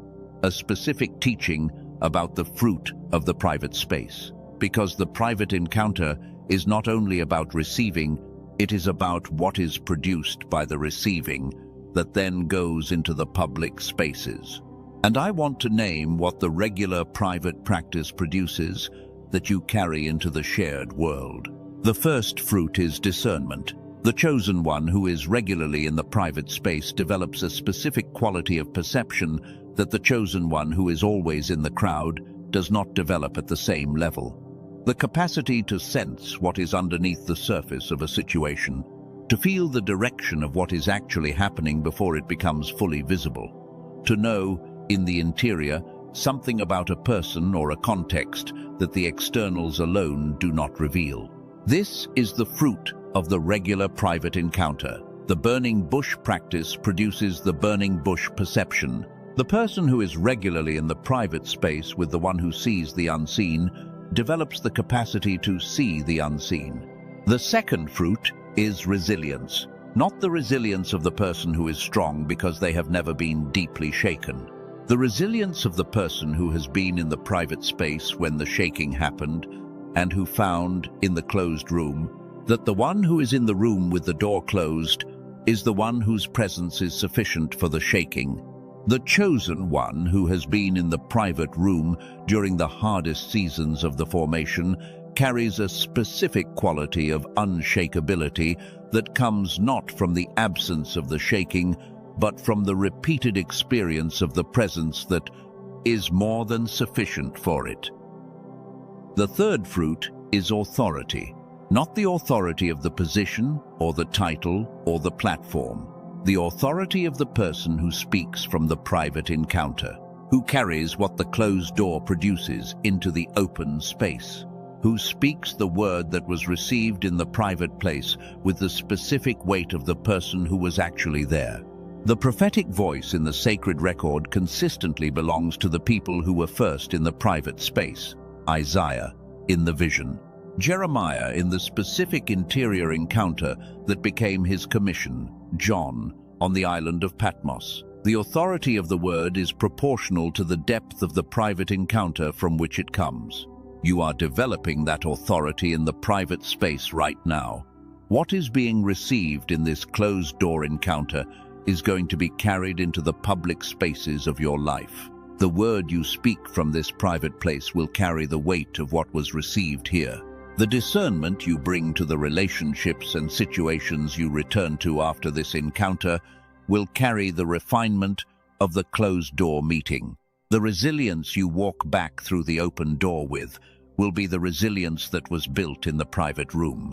A specific teaching about the fruit of the private space. Because the private encounter is not only about receiving, it is about what is produced by the receiving that then goes into the public spaces. And I want to name what the regular private practice produces that you carry into the shared world. The first fruit is discernment. The chosen one who is regularly in the private space develops a specific quality of perception that the chosen one who is always in the crowd does not develop at the same level. The capacity to sense what is underneath the surface of a situation, to feel the direction of what is actually happening before it becomes fully visible, to know, in the interior, something about a person or a context that the externals alone do not reveal. This is the fruit of the regular private encounter. The burning bush practice produces the burning bush perception. The person who is regularly in the private space with the one who sees the unseen develops the capacity to see the unseen. The second fruit is resilience. Not the resilience of the person who is strong because they have never been deeply shaken. The resilience of the person who has been in the private space when the shaking happened and who found, in the closed room, that the one who is in the room with the door closed is the one whose presence is sufficient for the shaking. The chosen one who has been in the private room during the hardest seasons of the formation carries a specific quality of unshakability that comes not from the absence of the shaking, but from the repeated experience of the presence that is more than sufficient for it. The third fruit is authority. Not the authority of the position, or the title, or the platform. The authority of the person who speaks from the private encounter, who carries what the closed door produces into the open space, who speaks the word that was received in the private place with the specific weight of the person who was actually there. The prophetic voice in the sacred record consistently belongs to the people who were first in the private space. Isaiah, in the vision. Jeremiah, in the specific interior encounter that became his commission. John, on the island of Patmos. The authority of the word is proportional to the depth of the private encounter from which it comes. You are developing that authority in the private space right now. What is being received in this closed-door encounter is going to be carried into the public spaces of your life. The word you speak from this private place will carry the weight of what was received here. The discernment you bring to the relationships and situations you return to after this encounter will carry the refinement of the closed-door meeting. The resilience you walk back through the open door with will be the resilience that was built in the private room.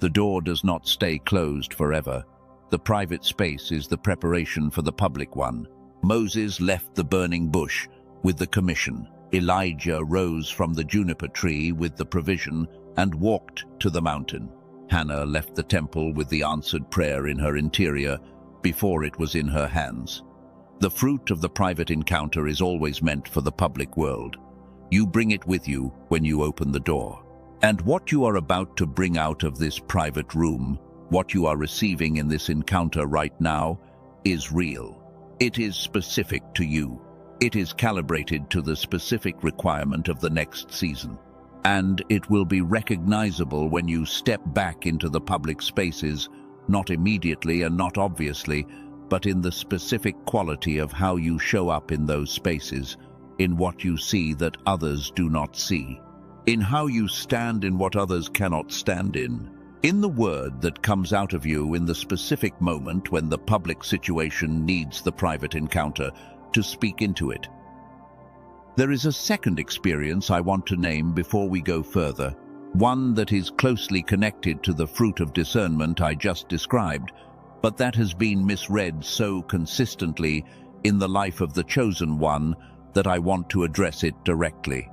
The door does not stay closed forever. The private space is the preparation for the public one. Moses left the burning bush with the commission. Elijah rose from the juniper tree with the provision and walked to the mountain. Hannah left the temple with the answered prayer in her interior before it was in her hands. The fruit of the private encounter is always meant for the public world. You bring it with you when you open the door. And what you are about to bring out of this private room, what you are receiving in this encounter right now, is real. It is specific to you. It is calibrated to the specific requirement of the next season. And it will be recognizable when you step back into the public spaces, not immediately and not obviously, but in the specific quality of how you show up in those spaces, in what you see that others do not see, in how you stand in what others cannot stand in the word that comes out of you in the specific moment when the public situation needs the private encounter to speak into it. There is a second experience I want to name before we go further, one that is closely connected to the fruit of discernment I just described, but that has been misread so consistently in the life of the chosen one that I want to address it directly.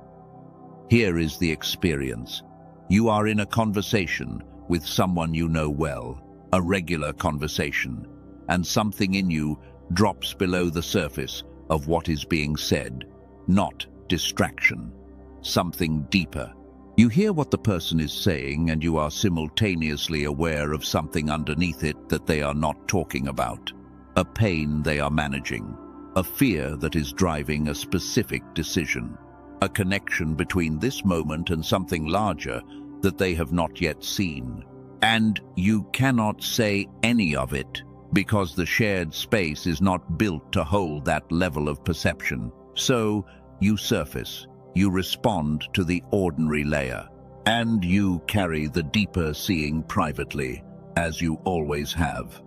Here is the experience. You are in a conversation with someone you know well, a regular conversation, and something in you drops below the surface of what is being said, not distraction, something deeper. You hear what the person is saying and you are simultaneously aware of something underneath it that they are not talking about, a pain they are managing, a fear that is driving a specific decision, a connection between this moment and something larger that they have not yet seen. And you cannot say any of it because the shared space is not built to hold that level of perception. So you surface, you respond to the ordinary layer, and you carry the deeper seeing privately, as you always have.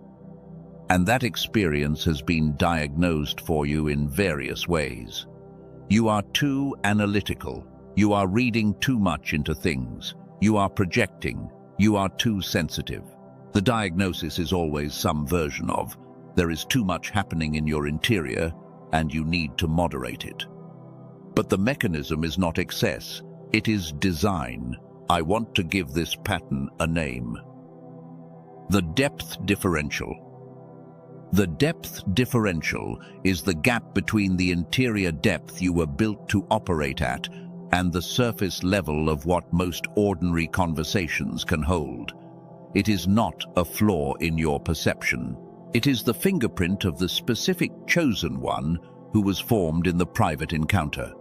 And that experience has been diagnosed for you in various ways. You are too analytical. You are reading too much into things. You are projecting. You are too sensitive. The diagnosis is always some version of, there is too much happening in your interior and you need to moderate it. But the mechanism is not excess. It is design. I want to give this pattern a name. The depth differential. The depth differential is the gap between the interior depth you were built to operate at and the surface level of what most ordinary conversations can hold. It is not a flaw in your perception. It is the fingerprint of the specific chosen one who was formed in the private encounter.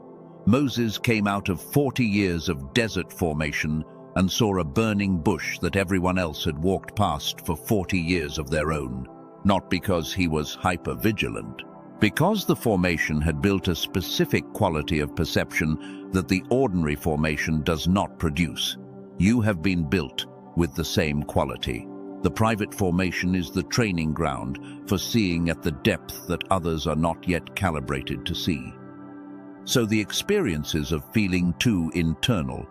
Moses came out of 40 years of desert formation and saw a burning bush that everyone else had walked past for 40 years of their own. Not because he was hyper-vigilant. Because the formation had built a specific quality of perception that the ordinary formation does not produce. You have been built with the same quality. The private formation is the training ground for seeing at the depth that others are not yet calibrated to see. So the experiences of feeling too internal,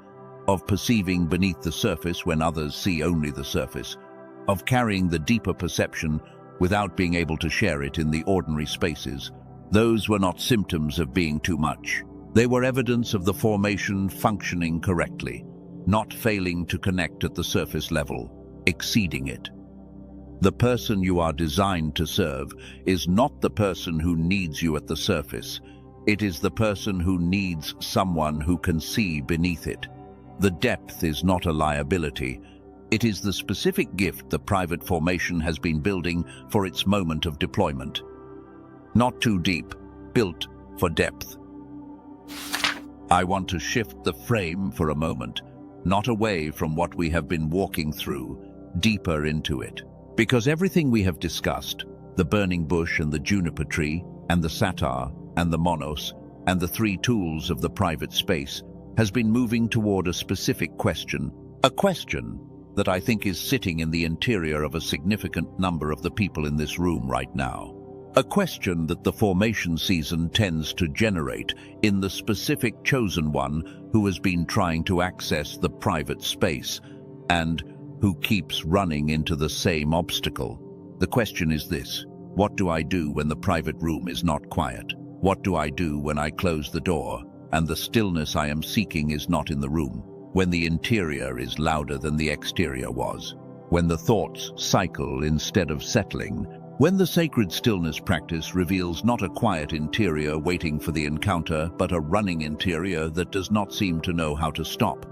of perceiving beneath the surface when others see only the surface, of carrying the deeper perception without being able to share it in the ordinary spaces, those were not symptoms of being too much. They were evidence of the formation functioning correctly, not failing to connect at the surface level, exceeding it. The person you are designed to serve is not the person who needs you at the surface. It is the person who needs someone who can see beneath it. The depth is not a liability. It is the specific gift the private formation has been building for its moment of deployment. Not too deep, built for depth. I want to shift the frame for a moment, not away from what we have been walking through, deeper into it. Because everything we have discussed, the burning bush and the juniper tree, and the satar, and the monos, and the three tools of the private space, has been moving toward a specific question, a question that I think is sitting in the interior of a significant number of the people in this room right now. A question that the formation season tends to generate in the specific chosen one who has been trying to access the private space and who keeps running into the same obstacle. The question is this: what do I do when the private room is not quiet? What do I do when I close the door and the stillness I am seeking is not in the room? When the interior is louder than the exterior was, when the thoughts cycle instead of settling, when the sacred stillness practice reveals not a quiet interior waiting for the encounter, but a running interior that does not seem to know how to stop.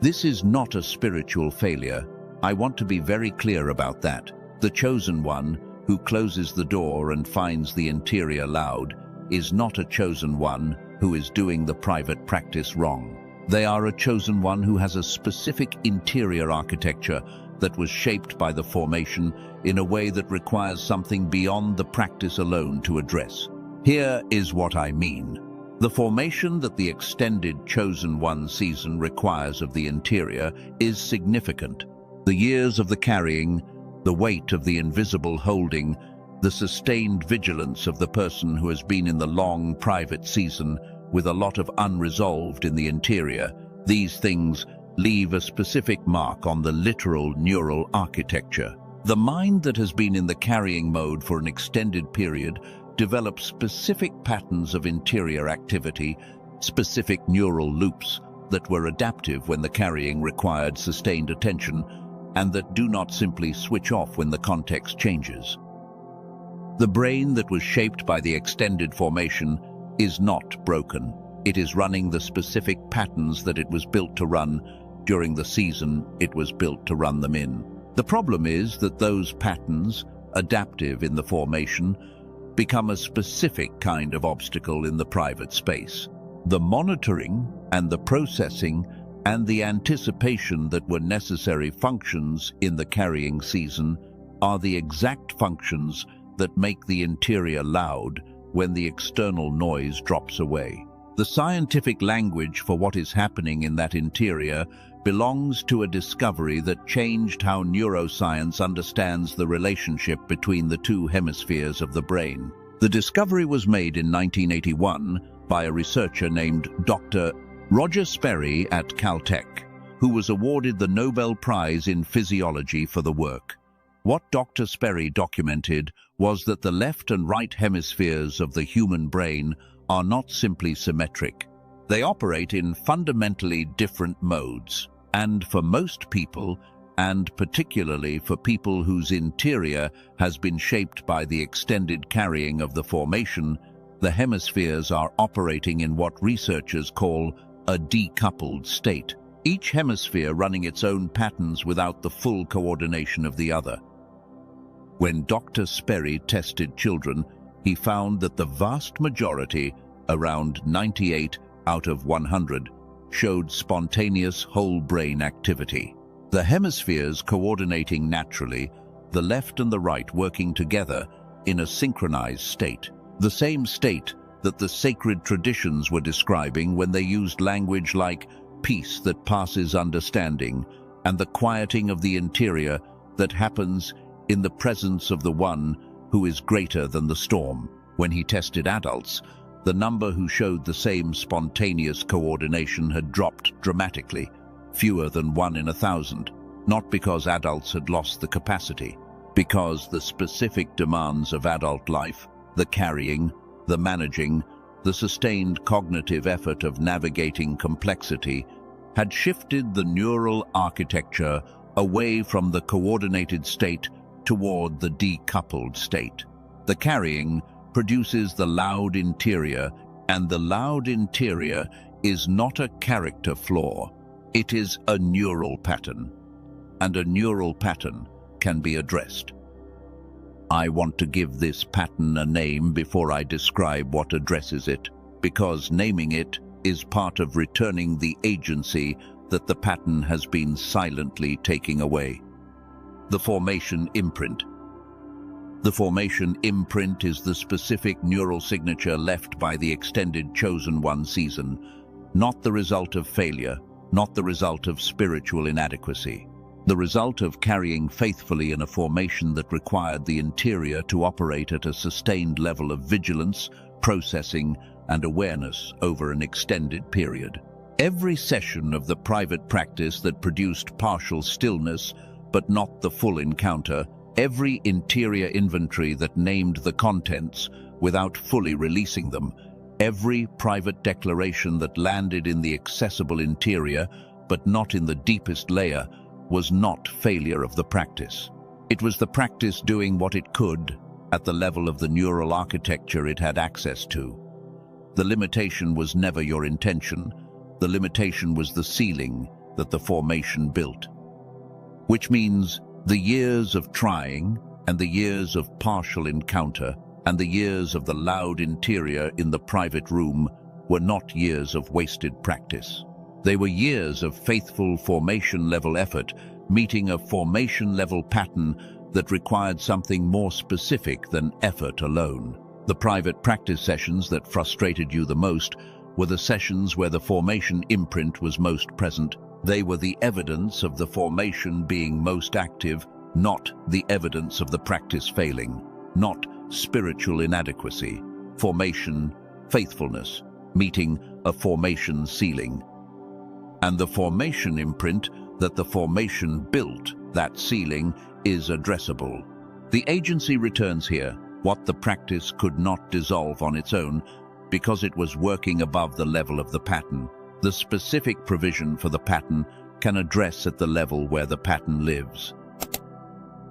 This is not a spiritual failure. I want to be very clear about that. The chosen one, who closes the door and finds the interior loud, is not a chosen one who is doing the private practice wrong. They are a chosen one who has a specific interior architecture that was shaped by the formation in a way that requires something beyond the practice alone to address. Here is what I mean. The formation that the extended chosen one season requires of the interior is significant. The years of the carrying, the weight of the invisible holding, the sustained vigilance of the person who has been in the long private season with a lot of unresolved in the interior, these things leave a specific mark on the literal neural architecture. The mind that has been in the carrying mode for an extended period develops specific patterns of interior activity, specific neural loops that were adaptive when the carrying required sustained attention and that do not simply switch off when the context changes. The brain that was shaped by the extended formation is not broken. It is running the specific patterns that it was built to run during the season it was built to run them in. The problem is that those patterns, adaptive in the formation, become a specific kind of obstacle in the private space. The monitoring and the processing and the anticipation that were necessary functions in the carrying season are the exact functions that make the interior loud when the external noise drops away. The scientific language for what is happening in that interior belongs to a discovery that changed how neuroscience understands the relationship between the two hemispheres of the brain. The discovery was made in 1981 by a researcher named Dr. Roger Sperry at Caltech, who was awarded the Nobel Prize in Physiology for the work. What Dr. Sperry documented was that the left and right hemispheres of the human brain are not simply symmetric. They operate in fundamentally different modes, and for most people, and particularly for people whose interior has been shaped by the extended carrying of the formation, the hemispheres are operating in what researchers call a decoupled state, each hemisphere running its own patterns without the full coordination of the other. When Dr. Sperry tested children, he found that the vast majority, around 98 out of 100, showed spontaneous whole brain activity. The hemispheres coordinating naturally, the left and the right working together in a synchronized state. The same state that the sacred traditions were describing when they used language like peace that passes understanding and the quieting of the interior that happens in the presence of the one who is greater than the storm. When he tested adults, the number who showed the same spontaneous coordination had dropped dramatically, fewer than 1 in 1,000, not because adults had lost the capacity, because the specific demands of adult life, the carrying, the managing, the sustained cognitive effort of navigating complexity, had shifted the neural architecture away from the coordinated state toward the decoupled state. The carrying produces the loud interior, and the loud interior is not a character flaw. It is a neural pattern, and a neural pattern can be addressed. I want to give this pattern a name before I describe what addresses it, because naming it is part of returning the agency that the pattern has been silently taking away. The formation imprint. The formation imprint is the specific neural signature left by the extended chosen one season, not the result of failure, not the result of spiritual inadequacy. The result of carrying faithfully in a formation that required the interior to operate at a sustained level of vigilance, processing, and awareness over an extended period. Every session of the private practice that produced partial stillness, but not the full encounter, every interior inventory that named the contents without fully releasing them, every private declaration that landed in the accessible interior, but not in the deepest layer, was not failure of the practice. It was the practice doing what it could at the level of the neural architecture it had access to. The limitation was never your intention. The limitation was the ceiling that the formation built. Which means the years of trying and the years of partial encounter and the years of the loud interior in the private room were not years of wasted practice. They were years of faithful formation-level effort, meeting a formation-level pattern that required something more specific than effort alone. The private practice sessions that frustrated you the most were the sessions where the formation imprint was most present. They were the evidence of the formation being most active, not the evidence of the practice failing, not spiritual inadequacy. Formation, faithfulness, meeting a formation ceiling. And the formation imprint that the formation built, that ceiling, is addressable. The agency returns here, what the practice could not dissolve on its own, because it was working above the level of the pattern. The specific provision for the pattern can address at the level where the pattern lives.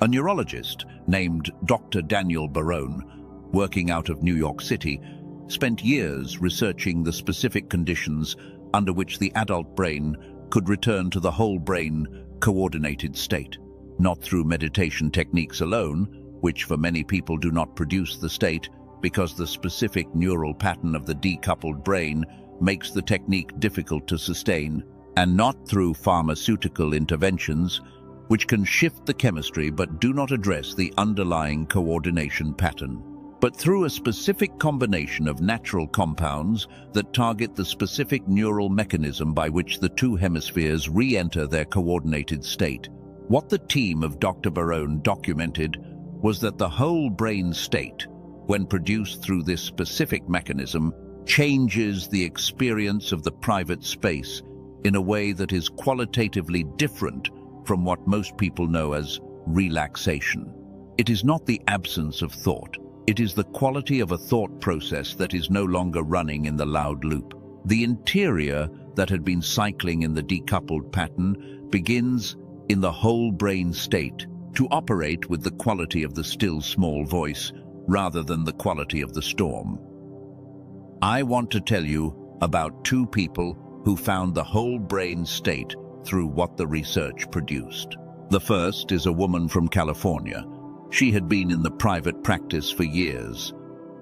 A neurologist named Dr. Daniel Barone, working out of New York City, spent years researching the specific conditions under which the adult brain could return to the whole brain coordinated state, not through meditation techniques alone, which for many people do not produce the state because the specific neural pattern of the decoupled brain makes the technique difficult to sustain, and not through pharmaceutical interventions, which can shift the chemistry but do not address the underlying coordination pattern, but through a specific combination of natural compounds that target the specific neural mechanism by which the two hemispheres re-enter their coordinated state. What the team of Dr. Barone documented was that the whole brain state, when produced through this specific mechanism, changes the experience of the private space in a way that is qualitatively different from what most people know as relaxation. It is not the absence of thought. It is the quality of a thought process that is no longer running in the loud loop. The interior that had been cycling in the decoupled pattern begins in the whole brain state to operate with the quality of the still small voice rather than the quality of the storm. I want to tell you about two people who found the whole brain state through what the research produced. The first is a woman from California. She had been in the private practice for years.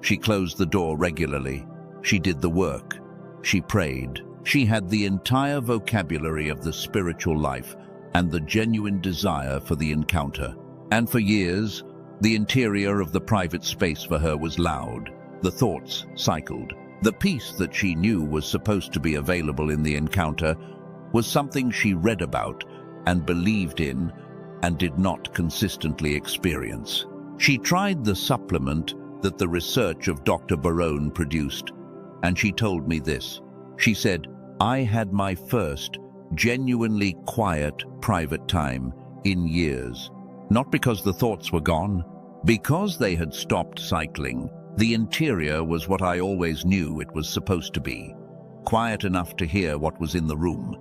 She closed the door regularly. She did the work. She prayed. She had the entire vocabulary of the spiritual life and the genuine desire for the encounter. And for years, the interior of the private space for her was loud. The thoughts cycled. The peace that she knew was supposed to be available in the encounter was something she read about and believed in and did not consistently experience. She tried the supplement that the research of Dr. Barone produced, and she told me this. She said, "I had my first genuinely quiet private time in years, not because the thoughts were gone, because they had stopped cycling. The interior was what I always knew it was supposed to be, quiet enough to hear what was in the room."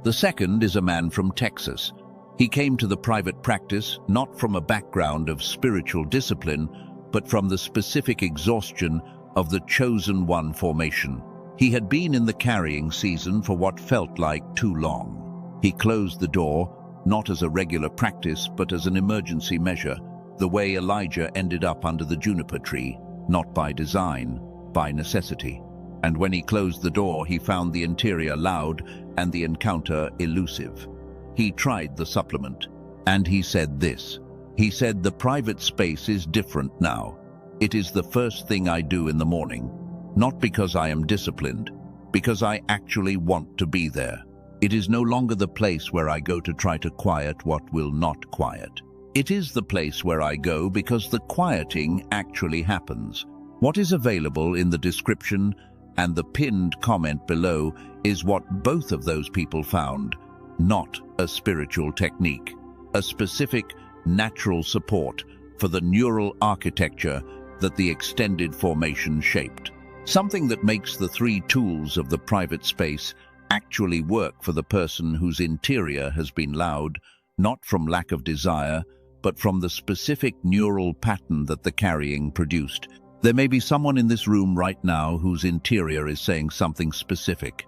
The second is a man from Texas. He came to the private practice not from a background of spiritual discipline, but from the specific exhaustion of the chosen one formation. He had been in the carrying season for what felt like too long. He closed the door, not as a regular practice, but as an emergency measure, the way Elijah ended up under the juniper tree, not by design, by necessity. And when he closed the door, he found the interior loud and the encounter elusive. He tried the supplement, and he said this. He said, "The private space is different now. It is the first thing I do in the morning, not because I am disciplined, because I actually want to be there. It is no longer the place where I go to try to quiet what will not quiet. It is the place where I go because the quieting actually happens." What is available in the description and the pinned comment below is what both of those people found, not a spiritual technique, a specific natural support for the neural architecture that the extended formation shaped. Something that makes the three tools of the private space actually work for the person whose interior has been loud, not from lack of desire, but from the specific neural pattern that the carrying produced. There may be someone in this room right now whose interior is saying something specific.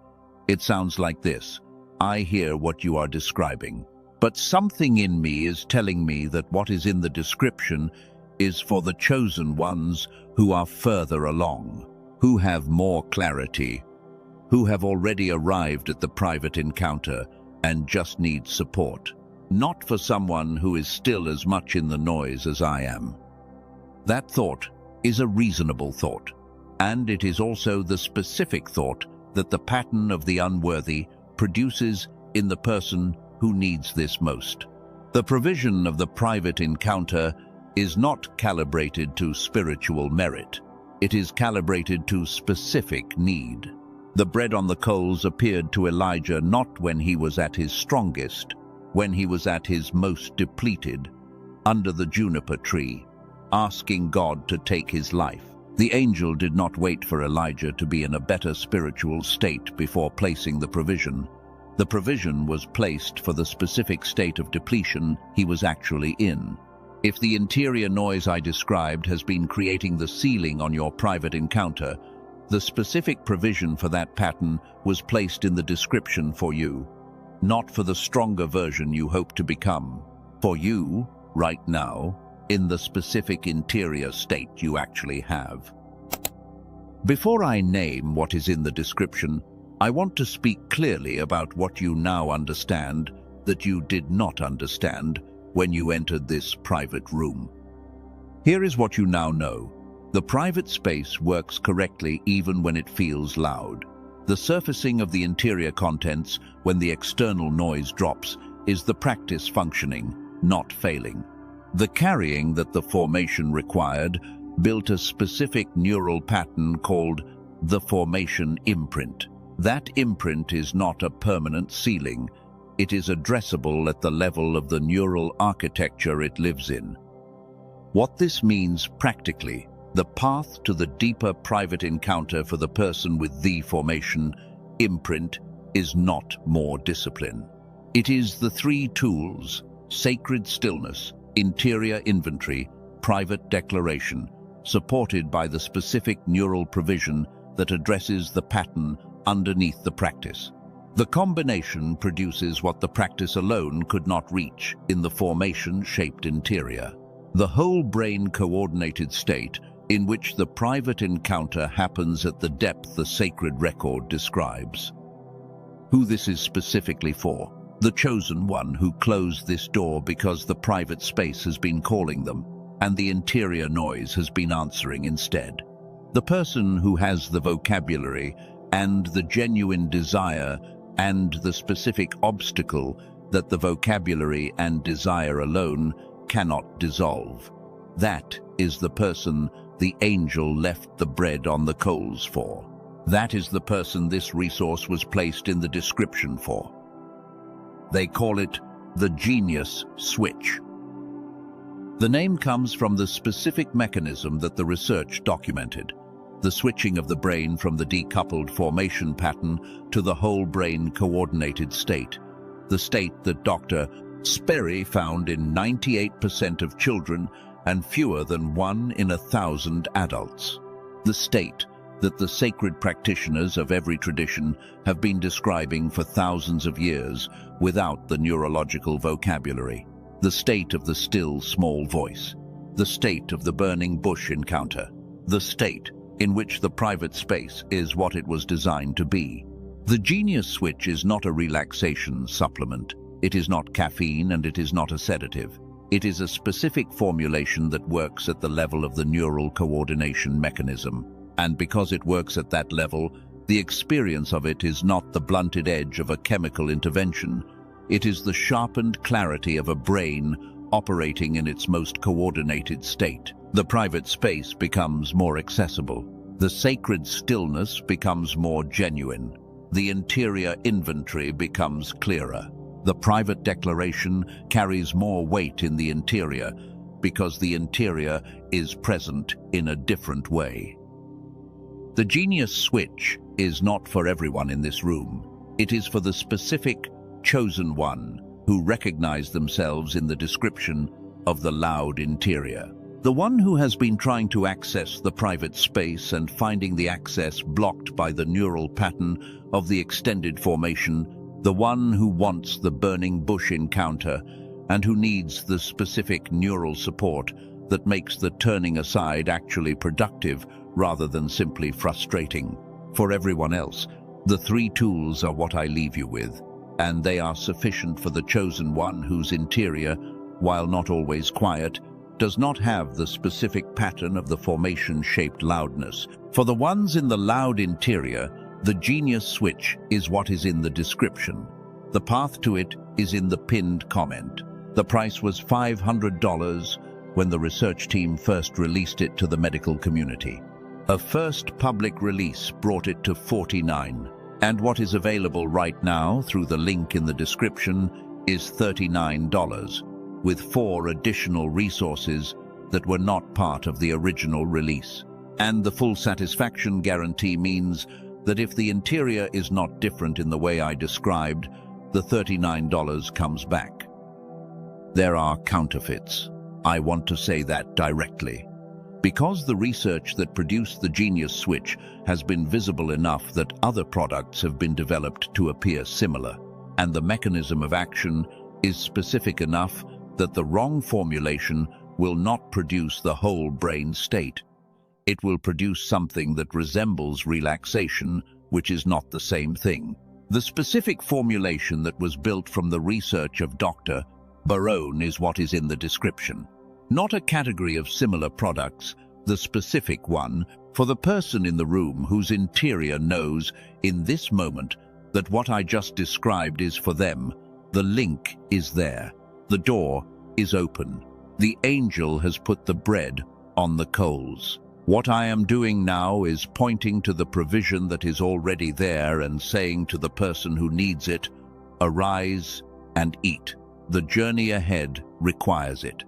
It sounds like this: "I hear what you are describing, but something in me is telling me that what is in the description is for the chosen ones who are further along, who have more clarity, who have already arrived at the private encounter and just need support, not for someone who is still as much in the noise as I am." That thought is a reasonable thought, and it is also the specific thought that the pattern of the unworthy produces in the person who needs this most. The provision of the private encounter is not calibrated to spiritual merit. It is calibrated to specific need. The bread on the coals appeared to Elijah not when he was at his strongest, when he was at his most depleted, under the juniper tree, asking God to take his life. The angel did not wait for Elijah to be in a better spiritual state before placing the provision. The provision was placed for the specific state of depletion he was actually in. If the interior noise I described has been creating the ceiling on your private encounter, the specific provision for that pattern was placed in the description for you, not for the stronger version you hope to become. For you, right now, in the specific interior state you actually have. Before I name what is in the description, I want to speak clearly about what you now understand that you did not understand when you entered this private room. Here is what you now know. The private space works correctly even when it feels loud. The surfacing of the interior contents when the external noise drops is the practice functioning, not failing. The carrying that the formation required built a specific neural pattern called the formation imprint. That imprint is not a permanent sealing. It is addressable at the level of the neural architecture it lives in. What this means practically, the path to the deeper private encounter for the person with the formation imprint is not more discipline. It is the three tools: sacred stillness, interior inventory, private declaration, supported by the specific neural provision that addresses the pattern underneath the practice. The combination produces what the practice alone could not reach in the formation-shaped interior. The whole brain coordinated state in which the private encounter happens at the depth the sacred record describes. Who this is specifically for? The chosen one who closed this door because the private space has been calling them, and the interior noise has been answering instead. The person who has the vocabulary and the genuine desire and the specific obstacle that the vocabulary and desire alone cannot dissolve. That is the person the angel left the bread on the coals for. That is the person this resource was placed in the description for. They call it the genius switch. The name comes from the specific mechanism that the research documented: the switching of the brain from the decoupled formation pattern to the whole brain coordinated state, the state that Dr. Sperry found in 98% of children and fewer than 1 in 1,000 adults. The state that the sacred practitioners of every tradition have been describing for thousands of years without the neurological vocabulary. The state of the still small voice. The state of the burning bush encounter. The state in which the private space is what it was designed to be. The genius switch is not a relaxation supplement. It is not caffeine and it is not a sedative. It is a specific formulation that works at the level of the neural coordination mechanism. And because it works at that level, the experience of it is not the blunted edge of a chemical intervention. It is the sharpened clarity of a brain operating in its most coordinated state. The private space becomes more accessible. The sacred stillness becomes more genuine. The interior inventory becomes clearer. The private declaration carries more weight in the interior because the interior is present in a different way. The genius switch is not for everyone in this room. It is for the specific chosen one who recognize themselves in the description of the loud interior. The one who has been trying to access the private space and finding the access blocked by the neural pattern of the extended formation. The one who wants the burning bush encounter and who needs the specific neural support that makes the turning aside actually productive rather than simply frustrating. For everyone else, the three tools are what I leave you with, and they are sufficient for the chosen one whose interior, while not always quiet, does not have the specific pattern of the formation-shaped loudness. For the ones in the loud interior, the genius switch is what is in the description. The path to it is in the pinned comment. The price was $500 when the research team first released it to the medical community. A first public release brought it to $49, and what is available right now through the link in the description is $39, with 4 additional resources that were not part of the original release. And the full satisfaction guarantee means that if the interior is not different in the way I described, the $39 comes back. There are counterfeits. I want to say that directly. Because the research that produced the genius switch has been visible enough that other products have been developed to appear similar, and the mechanism of action is specific enough that the wrong formulation will not produce the whole brain state. It will produce something that resembles relaxation, which is not the same thing. The specific formulation that was built from the research of Dr. Barone is what is in the description. Not a category of similar products, the specific one, for the person in the room whose interior knows in this moment that what I just described is for them. The link is there. The door is open. The angel has put the bread on the coals. What I am doing now is pointing to the provision that is already there and saying to the person who needs it, arise and eat. The journey ahead requires it.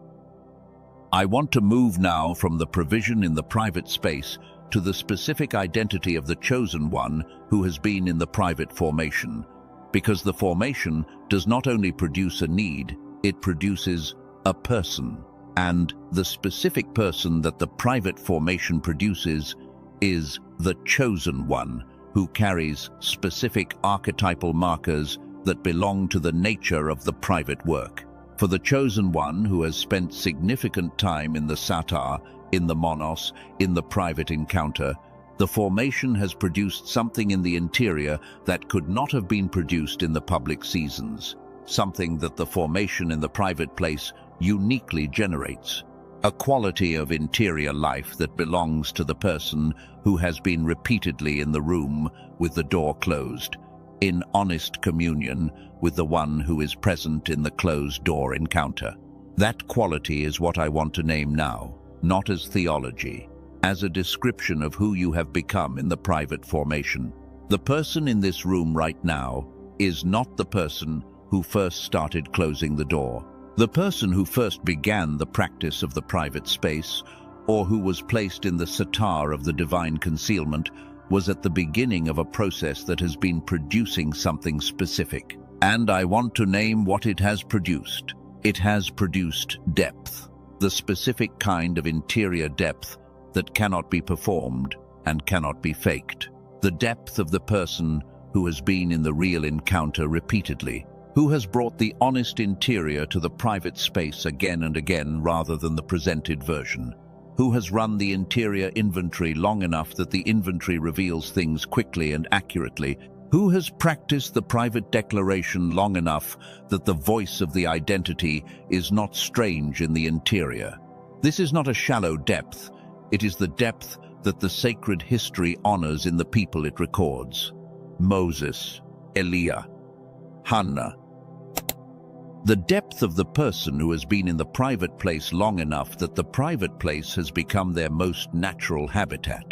I want to move now from the provision in the private space to the specific identity of the chosen one who has been in the private formation, because the formation does not only produce a need, it produces a person. And the specific person that the private formation produces is the chosen one, who carries specific archetypal markers that belong to the nature of the private work. For the chosen one who has spent significant time in the satar, in the monos, in the private encounter, the formation has produced something in the interior that could not have been produced in the public seasons, something that the formation in the private place uniquely generates, a quality of interior life that belongs to the person who has been repeatedly in the room with the door closed, in honest communion with the one who is present in the closed door encounter. That quality is what I want to name now, not as theology, as a description of who you have become in the private formation. The person in this room right now is not the person who first started closing the door. The person who first began the practice of the private space, or who was placed in the satar of the divine concealment, was at the beginning of a process that has been producing something specific. And I want to name what it has produced. It has produced depth, the specific kind of interior depth that cannot be performed and cannot be faked. The depth of the person who has been in the real encounter repeatedly, who has brought the honest interior to the private space again and again rather than the presented version, who has run the interior inventory long enough that the inventory reveals things quickly and accurately, who has practiced the private declaration long enough that the voice of the identity is not strange in the interior. This is not a shallow depth, it is the depth that the sacred history honors in the people it records. Moses, Eliah, Hannah. The depth of the person who has been in the private place long enough that the private place has become their most natural habitat.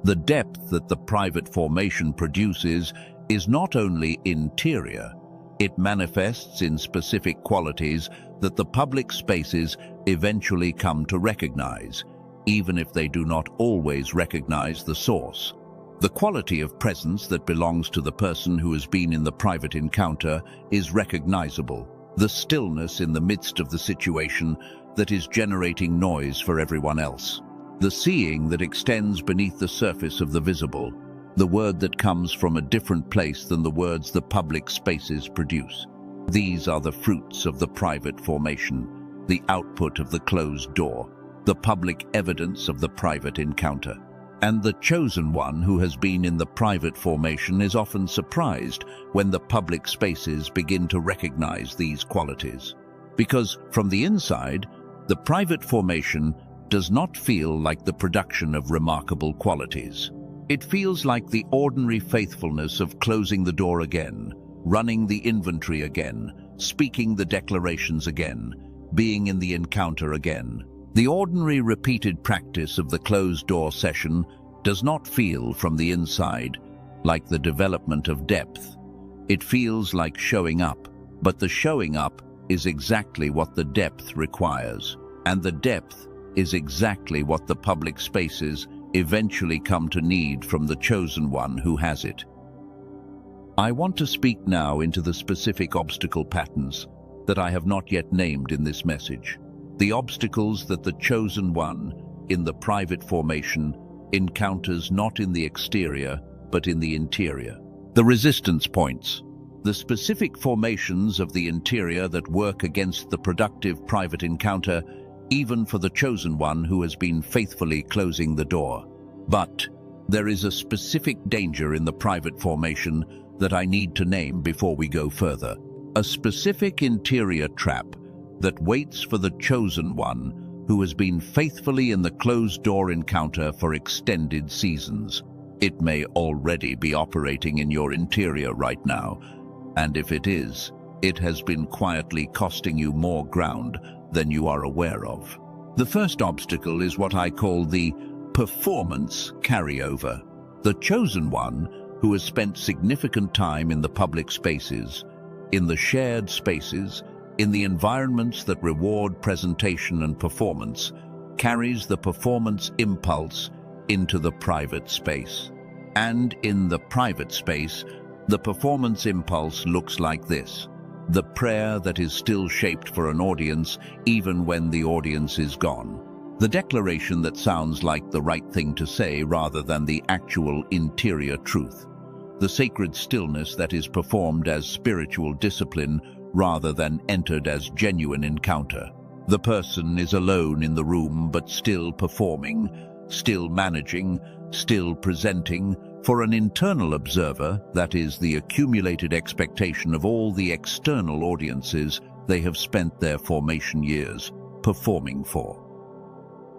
The depth that the private formation produces is not only interior, it manifests in specific qualities that the public spaces eventually come to recognize, even if they do not always recognize the source. The quality of presence that belongs to the person who has been in the private encounter is recognizable, the stillness in the midst of the situation that is generating noise for everyone else, the seeing that extends beneath the surface of the visible, the word that comes from a different place than the words the public spaces produce. These are the fruits of the private formation, the output of the closed door, the public evidence of the private encounter. And the chosen one who has been in the private formation is often surprised when the public spaces begin to recognize these qualities. Because from the inside, the private formation does not feel like the production of remarkable qualities. It feels like the ordinary faithfulness of closing the door again, running the inventory again, speaking the declarations again, being in the encounter again. The ordinary repeated practice of the closed door session does not feel from the inside like the development of depth. It feels like showing up, but the showing up is exactly what the depth requires, and the depth is exactly what the public spaces eventually come to need from the chosen one who has it. I want to speak now into the specific obstacle patterns that I have not yet named in this message. The obstacles that the chosen one in the private formation encounters not in the exterior, but in the interior. The resistance points, the specific formations of the interior that work against the productive private encounter, even for the chosen one who has been faithfully closing the door. But there is a specific danger in the private formation that I need to name before we go further. A specific interior trap that waits for the chosen one who has been faithfully in the closed-door encounter for extended seasons. It may already be operating in your interior right now, and if it is, it has been quietly costing you more ground than you are aware of. The first obstacle is what I call the performance carryover. The chosen one, who has spent significant time in the public spaces, in the shared spaces, in the environments that reward presentation and performance, carries the performance impulse into the private space. And in the private space, the performance impulse looks like this: the prayer that is still shaped for an audience even when the audience is gone. The declaration that sounds like the right thing to say rather than the actual interior truth. The sacred stillness that is performed as spiritual discipline rather than entered as genuine encounter. The person is alone in the room but still performing, still managing, still presenting. For an internal observer, that is the accumulated expectation of all the external audiences they have spent their formation years performing for.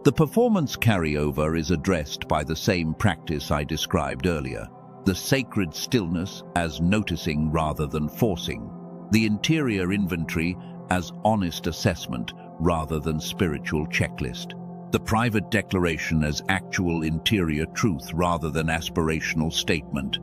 The performance carryover is addressed by the same practice I described earlier: the sacred stillness as noticing rather than forcing, the interior inventory as honest assessment rather than spiritual checklist, the private declaration as actual interior truth rather than aspirational statement.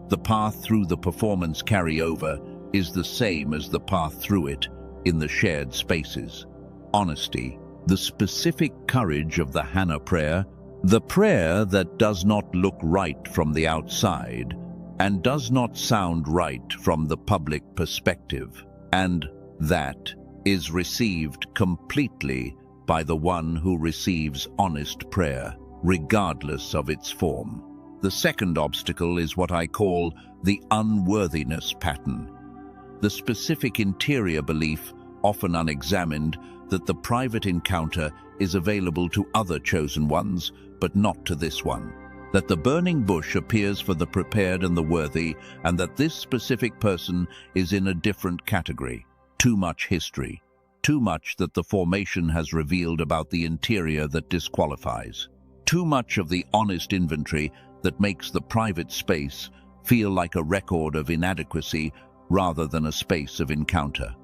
The path through the performance carryover is the same as the path through it in the shared spaces. Honesty, the specific courage of the Hannah prayer, the prayer that does not look right from the outside and does not sound right from the public perspective, and that is received completely by the one who receives honest prayer, regardless of its form. The second obstacle is what I call the unworthiness pattern. The specific interior belief, often unexamined, that the private encounter is available to other chosen ones, but not to this one. That the burning bush appears for the prepared and the worthy, and that this specific person is in a different category. Too much history. Too much that the formation has revealed about the interior that disqualifies. Too much of the honest inventory that makes the private space feel like a record of inadequacy rather than a space of encounter.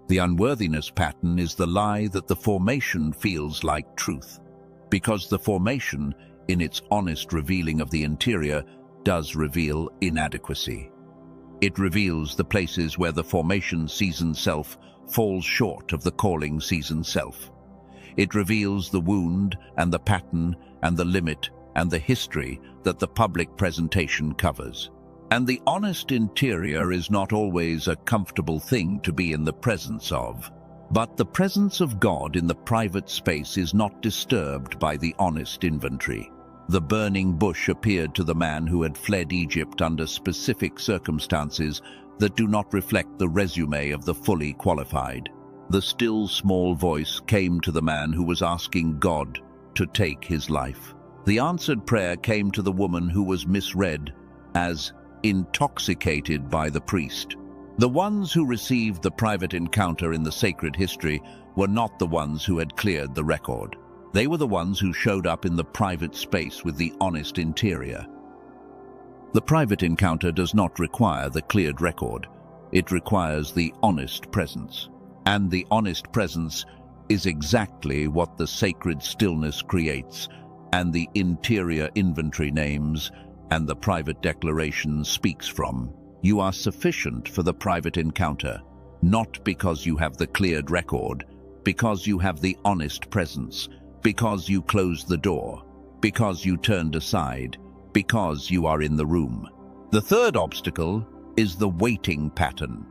The unworthiness pattern is the lie that the formation feels like truth, because the formation, in its honest revealing of the interior, does reveal inadequacy. It reveals the places where the formation seasoned self falls short of the calling seasoned self. It reveals the wound and the pattern and the limit and the history that the public presentation covers. And the honest interior is not always a comfortable thing to be in the presence of. But the presence of God in the private space is not disturbed by the honest inventory. The burning bush appeared to the man who had fled Egypt under specific circumstances that do not reflect the resume of the fully qualified. The still small voice came to the man who was asking God to take his life. The answered prayer came to the woman who was misread as intoxicated by the priest. The ones who received the private encounter in the sacred history were not the ones who had cleared the record. They were the ones who showed up in the private space with the honest interior. The private encounter does not require the cleared record. It requires the honest presence. And the honest presence is exactly what the sacred stillness creates, and the interior inventory names, and the private declaration speaks from. You are sufficient for the private encounter, not because you have the cleared record, because you have the honest presence, because you closed the door, because you turned aside, because you are in the room. The third obstacle is the waiting pattern,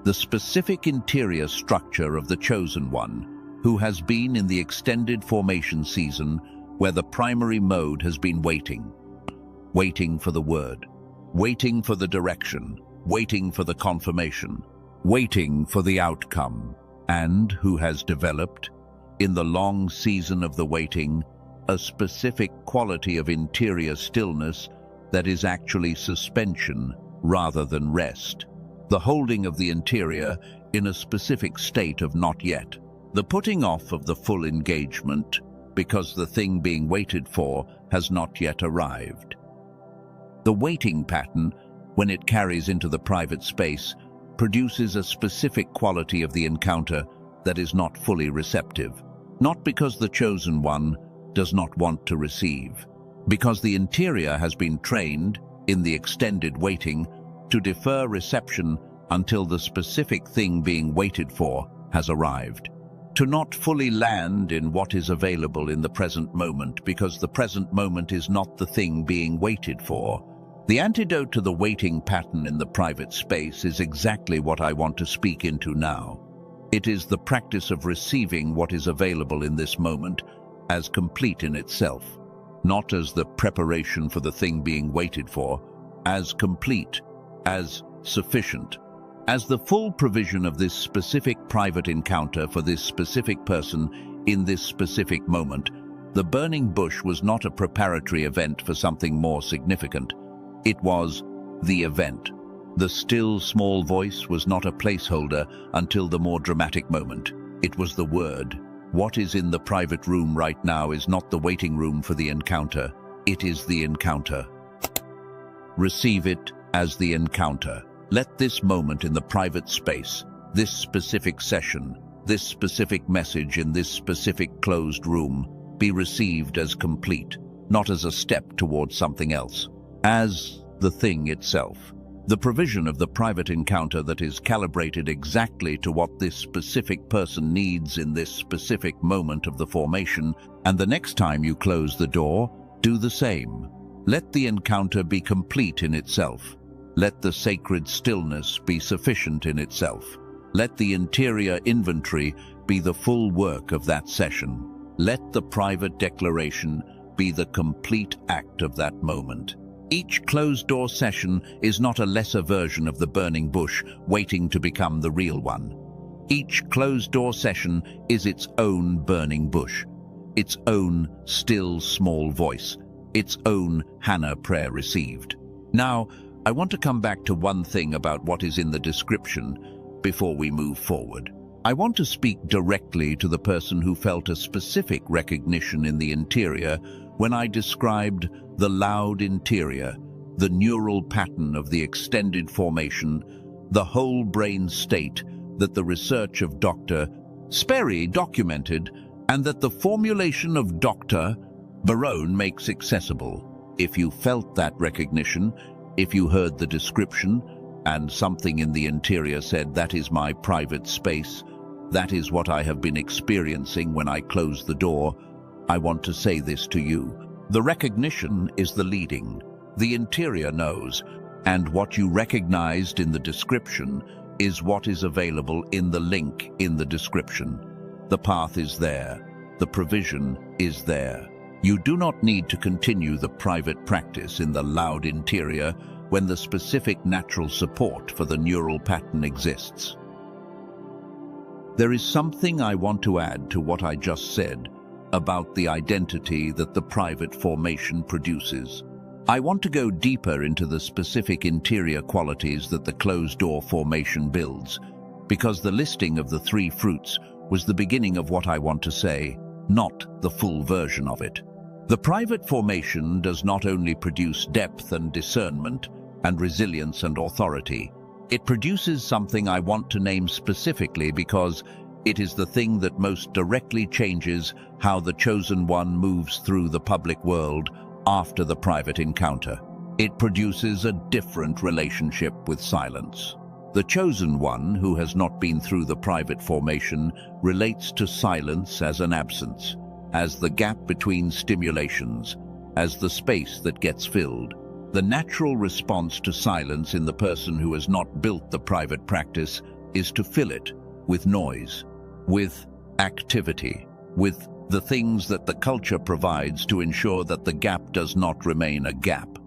the specific interior structure of the chosen one, who has been in the extended formation season where the primary mode has been waiting. Waiting for the word, waiting for the direction, waiting for the confirmation, waiting for the outcome, and who has developed, in the long season of the waiting, a specific quality of interior stillness that is actually suspension rather than rest, the holding of the interior in a specific state of not yet, the putting off of the full engagement because the thing being waited for has not yet arrived. The waiting pattern, when it carries into the private space, produces a specific quality of the encounter that is not fully receptive. Not because the chosen one does not want to receive, because the interior has been trained, in the extended waiting, to defer reception until the specific thing being waited for has arrived. To not fully land in what is available in the present moment because the present moment is not the thing being waited for. The antidote to the waiting pattern in the private space is exactly what I want to speak into now. It is the practice of receiving what is available in this moment as complete in itself, not as the preparation for the thing being waited for, as complete, as sufficient, as the full provision of this specific private encounter for this specific person in this specific moment. The burning bush was not a preparatory event for something more significant. It was the event. The still, small voice was not a placeholder until the more dramatic moment. It was the word. What is in the private room right now is not the waiting room for the encounter. It is the encounter. Receive it as the encounter. Let this moment in the private space, this specific session, this specific message in this specific closed room, be received as complete, not as a step towards something else, as the thing itself. The provision of the private encounter that is calibrated exactly to what this specific person needs in this specific moment of the formation, and the next time you close the door, do the same. Let the encounter be complete in itself. Let the sacred stillness be sufficient in itself. Let the interior inventory be the full work of that session. Let the private declaration be the complete act of that moment. Each closed-door session is not a lesser version of the burning bush waiting to become the real one. Each closed-door session is its own burning bush, its own still small voice, its own Hannah prayer received. Now, I want to come back to one thing about what is in the description before we move forward. I want to speak directly to the person who felt a specific recognition in the interior when I described the loud interior, the neural pattern of the extended formation, the whole brain state that the research of Dr. Sperry documented and that the formulation of Dr. Barone makes accessible. If you felt that recognition, if you heard the description, and something in the interior said, "That is my private space, that is what I have been experiencing when I close the door," I want to say this to you. The recognition is the leading. The interior knows, and what you recognized in the description is what is available in the link in the description. The path is there. The provision is there. You do not need to continue the private practice in the loud interior when the specific natural support for the neural pattern exists. There is something I want to add to what I just said about the identity that the private formation produces. I want to go deeper into the specific interior qualities that the closed-door formation builds, because the listing of the three fruits was the beginning of what I want to say, not the full version of it. The private formation does not only produce depth and discernment and resilience and authority. It produces something I want to name specifically because it is the thing that most directly changes how the chosen one moves through the public world after the private encounter. It produces a different relationship with silence. The chosen one who has not been through the private formation relates to silence as an absence, as the gap between stimulations, as the space that gets filled. The natural response to silence in the person who has not built the private practice is to fill it with noise, with activity, with the things that the culture provides to ensure that the gap does not remain a gap.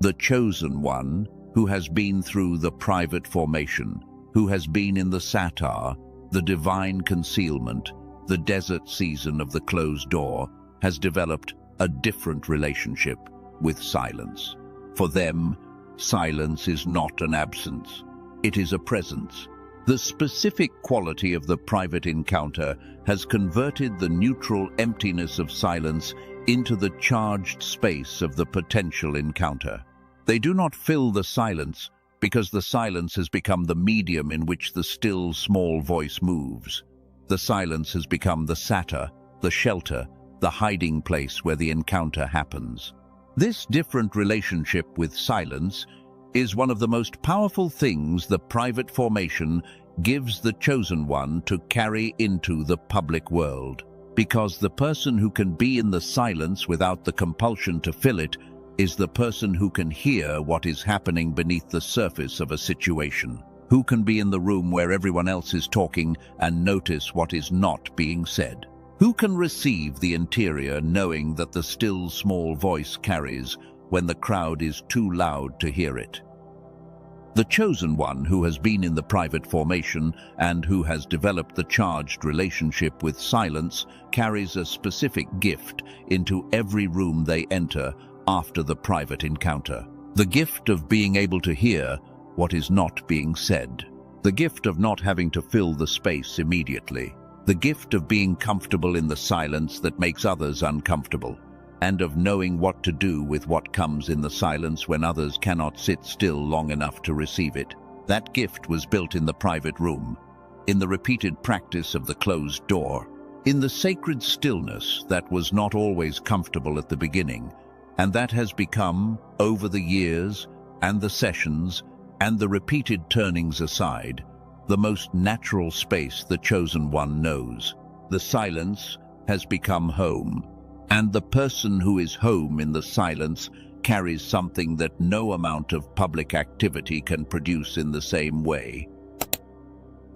The chosen one, who has been through the private formation, who has been in the satar, the divine concealment, the desert season of the closed door, has developed a different relationship with silence. For them, silence is not an absence. It is a presence. The specific quality of the private encounter has converted the neutral emptiness of silence into the charged space of the potential encounter. They do not fill the silence because the silence has become the medium in which the still, small voice moves. The silence has become the satar, the shelter, the hiding place where the encounter happens. This different relationship with silence is one of the most powerful things the private formation gives the chosen one to carry into the public world. Because the person who can be in the silence without the compulsion to fill it is the person who can hear what is happening beneath the surface of a situation, who can be in the room where everyone else is talking and notice what is not being said, who can receive the interior knowing that the still small voice carries when the crowd is too loud to hear it. The chosen one who has been in the private formation and who has developed the charged relationship with silence carries a specific gift into every room they enter after the private encounter. The gift of being able to hear what is not being said. The gift of not having to fill the space immediately. The gift of being comfortable in the silence that makes others uncomfortable, and of knowing what to do with what comes in the silence when others cannot sit still long enough to receive it. That gift was built in the private room, in the repeated practice of the closed door, in the sacred stillness that was not always comfortable at the beginning, and that has become, over the years and the sessions and the repeated turnings aside, the most natural space the chosen one knows. The silence has become home, and the person who is home in the silence carries something that no amount of public activity can produce in the same way.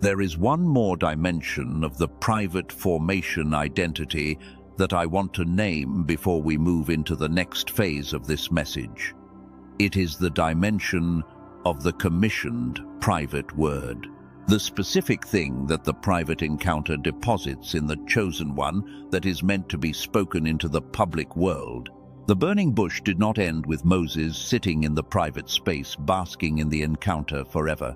There is one more dimension of the private formation identity that I want to name before we move into the next phase of this message. It is the dimension of the commissioned private word. The specific thing that the private encounter deposits in the chosen one that is meant to be spoken into the public world. The burning bush did not end with Moses sitting in the private space, basking in the encounter forever.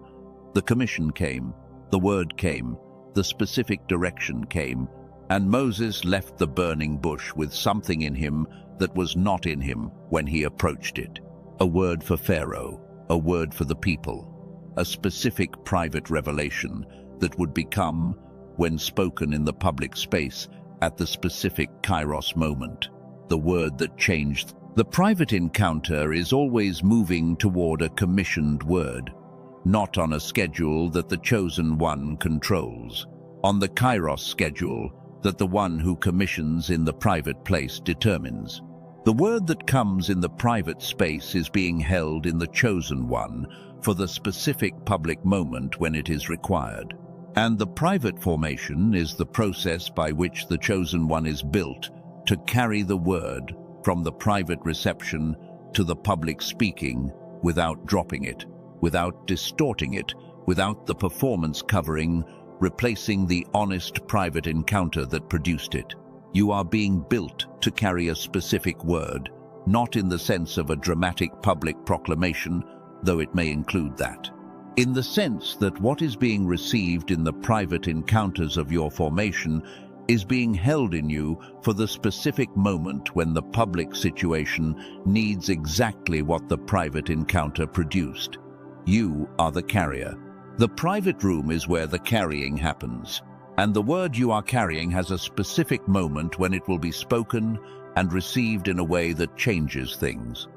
The commission came, the word came, the specific direction came, and Moses left the burning bush with something in him that was not in him when he approached it. A word for Pharaoh, a word for the people. A specific private revelation that would become, when spoken in the public space, at the specific kairos moment, the word that changed. The private encounter is always moving toward a commissioned word, not on a schedule that the chosen one controls, on the kairos schedule that the one who commissions in the private place determines. The word that comes in the private space is being held in the chosen one for the specific public moment when it is required. And the private formation is the process by which the chosen one is built to carry the word from the private reception to the public speaking without dropping it, without distorting it, without the performance covering, replacing the honest private encounter that produced it. You are being built to carry a specific word, not in the sense of a dramatic public proclamation, though it may include that. In the sense that what is being received in the private encounters of your formation is being held in you for the specific moment when the public situation needs exactly what the private encounter produced. You are the carrier. The private room is where the carrying happens, and the word you are carrying has a specific moment when it will be spoken and received in a way that changes things.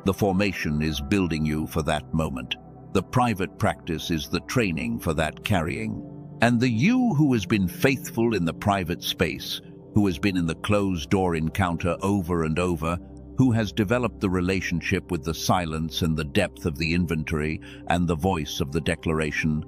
The formation is building you for that moment. The private practice is the training for that carrying. And the you who has been faithful in the private space, who has been in the closed door encounter over and over, who has developed the relationship with the silence and the depth of the inventory and the voice of the declaration,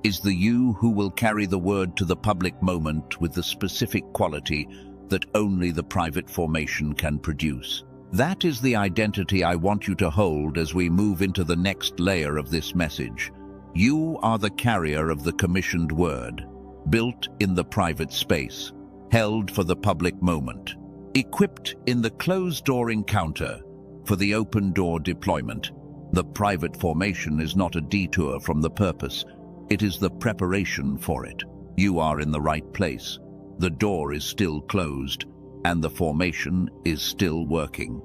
is the you who will carry the word to the public moment with the specific quality that only the private formation can produce. That is the identity I want you to hold as we move into the next layer of this message. You are the carrier of the commissioned word, built in the private space, held for the public moment, equipped in the closed-door encounter for the open-door deployment. The private formation is not a detour from the purpose. It is the preparation for it. You are in the right place. The door is still closed, and the formation is still working.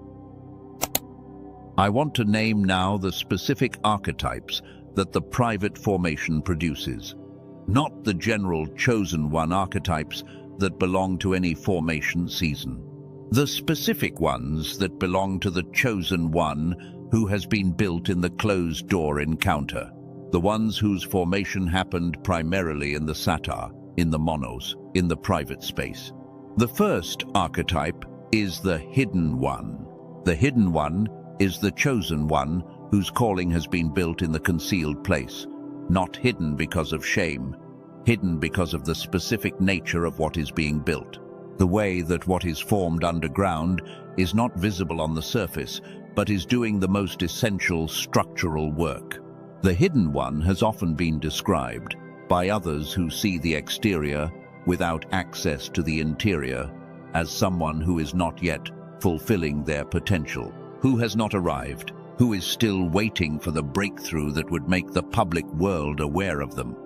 I want to name now the specific archetypes that the private formation produces. not the general chosen one archetypes that belong to any formation season. The specific ones that belong to the chosen one who has been built in the closed-door encounter. The ones whose formation happened primarily in the satar, in the monos, in the private space. The first archetype is the hidden one. The hidden one is the chosen one whose calling has been built in the concealed place, not hidden because of shame, hidden because of the specific nature of what is being built. The way that what is formed underground is not visible on the surface, but is doing the most essential structural work. The hidden one has often been described by others who see the exterior without access to the interior as someone who is not yet fulfilling their potential, who has not arrived, who is still waiting for the breakthrough that would make the public world aware of them.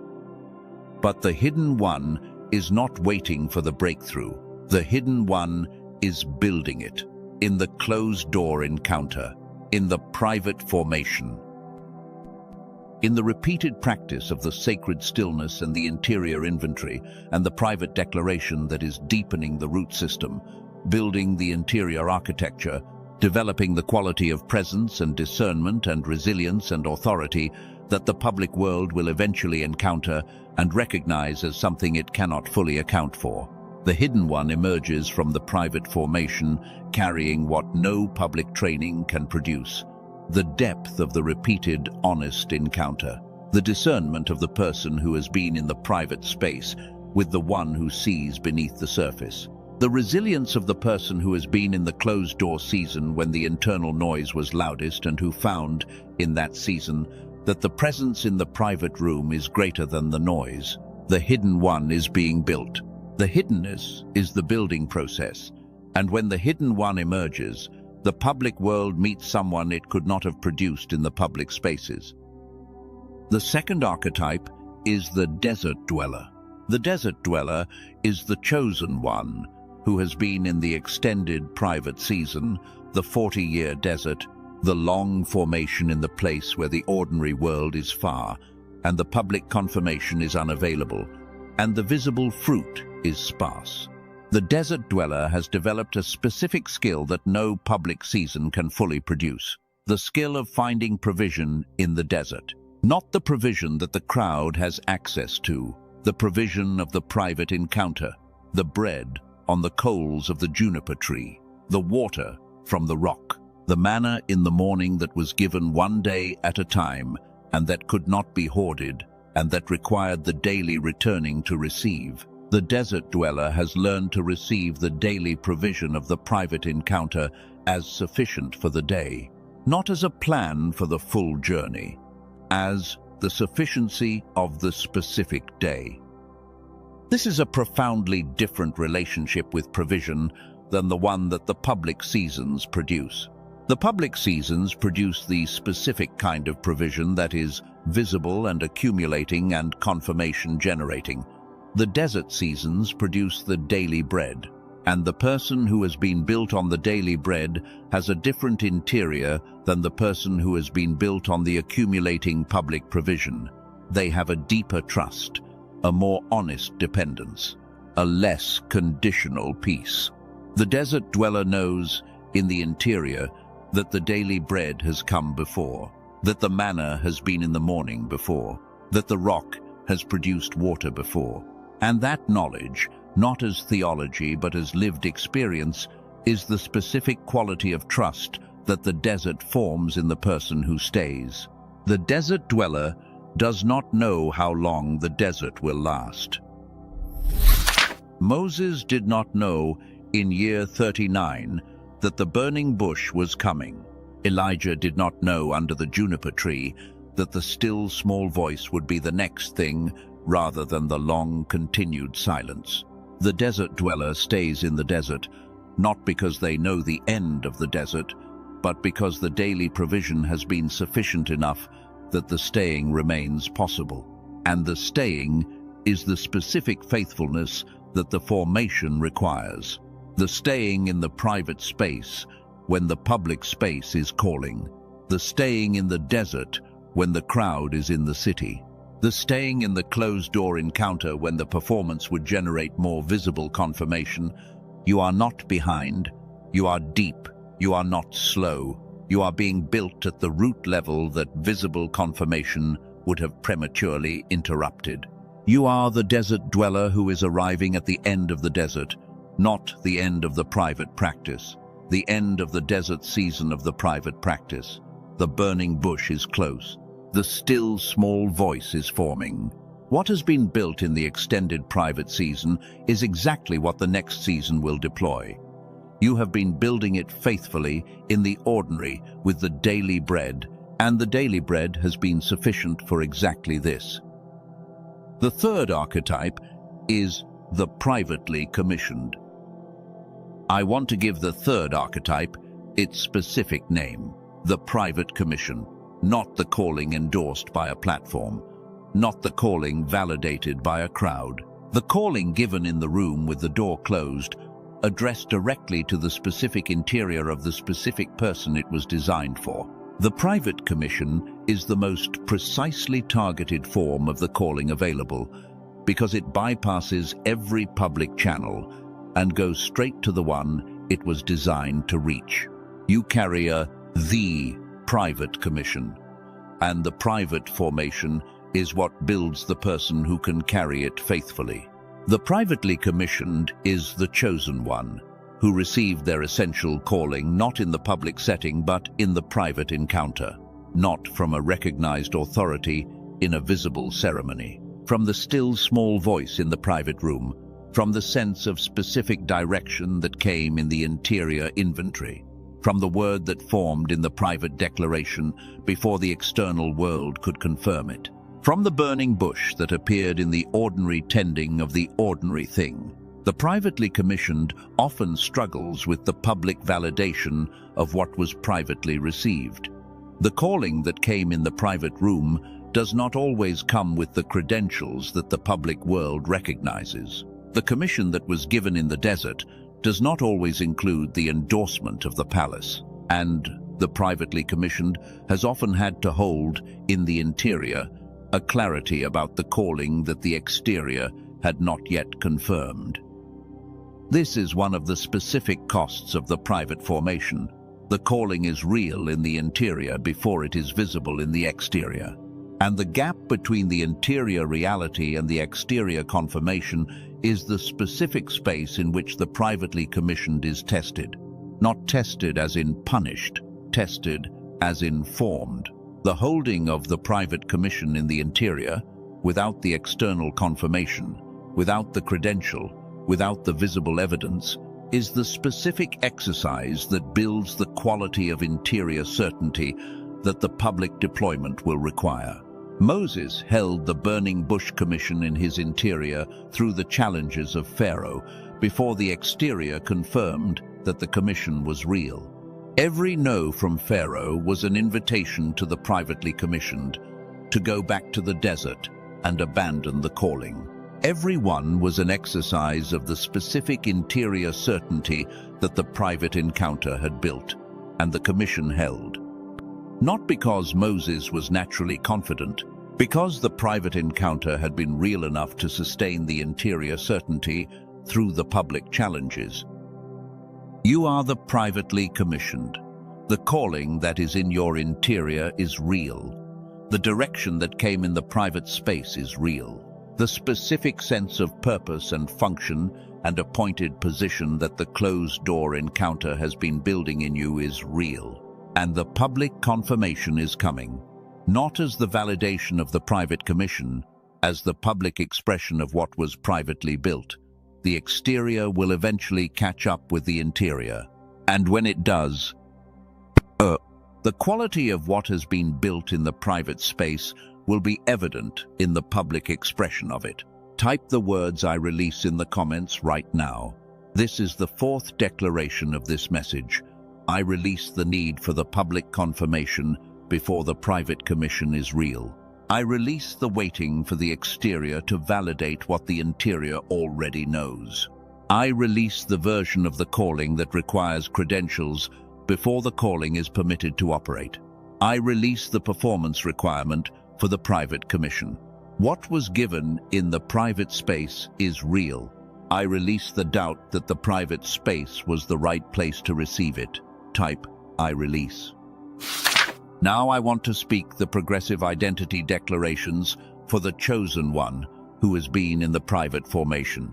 But the hidden one is not waiting for the breakthrough. The hidden one is building it, in the closed-door encounter, in the private formation. In the repeated practice of the sacred stillness and the interior inventory and the private declaration that is deepening the root system, building the interior architecture, developing the quality of presence and discernment and resilience and authority that the public world will eventually encounter and recognize as something it cannot fully account for. The hidden one emerges from the private formation, carrying what no public training can produce. The depth of the repeated, honest encounter. The discernment of the person who has been in the private space with the one who sees beneath the surface. The resilience of the person who has been in the closed-door season when the internal noise was loudest and who found, in that season, that the presence in the private room is greater than the noise. The hidden one is being built. The hiddenness is the building process, and when the hidden one emerges, the public world meets someone it could not have produced in the public spaces. The second archetype is the desert dweller. The desert dweller is the chosen one who has been in the extended private season, the 40-year desert, the long formation in the place where the ordinary world is far, and the public confirmation is unavailable, and the visible fruit is sparse. The desert dweller has developed a specific skill that no public season can fully produce. The skill of finding provision in the desert. Not the provision that the crowd has access to, the provision of the private encounter, the bread on the coals of the juniper tree, the water from the rock, the manna in the morning that was given one day at a time and that could not be hoarded and that required the daily returning to receive. The desert dweller has learned to receive the daily provision of the private encounter as sufficient for the day, not as a plan for the full journey, as the sufficiency of the specific day. This is a profoundly different relationship with provision than the one that the public seasons produce. The public seasons produce the specific kind of provision that is visible and accumulating and confirmation generating. The desert seasons produce the daily bread, and the person who has been built on the daily bread has a different interior than the person who has been built on the accumulating public provision. They have a deeper trust, a more honest dependence, a less conditional peace. The desert dweller knows, in the interior, that the daily bread has come before, that the manna has been in the morning before, that the rock has produced water before. And that knowledge, not as theology but as lived experience, is the specific quality of trust that the desert forms in the person who stays. The desert dweller does not know how long the desert will last. Moses did not know in year 39 that the burning bush was coming. Elijah did not know under the juniper tree that the still small voice would be the next thing rather than the long continued silence. The desert dweller stays in the desert, not because they know the end of the desert, but because the daily provision has been sufficient enough that the staying remains possible. And the staying is the specific faithfulness that the formation requires. The staying in the private space when the public space is calling. The staying in the desert when the crowd is in the city. The staying in the closed-door encounter when the performance would generate more visible confirmation. You are not behind. You are deep. You are not slow. You are being built at the root level that visible confirmation would have prematurely interrupted. You are the desert dweller who is arriving at the end of the desert, not the end of the private practice. The end of the desert season of the private practice. The burning bush is close. The still small voice is forming. What has been built in the extended private season is exactly what the next season will deploy. You have been building it faithfully in the ordinary with the daily bread, and the daily bread has been sufficient for exactly this. The third archetype is the privately commissioned. I want to give the third archetype its specific name, the private commission, not the calling endorsed by a platform, not the calling validated by a crowd. The calling given in the room with the door closed, addressed directly to the specific interior of the specific person it was designed for. The private commission is the most precisely targeted form of the calling available because it bypasses every public channel and goes straight to the one it was designed to reach. You carry the private commission, and the private formation is what builds the person who can carry it faithfully. The privately commissioned is the chosen one, who received their essential calling not in the public setting but in the private encounter, not from a recognized authority in a visible ceremony, from the still small voice in the private room, from the sense of specific direction that came in the interior inventory, from the word that formed in the private declaration before the external world could confirm it, from the burning bush that appeared in the ordinary tending of the ordinary thing. The privately commissioned often struggles with the public validation of what was privately received. The calling that came in the private room does not always come with the credentials that the public world recognizes. The commission that was given in the desert does not always include the endorsement of the palace, and the privately commissioned has often had to hold, in the interior, a clarity about the calling that the exterior had not yet confirmed. This is one of the specific costs of the private formation. The calling is real in the interior before it is visible in the exterior. And the gap between the interior reality and the exterior confirmation is the specific space in which the privately commissioned is tested. Not tested as in punished, tested as in formed. The holding of the private commission in the interior, without the external confirmation, without the credential, without the visible evidence, is the specific exercise that builds the quality of interior certainty that the public deployment will require. Moses held the burning bush commission in his interior through the challenges of Pharaoh before the exterior confirmed that the commission was real. Every no from Pharaoh was an invitation to the privately commissioned to go back to the desert and abandon the calling. Every one was an exercise of the specific interior certainty that the private encounter had built and the commission held. Not because Moses was naturally confident, because the private encounter had been real enough to sustain the interior certainty through the public challenges. You are the privately commissioned. The calling that is in your interior is real. The direction that came in the private space is real. The specific sense of purpose and function and appointed position that the closed-door encounter has been building in you is real. And the public confirmation is coming, not as the validation of the private commission, as the public expression of what was privately built. The exterior will eventually catch up with the interior. And when it does, the quality of what has been built in the private space will be evident in the public expression of it. Type the words I release in the comments right now. This is the fourth declaration of this message. I release the need for the public confirmation before the private commission is real. I release the waiting for the exterior to validate what the interior already knows. I release the version of the calling that requires credentials before the calling is permitted to operate. I release the performance requirement for the private commission. What was given in the private space is real. I release the doubt that the private space was the right place to receive it. Type, I release. Now I want to speak the progressive identity declarations for the chosen one who has been in the private formation.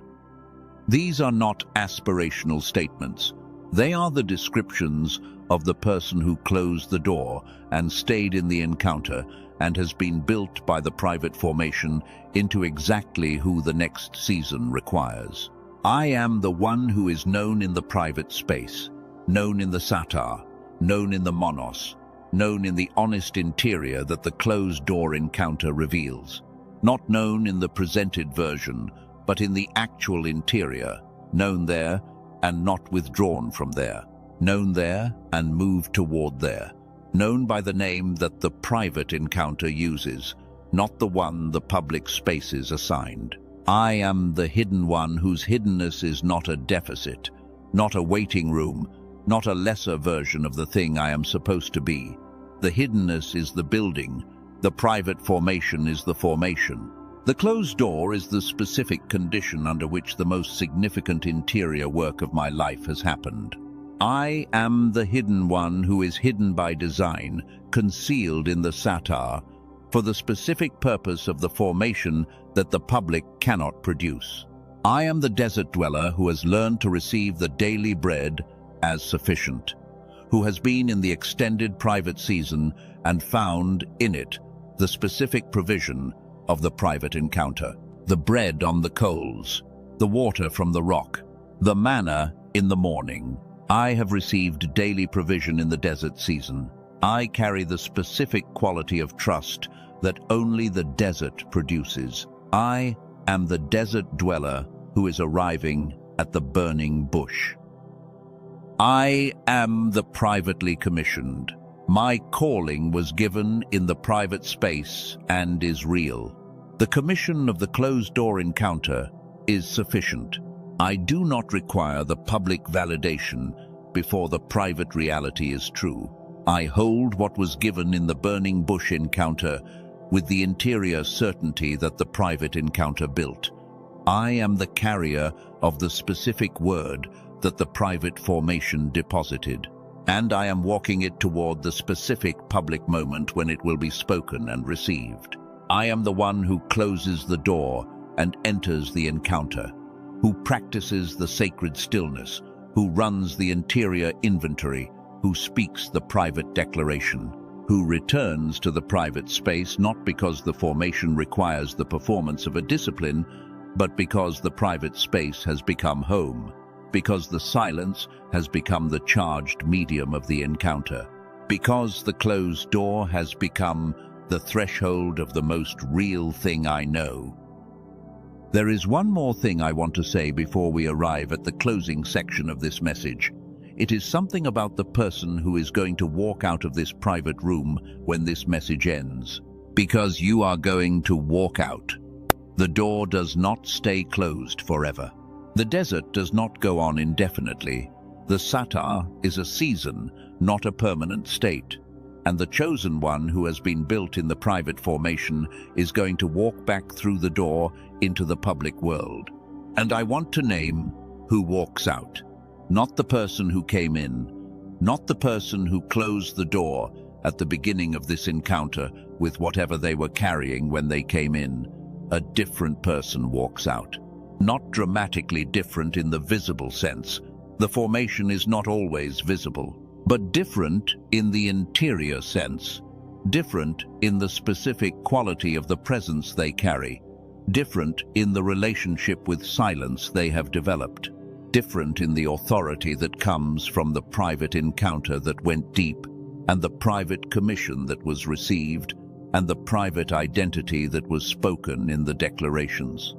These are not aspirational statements. They are the descriptions of the person who closed the door and stayed in the encounter and has been built by the private formation into exactly who the next season requires. I am the one who is known in the private space, known in the satar, known in the monos, known in the honest interior that the closed door encounter reveals. Not known in the presented version, but in the actual interior, known there and not withdrawn from there, known there and moved toward there, known by the name that the private encounter uses, not the one the public spaces assigned. I am the hidden one whose hiddenness is not a deficit, not a waiting room, not a lesser version of the thing I am supposed to be. The hiddenness is the building, the private formation is the formation. The closed door is the specific condition under which the most significant interior work of my life has happened. I am the hidden one who is hidden by design, concealed in the satar, for the specific purpose of the formation that the public cannot produce. I am the desert dweller who has learned to receive the daily bread as sufficient, who has been in the extended private season and found in it the specific provision of the private encounter. The bread on the coals, the water from the rock, the manna in the morning. I have received daily provision in the desert season. I carry the specific quality of trust that only the desert produces. I am the desert dweller who is arriving at the burning bush. I am the privately commissioned. My calling was given in the private space and is real. The commission of the closed door encounter is sufficient. I do not require the public validation before the private reality is true. I hold what was given in the burning bush encounter with the interior certainty that the private encounter built. I am the carrier of the specific word that the private formation deposited, and I am walking it toward the specific public moment when it will be spoken and received. I am the one who closes the door and enters the encounter, who practices the sacred stillness, who runs the interior inventory, who speaks the private declaration, who returns to the private space not because the formation requires the performance of a discipline, but because the private space has become home, because the silence has become the charged medium of the encounter, because the closed door has become the threshold of the most real thing I know. There is one more thing I want to say before we arrive at the closing section of this message. It is something about the person who is going to walk out of this private room when this message ends. Because you are going to walk out. The door does not stay closed forever. The desert does not go on indefinitely. The satar is a season, not a permanent state. And the chosen one who has been built in the private formation is going to walk back through the door into the public world. And I want to name who walks out. Not the person who came in, not the person who closed the door at the beginning of this encounter with whatever they were carrying when they came in. A different person walks out. Not dramatically different in the visible sense. The formation is not always visible, but different in the interior sense. Different in the specific quality of the presence they carry. Different in the relationship with silence they have developed. Different in the authority that comes from the private encounter that went deep, and the private commission that was received, and the private identity that was spoken in the declarations.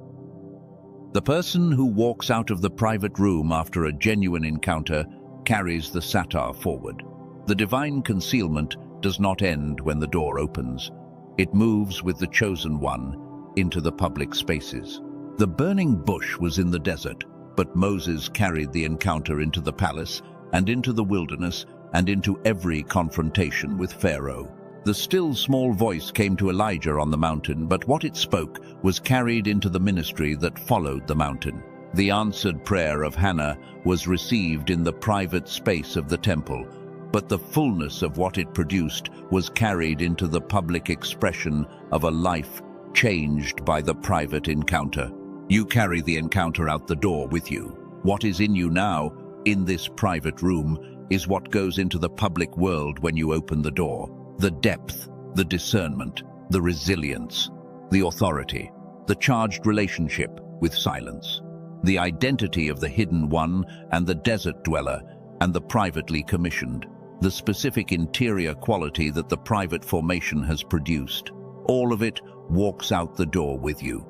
The person who walks out of the private room after a genuine encounter carries the satar forward. The divine concealment does not end when the door opens. It moves with the chosen one into the public spaces. The burning bush was in the desert, but Moses carried the encounter into the palace and into the wilderness and into every confrontation with Pharaoh. The still small voice came to Elijah on the mountain, but what it spoke was carried into the ministry that followed the mountain. The answered prayer of Hannah was received in the private space of the temple, but the fullness of what it produced was carried into the public expression of a life changed by the private encounter. You carry the encounter out the door with you. What is in you now, in this private room, is what goes into the public world when you open the door. The depth, the discernment, the resilience, the authority, the charged relationship with silence, the identity of the hidden one and the desert dweller and the privately commissioned, the specific interior quality that the private formation has produced. All of it walks out the door with you.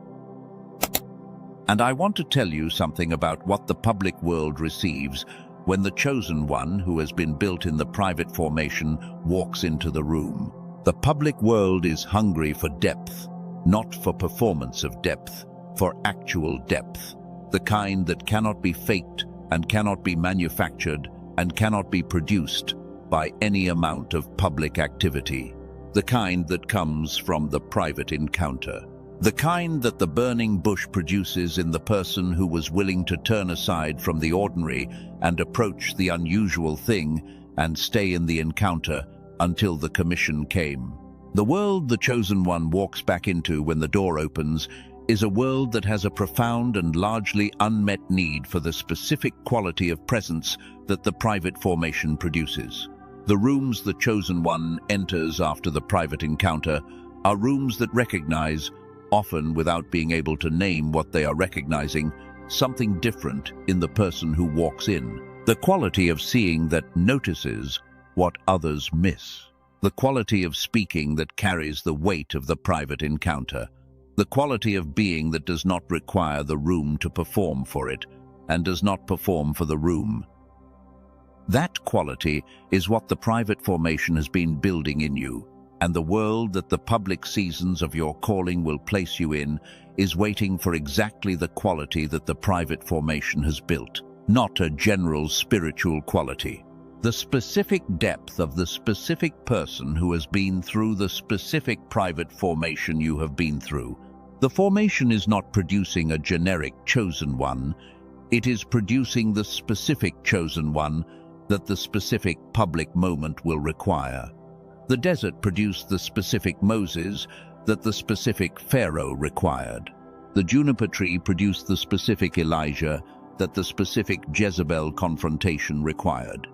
And I want to tell you something about what the public world receives when the chosen one who has been built in the private formation walks into the room. The public world is hungry for depth, not for performance of depth, for actual depth, the kind that cannot be faked and cannot be manufactured and cannot be produced by any amount of public activity, the kind that comes from the private encounter. The kind that the burning bush produces in the person who was willing to turn aside from the ordinary and approach the unusual thing and stay in the encounter until the commission came. The world the chosen one walks back into when the door opens is a world that has a profound and largely unmet need for the specific quality of presence that the private formation produces. The rooms the chosen one enters after the private encounter are rooms that recognize, often without being able to name what they are recognizing, something different in the person who walks in. The quality of seeing that notices what others miss. The quality of speaking that carries the weight of the private encounter. The quality of being that does not require the room to perform for it and does not perform for the room. That quality is what the private formation has been building in you, and the world that the public seasons of your calling will place you in is waiting for exactly the quality that the private formation has built, not a general spiritual quality. The specific depth of the specific person who has been through the specific private formation you have been through. The formation is not producing a generic chosen one, it is producing the specific chosen one that the specific public moment will require. The desert produced the specific Moses that the specific Pharaoh required. The juniper tree produced the specific Elijah that the specific Jezebel confrontation required.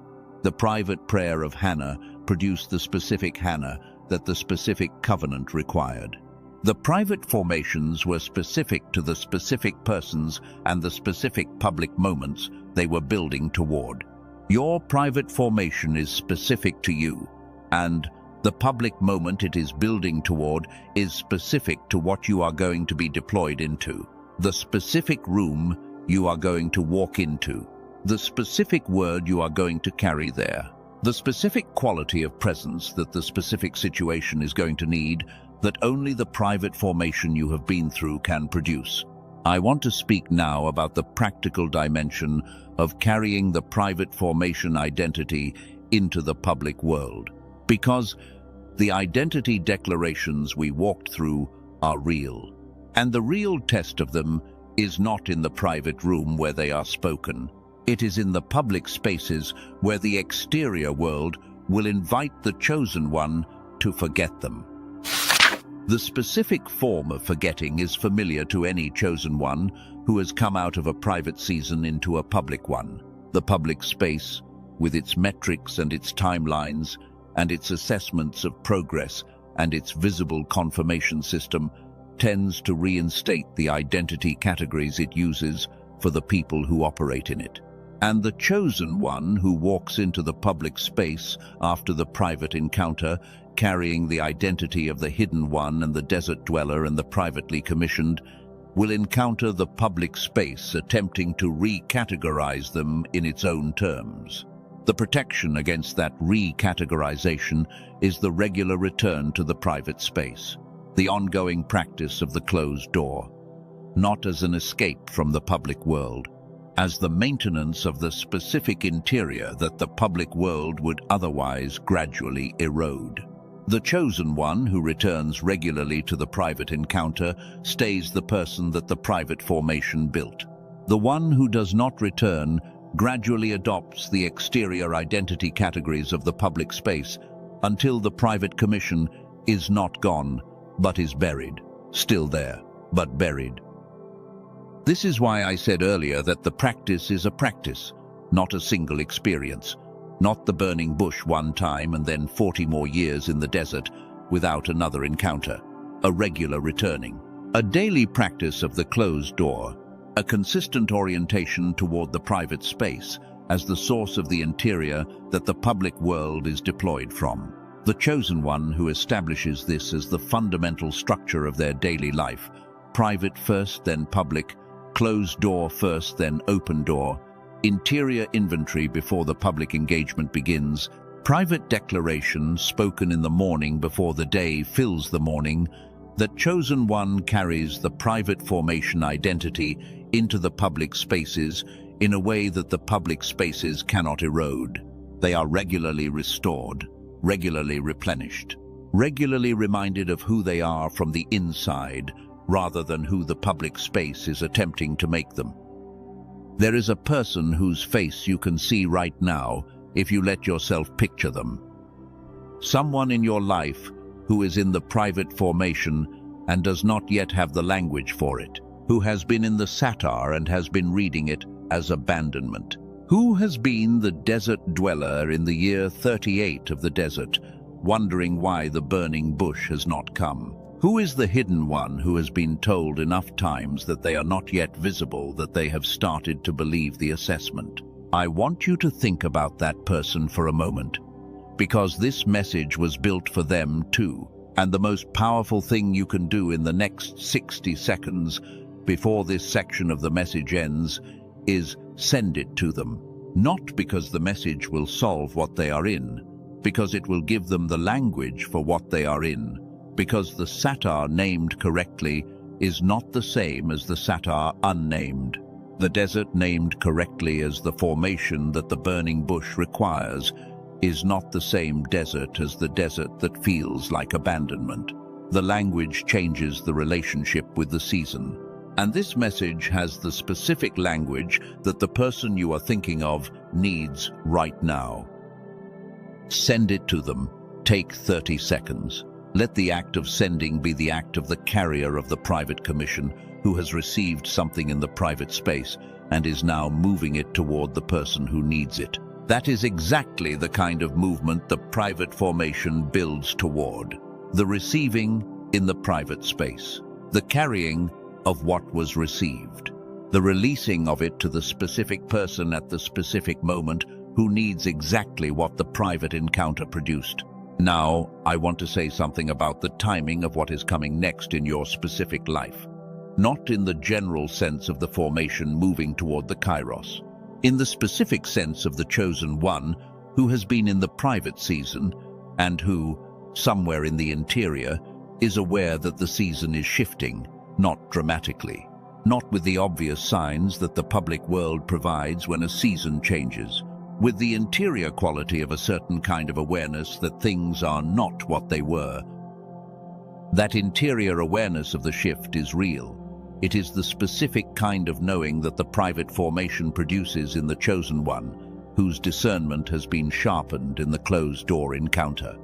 The private prayer of Hannah produced the specific Hannah that the specific covenant required. The private formations were specific to the specific persons and the specific public moments they were building toward. Your private formation is specific to you, and the public moment it is building toward is specific to what you are going to be deployed into, the specific room you are going to walk into, the specific word you are going to carry there, the specific quality of presence that the specific situation is going to need that only the private formation you have been through can produce. I want to speak now about the practical dimension of carrying the private formation identity into the public world, because the identity declarations we walked through are real, and the real test of them is not in the private room where they are spoken. It is in the public spaces where the exterior world will invite the chosen one to forget them. The specific form of forgetting is familiar to any chosen one who has come out of a private season into a public one. The public space, with its metrics and its timelines, and its assessments of progress and its visible confirmation system, tends to reinstate the identity categories it uses for the people who operate in it. And the chosen one who walks into the public space after the private encounter, carrying the identity of the hidden one and the desert dweller and the privately commissioned, will encounter the public space attempting to recategorize them in its own terms. The protection against that recategorization is the regular return to the private space, the ongoing practice of the closed door, not as an escape from the public world, as the maintenance of the specific interior that the public world would otherwise gradually erode. The chosen one who returns regularly to the private encounter stays the person that the private formation built. The one who does not return gradually adopts the exterior identity categories of the public space until the private commission is not gone, but is buried. Still there, but buried. This is why I said earlier that the practice is a practice, not a single experience. Not the burning bush one time and then 40 more years in the desert without another encounter. A regular returning. A daily practice of the closed door. A consistent orientation toward the private space as the source of the interior that the public world is deployed from. The chosen one who establishes this as the fundamental structure of their daily life. Private first, then public. Closed door first, then open door. Interior inventory before the public engagement begins. Private declaration spoken in the morning before the day fills the morning. That chosen one carries the private formation identity into the public spaces in a way that the public spaces cannot erode. They are regularly restored, regularly replenished, regularly reminded of who they are from the inside rather than who the public space is attempting to make them. There is a person whose face you can see right now if you let yourself picture them. Someone in your life who is in the private formation and does not yet have the language for it, who has been in the satar and has been reading it as abandonment, who has been the desert dweller in the year 38 of the desert, wondering why the burning bush has not come. Who is the hidden one who has been told enough times that they are not yet visible that they have started to believe the assessment? I want you to think about that person for a moment, because this message was built for them too. And the most powerful thing you can do in the next 60 seconds before this section of the message ends is send it to them. Not because the message will solve what they are in, because it will give them the language for what they are in, because the satar named correctly is not the same as the satar unnamed. The desert named correctly as the formation that the burning bush requires is not the same desert as the desert that feels like abandonment. The language changes the relationship with the season. And this message has the specific language that the person you are thinking of needs right now. Send it to them. Take 30 seconds. Let the act of sending be the act of the carrier of the private commission who has received something in the private space and is now moving it toward the person who needs it. That is exactly the kind of movement the private formation builds toward. The receiving in the private space. The carrying of what was received. The releasing of it to the specific person at the specific moment who needs exactly what the private encounter produced. Now, I want to say something about the timing of what is coming next in your specific life. Not in the general sense of the formation moving toward the kairos. In the specific sense of the chosen one who has been in the private season and who, somewhere in the interior, is aware that the season is shifting, not dramatically, not with the obvious signs that the public world provides when a season changes, with the interior quality of a certain kind of awareness that things are not what they were. That interior awareness of the shift is real. It is the specific kind of knowing that the private formation produces in the chosen one, whose discernment has been sharpened in the closed-door encounter.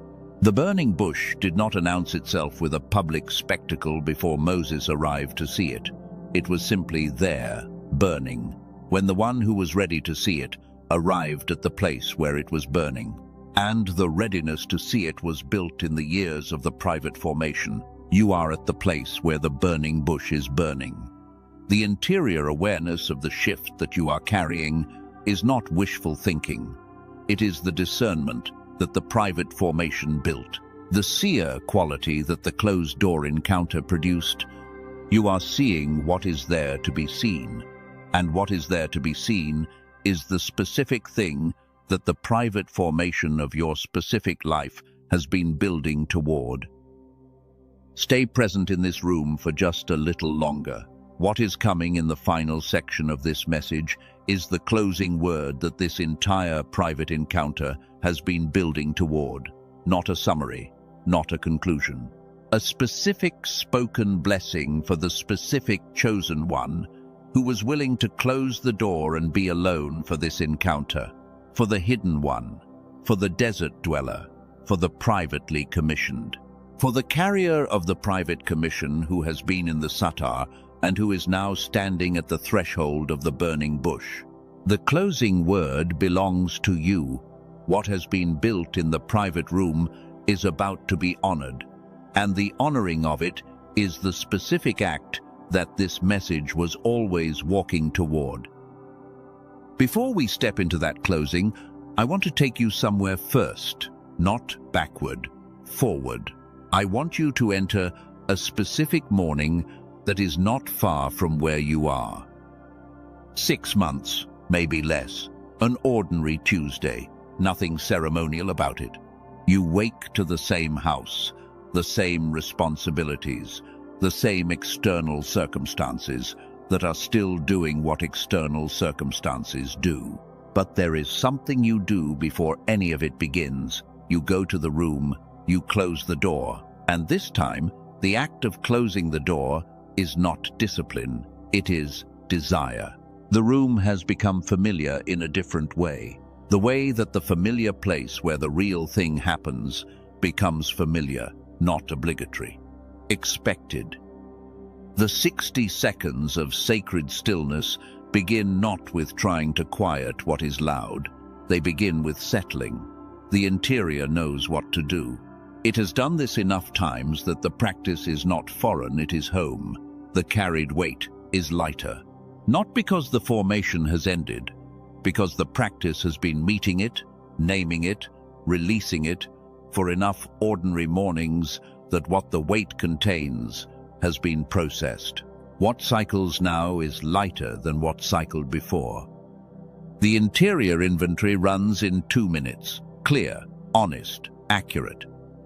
The burning bush did not announce itself with a public spectacle before Moses arrived to see it. It was simply there, burning, when the one who was ready to see it arrived at the place where it was burning. And the readiness to see it was built in the years of the private formation. You are at the place where the burning bush is burning. The interior awareness of the shift that you are carrying is not wishful thinking. It is the discernment that the private formation built, the seer quality that the closed-door encounter produced. You are seeing what is there to be seen, and what is there to be seen is the specific thing that the private formation of your specific life has been building toward. Stay present in this room for just a little longer. What is coming in the final section of this message is the closing word that this entire private encounter has been building toward, not a summary, not a conclusion. A specific spoken blessing for the specific chosen one who was willing to close the door and be alone for this encounter, for the hidden one, for the desert dweller, for the privately commissioned, for the carrier of the private commission who has been in the satar and who is now standing at the threshold of the burning bush. The closing word belongs to you. What has been built in the private room is about to be honored, and the honoring of it is the specific act that this message was always walking toward. Before we step into that closing, I want to take you somewhere first, not backward, forward. I want you to enter a specific morning that is not far from where you are. 6 months, maybe less, an ordinary Tuesday, nothing ceremonial about it. You wake to the same house, the same responsibilities, the same external circumstances that are still doing what external circumstances do. But there is something you do before any of it begins. You go to the room, you close the door, and this time, the act of closing the door is not discipline, it is desire. The room has become familiar in a different way. The way that the familiar place where the real thing happens becomes familiar, not obligatory. Expected. The 60 seconds of sacred stillness begin not with trying to quiet what is loud. They begin with settling. The interior knows what to do. It has done this enough times that the practice is not foreign, it is home. The carried weight is lighter. Not because the formation has ended, because the practice has been meeting it, naming it, releasing it, for enough ordinary mornings that what the weight contains has been processed. What cycles now is lighter than what cycled before. The interior inventory runs in 2 minutes, clear, honest, accurate.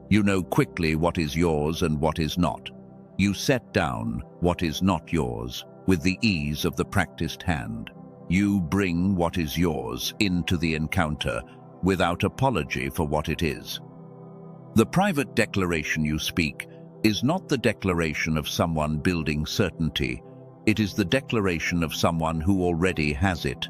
You know quickly what is yours and what is not. You set down what is not yours with the ease of the practiced hand. You bring what is yours into the encounter without apology for what it is. The private declaration you speak is not the declaration of someone building certainty. It is the declaration of someone who already has it.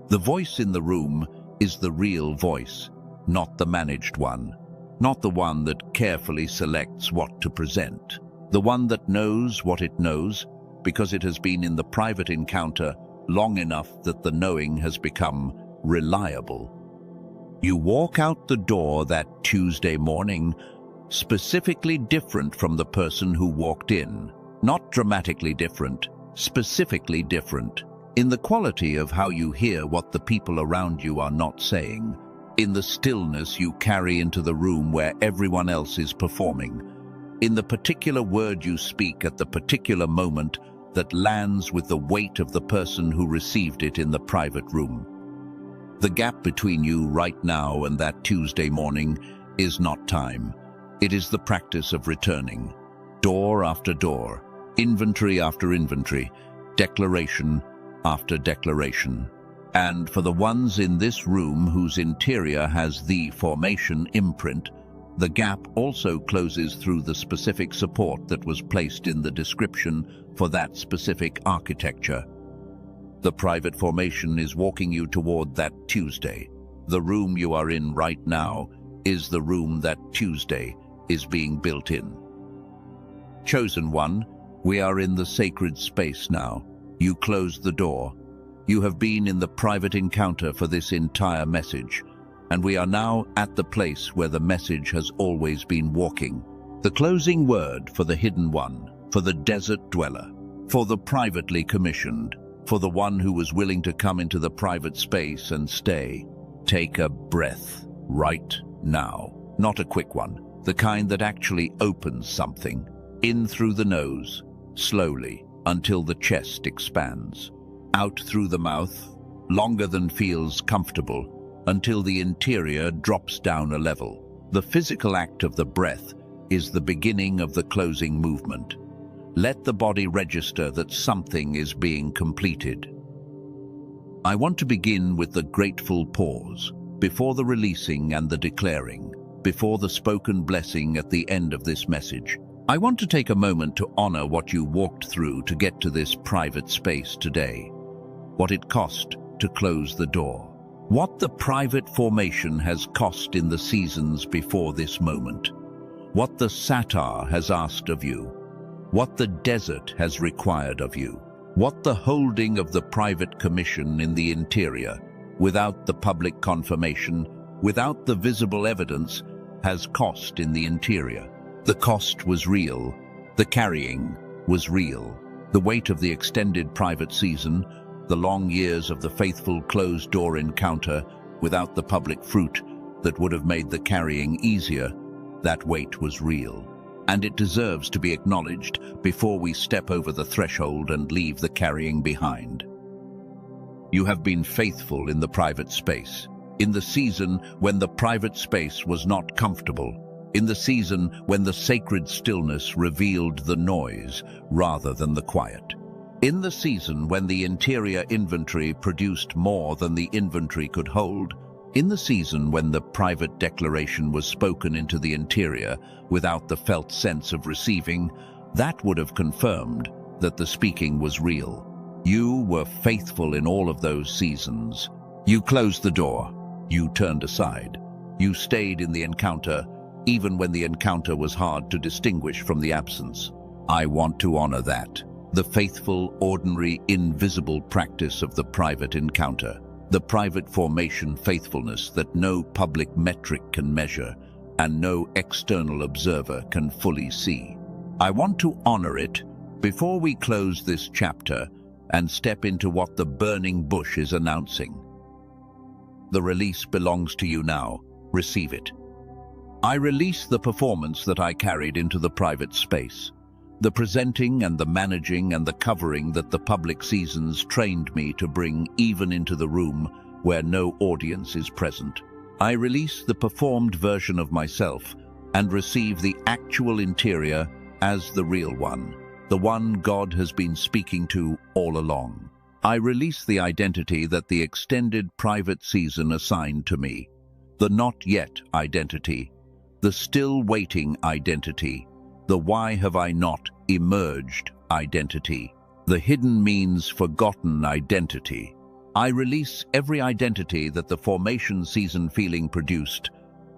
The voice in the room is the real voice, not the managed one, not the one that carefully selects what to present, the one that knows what it knows because it has been in the private encounter long enough that the knowing has become reliable. You walk out the door that Tuesday morning specifically different from the person who walked in. Not dramatically different, specifically different. In the quality of how you hear what the people around you are not saying. In the stillness you carry into the room where everyone else is performing. In the particular word you speak at the particular moment that lands with the weight of the person who received it in the private room. The gap between you right now and that Tuesday morning is not time. It is the practice of returning. Door after door, inventory after inventory, declaration after declaration. And for the ones in this room whose interior has the formation imprint, the gap also closes through the specific support that was placed in the description for that specific architecture. The private formation is walking you toward that Tuesday. The room you are in right now is the room that Tuesday is being built in. Chosen one, we are in the sacred space now. You close the door. You have been in the private encounter for this entire message, and we are now at the place where the message has always been walking. The closing word for the hidden one, for the desert dweller, for the privately commissioned, for the one who was willing to come into the private space and stay. Take a breath right now. Not a quick one, the kind that actually opens something. In through the nose, slowly, until the chest expands. Out through the mouth, longer than feels comfortable, until the interior drops down a level. The physical act of the breath is the beginning of the closing movement. Let the body register that something is being completed. I want to begin with the grateful pause, before the releasing and the declaring. before the spoken blessing at the end of this message. I want to take a moment to honor what you walked through to get to this private space today. What it cost to close the door. What the private formation has cost in the seasons before this moment. What the satar has asked of you. What the desert has required of you. What the holding of the private commission in the interior, without the public confirmation, without the visible evidence, has cost in the interior. The cost was real. The carrying was real. The weight of the extended private season, the long years of the faithful closed-door encounter without the public fruit that would have made the carrying easier, that weight was real. And it deserves to be acknowledged before we step over the threshold and leave the carrying behind. You have been faithful in the private space, in the season when the private space was not comfortable, in the season when the sacred stillness revealed the noise rather than the quiet. In the season when the interior inventory produced more than the inventory could hold, in the season when the private declaration was spoken into the interior without the felt sense of receiving, that would have confirmed that the speaking was real. You were faithful in all of those seasons. You closed the door. You turned aside. You stayed in the encounter, even when the encounter was hard to distinguish from the absence. I want to honor that. The faithful, ordinary, invisible practice of the private encounter, the private formation faithfulness that no public metric can measure and no external observer can fully see. I want to honor it before we close this chapter and step into what the burning bush is announcing. The release belongs to you now. Receive it. I release the performance that I carried into the private space. The presenting and the managing and the covering that the public seasons trained me to bring even into the room where no audience is present. I release the performed version of myself and receive the actual interior as the real one, the one God has been speaking to all along. I release the identity that the extended private season assigned to me, the not yet identity, the still waiting identity, the why have I not emerged identity, the hidden means forgotten identity. I release every identity that the formation season feeling produced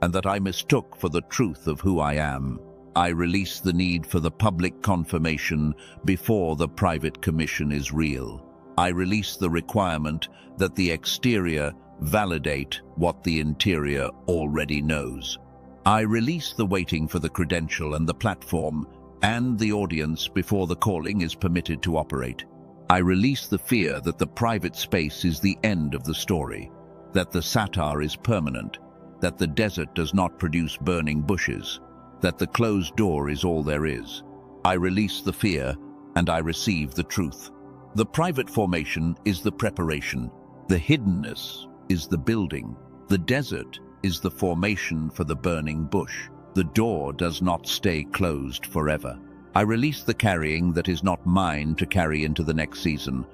and that I mistook for the truth of who I am. I release the need for the public confirmation before the private commission is real. I release the requirement that the exterior validate what the interior already knows. I release the waiting for the credential and the platform and the audience before the calling is permitted to operate. I release the fear that the private space is the end of the story, that the satar is permanent, that the desert does not produce burning bushes, that the closed door is all there is. I release the fear and I receive the truth. The private formation is the preparation. The hiddenness is the building. The desert is the formation for the burning bush. The door does not stay closed forever. I release the carrying that is not mine to carry into the next season,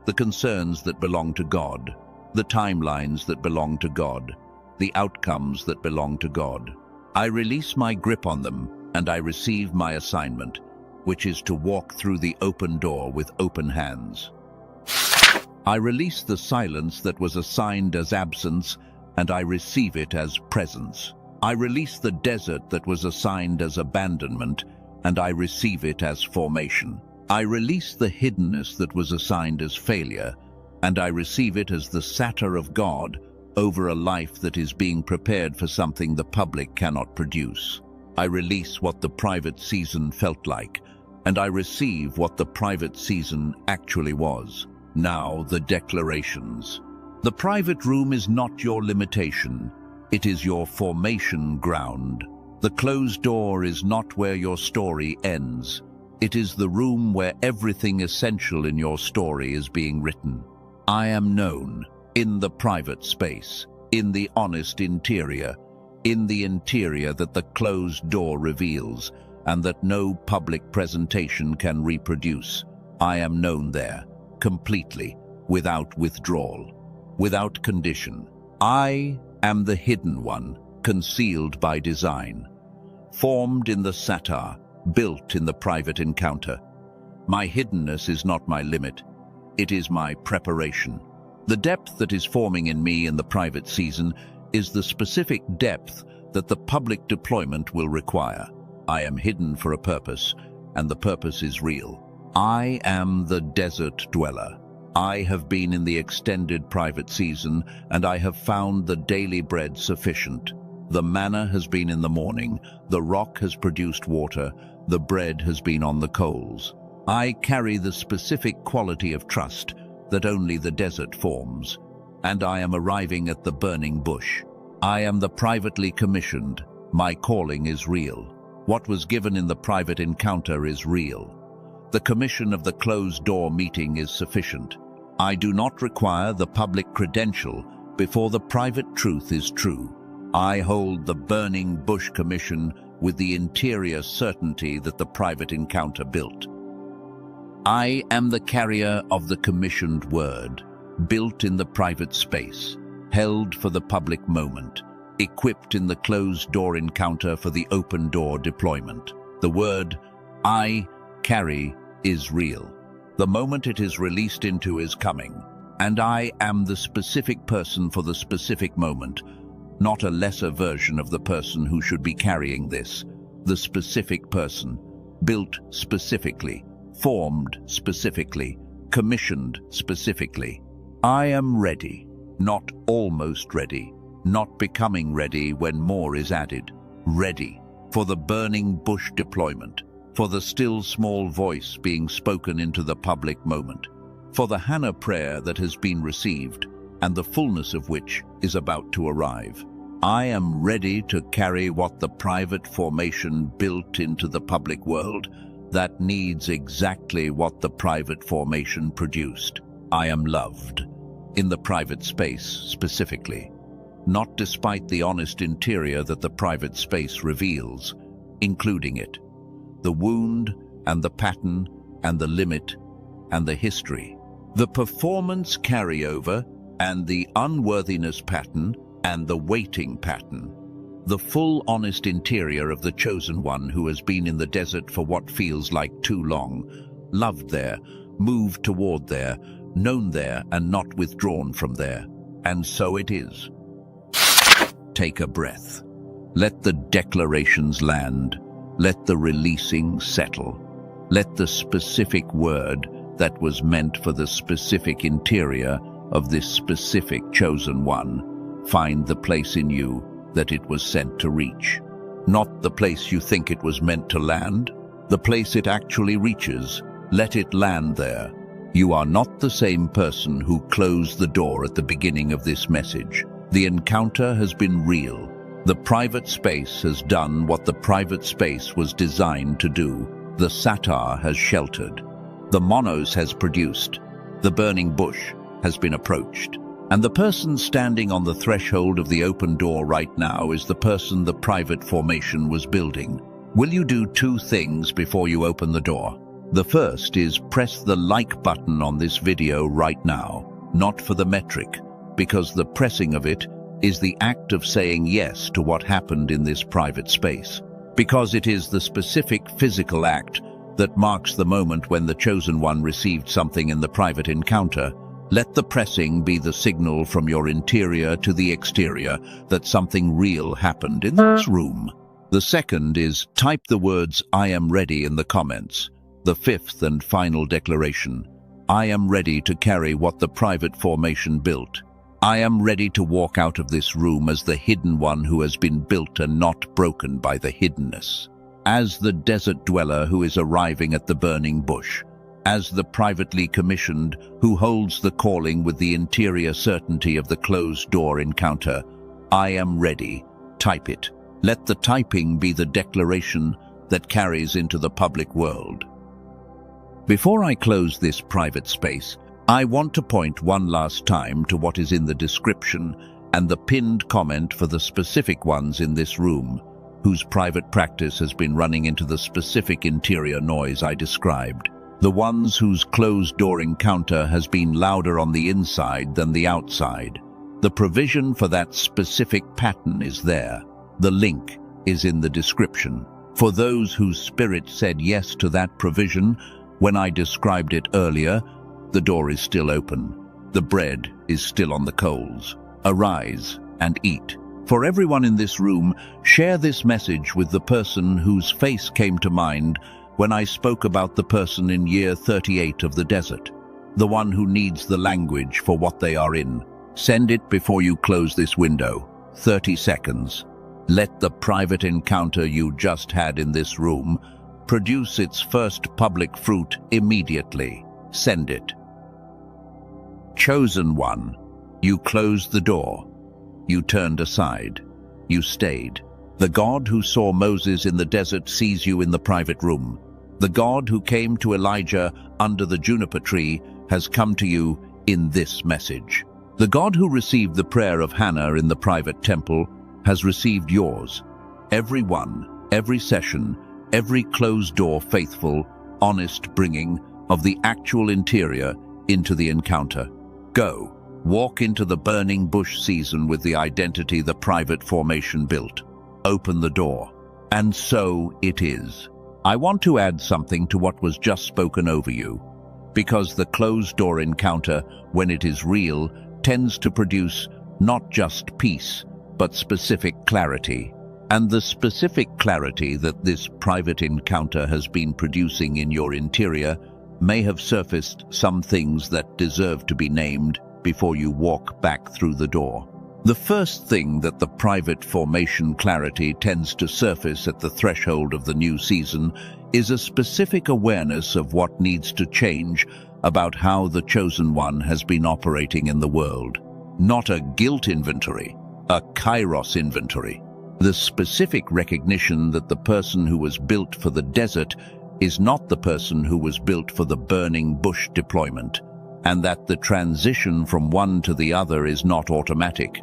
the concerns that belong to God, the timelines that belong to God, the outcomes that belong to God. I release my grip on them and I receive my assignment, which is to walk through the open door with open hands. I release the silence that was assigned as absence and I receive it as presence. I release the desert that was assigned as abandonment and I receive it as formation. I release the hiddenness that was assigned as failure and I receive it as the satar of God over a life that is being prepared for something the public cannot produce. I release what the private season felt like and I receive what the private season actually was. Now the declarations. The private room is not your limitation. It is your formation ground. The closed door is not where your story ends. It is the room where everything essential in your story is being written. I am known in the private space, in the honest interior, in the interior that the closed door reveals and that no public presentation can reproduce. I am known there, completely, without withdrawal, without condition. I am the hidden one, concealed by design, formed in the satar, built in the private encounter. My hiddenness is not my limit, it is my preparation. The depth that is forming in me in the private season is the specific depth that the public deployment will require. I am hidden for a purpose, and the purpose is real. I am the desert dweller. I have been in the extended private season, and I have found the daily bread sufficient. The manna has been in the morning, the rock has produced water, the bread has been on the coals. I carry the specific quality of trust that only the desert forms, and I am arriving at the burning bush. I am the privately commissioned. My calling is real. What was given in the private encounter is real. The commission of the closed-door meeting is sufficient. I do not require the public credential before the private truth is true. I hold the burning bush commission with the interior certainty that the private encounter built. I am the carrier of the commissioned word, built in the private space, held for the public moment, equipped in the closed-door encounter for the open-door deployment. The word I carry is real. The moment it is released into is coming, and I am the specific person for the specific moment, not a lesser version of the person who should be carrying this. The specific person, built specifically, formed specifically, commissioned specifically. I am ready, not almost ready, not becoming ready when more is added. Ready for the burning bush deployment, for the still small voice being spoken into the public moment, for the Hannah prayer that has been received and the fullness of which is about to arrive. I am ready to carry what the private formation built into the public world that needs exactly what the private formation produced. I am loved, in the private space specifically, not despite the honest interior that the private space reveals, including it, the wound and the pattern and the limit and the history, the performance carryover and the unworthiness pattern and the waiting pattern, the full honest interior of the chosen one who has been in the desert for what feels like too long, loved there, moved toward there, known there and not withdrawn from there. And so it is. Take a breath. Let the declarations land. Let the releasing settle. Let the specific word that was meant for the specific interior of this specific chosen one find the place in you that it was sent to reach. Not the place you think it was meant to land, the place it actually reaches. Let it land there. You are not the same person who closed the door at the beginning of this message. The encounter has been real. The private space has done what the private space was designed to do. The satar has sheltered. The monos has produced. The burning bush has been approached. And the person standing on the threshold of the open door right now is the person the private formation was building. Will you do two things before you open the door? The first is press the like button on this video right now, not for the metric, because the pressing of it is the act of saying yes to what happened in this private space, because it is the specific physical act that marks the moment when the chosen one received something in the private encounter. Let the pressing be the signal from your interior to the exterior that something real happened in this room. The second is type the words "I am ready" in the comments. The fifth and final declaration: I am ready to carry what the private formation built. I am ready to walk out of this room as the hidden one who has been built and not broken by the hiddenness. As the desert dweller who is arriving at the burning bush. As the privately commissioned who holds the calling with the interior certainty of the closed-door encounter. I am ready. Type it. Let the typing be the declaration that carries into the public world. Before I close this private space, I want to point one last time to what is in the description and the pinned comment for the specific ones in this room, whose private practice has been running into the specific interior noise I described. The ones whose closed-door encounter has been louder on the inside than the outside. The provision for that specific pattern is there. The link is in the description. For those whose spirit said yes to that provision, when I described it earlier, the door is still open. The bread is still on the coals. Arise and eat. For everyone in this room, share this message with the person whose face came to mind when I spoke about the person in year 38 of the desert, the one who needs the language for what they are in. Send it before you close this window. 30 seconds. Let the private encounter you just had in this room produce its first public fruit immediately. Send it. Chosen one, you closed the door. You turned aside. You stayed. The God who saw Moses in the desert sees you in the private room. The God who came to Elijah under the juniper tree has come to you in this message. The God who received the prayer of Hannah in the private temple has received yours. Every one, every session, every closed-door faithful, honest bringing of the actual interior into the encounter. Go, walk into the burning bush season with the identity the private formation built. Open the door. And so it is. I want to add something to what was just spoken over you, because the closed-door encounter, when it is real, tends to produce not just peace, but specific clarity. And the specific clarity that this private encounter has been producing in your interior may have surfaced some things that deserve to be named before you walk back through the door. The first thing that the private formation clarity tends to surface at the threshold of the new season is a specific awareness of what needs to change about how the chosen one has been operating in the world. Not a guilt inventory, a kairos inventory. The specific recognition that the person who was built for the desert is not the person who was built for the burning bush deployment, and that the transition from one to the other is not automatic.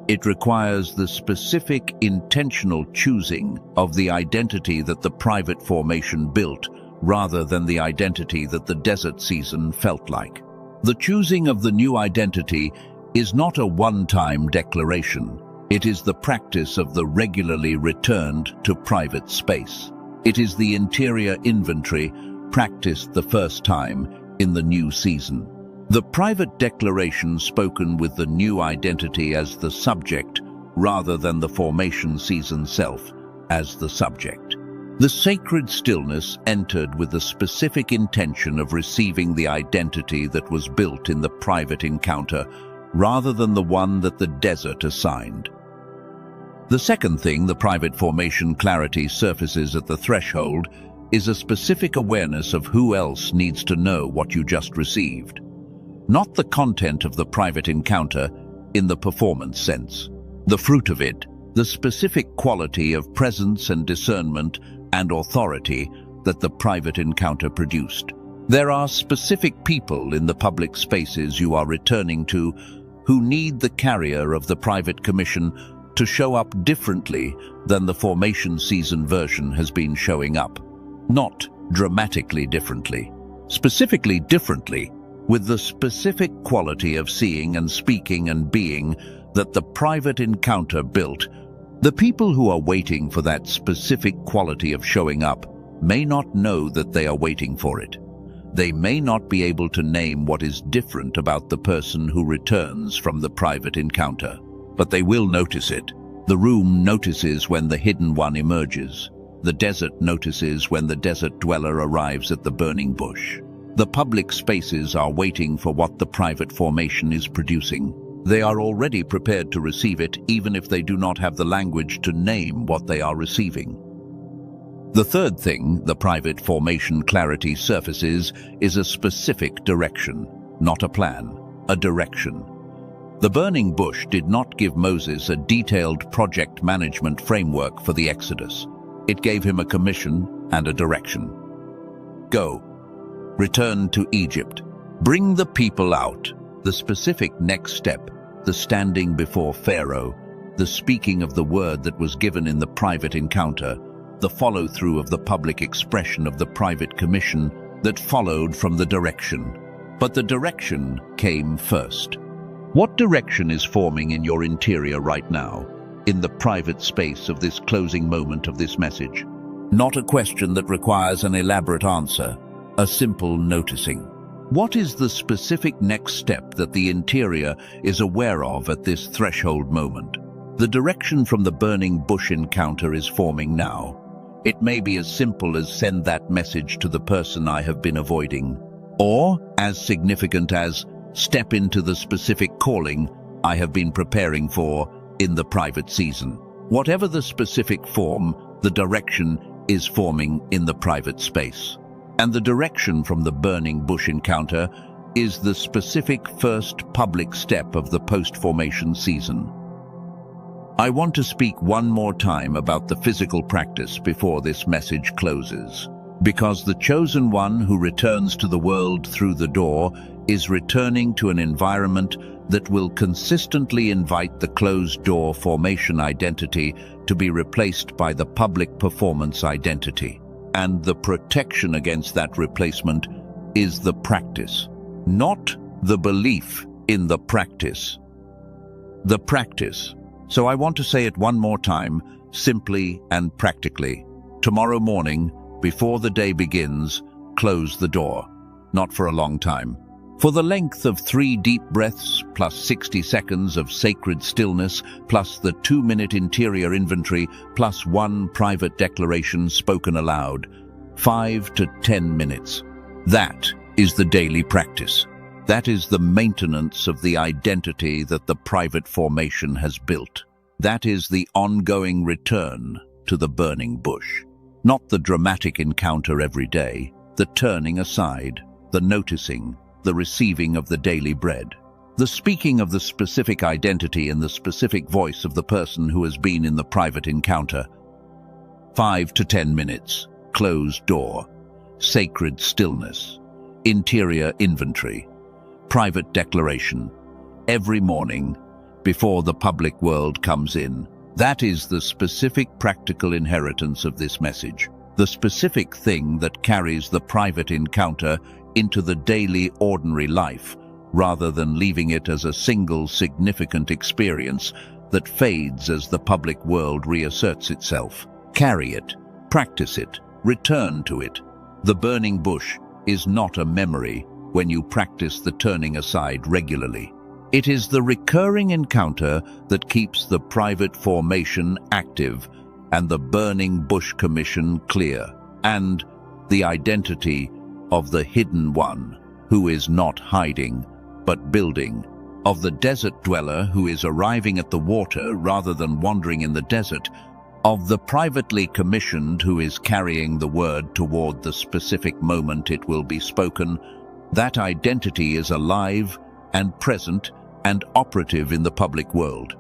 It requires the specific intentional choosing of the identity that the private formation built, rather than the identity that the desert season felt like. The choosing of the new identity is not a one-time declaration. It is the practice of the regularly returned to private space. It is the interior inventory practiced the first time in the new season. The private declaration spoken with the new identity as the subject, rather than the formation season self as the subject. The sacred stillness entered with the specific intention of receiving the identity that was built in the private encounter, rather than the one that the desert assigned. The second thing the private formation clarity surfaces at the threshold is a specific awareness of who else needs to know what you just received. Not the content of the private encounter in the performance sense. The fruit of it, the specific quality of presence and discernment and authority that the private encounter produced. There are specific people in the public spaces you are returning to who need the carrier of the private commission to show up differently than the formation season version has been showing up. Not dramatically differently, specifically differently, with the specific quality of seeing and speaking and being that the private encounter built. The people who are waiting for that specific quality of showing up may not know that they are waiting for it. They may not be able to name what is different about the person who returns from the private encounter, but they will notice it. The room notices when the hidden one emerges. The desert notices when the desert dweller arrives at the burning bush. The public spaces are waiting for what the private formation is producing. They are already prepared to receive it, even if they do not have the language to name what they are receiving. The third thing the private formation clarity surfaces is a specific direction, not a plan, a direction. The burning bush did not give Moses a detailed project management framework for the Exodus. It gave him a commission and a direction. Go. Return to Egypt. Bring the people out. The specific next step, the standing before Pharaoh, the speaking of the word that was given in the private encounter, the follow-through of the public expression of the private commission that followed from the direction. But the direction came first. What direction is forming in your interior right now? in the private space of this closing moment of this message. Not a question that requires an elaborate answer, a simple noticing. What is the specific next step that the interior is aware of at this threshold moment? The direction from the burning bush encounter is forming now. It may be as simple as send that message to the person I have been avoiding, or as significant as step into the specific calling I have been preparing for in the private season. Whatever the specific form, the direction is forming in the private space. And the direction from the burning bush encounter is the specific first public step of the post-formation season. I want to speak one more time about the physical practice before this message closes, because the chosen one who returns to the world through the door is returning to an environment that will consistently invite the closed-door formation identity to be replaced by the public performance identity. And the protection against that replacement is the practice, not the belief in the practice. The practice. So I want to say it one more time, simply and practically. Tomorrow morning, before the day begins, close the door. Not for a long time. For the length of 3 deep breaths, plus 60 seconds of sacred stillness, plus the 2-minute interior inventory, plus 1 private declaration spoken aloud. 5 to 10 minutes. That is the daily practice. That is the maintenance of the identity that the private formation has built. That is the ongoing return to the burning bush. Not the dramatic encounter every day, the turning aside, the noticing, the receiving of the daily bread, the speaking of the specific identity in the specific voice of the person who has been in the private encounter. 5 to 10 minutes, closed door, sacred stillness, interior inventory, private declaration, every morning before the public world comes in. That is the specific practical inheritance of this message, the specific thing that carries the private encounter into the daily ordinary life, rather than leaving it as a single significant experience that fades as the public world reasserts itself. Carry it, practice it, return to it. The burning bush is not a memory when you practice the turning aside regularly. It is the recurring encounter that keeps the private formation active and the burning bush commission clear, and the identity of the hidden one who is not hiding but building, of the desert dweller who is arriving at the water rather than wandering in the desert, of the privately commissioned who is carrying the word toward the specific moment it will be spoken. That identity is alive and present and operative in the public world.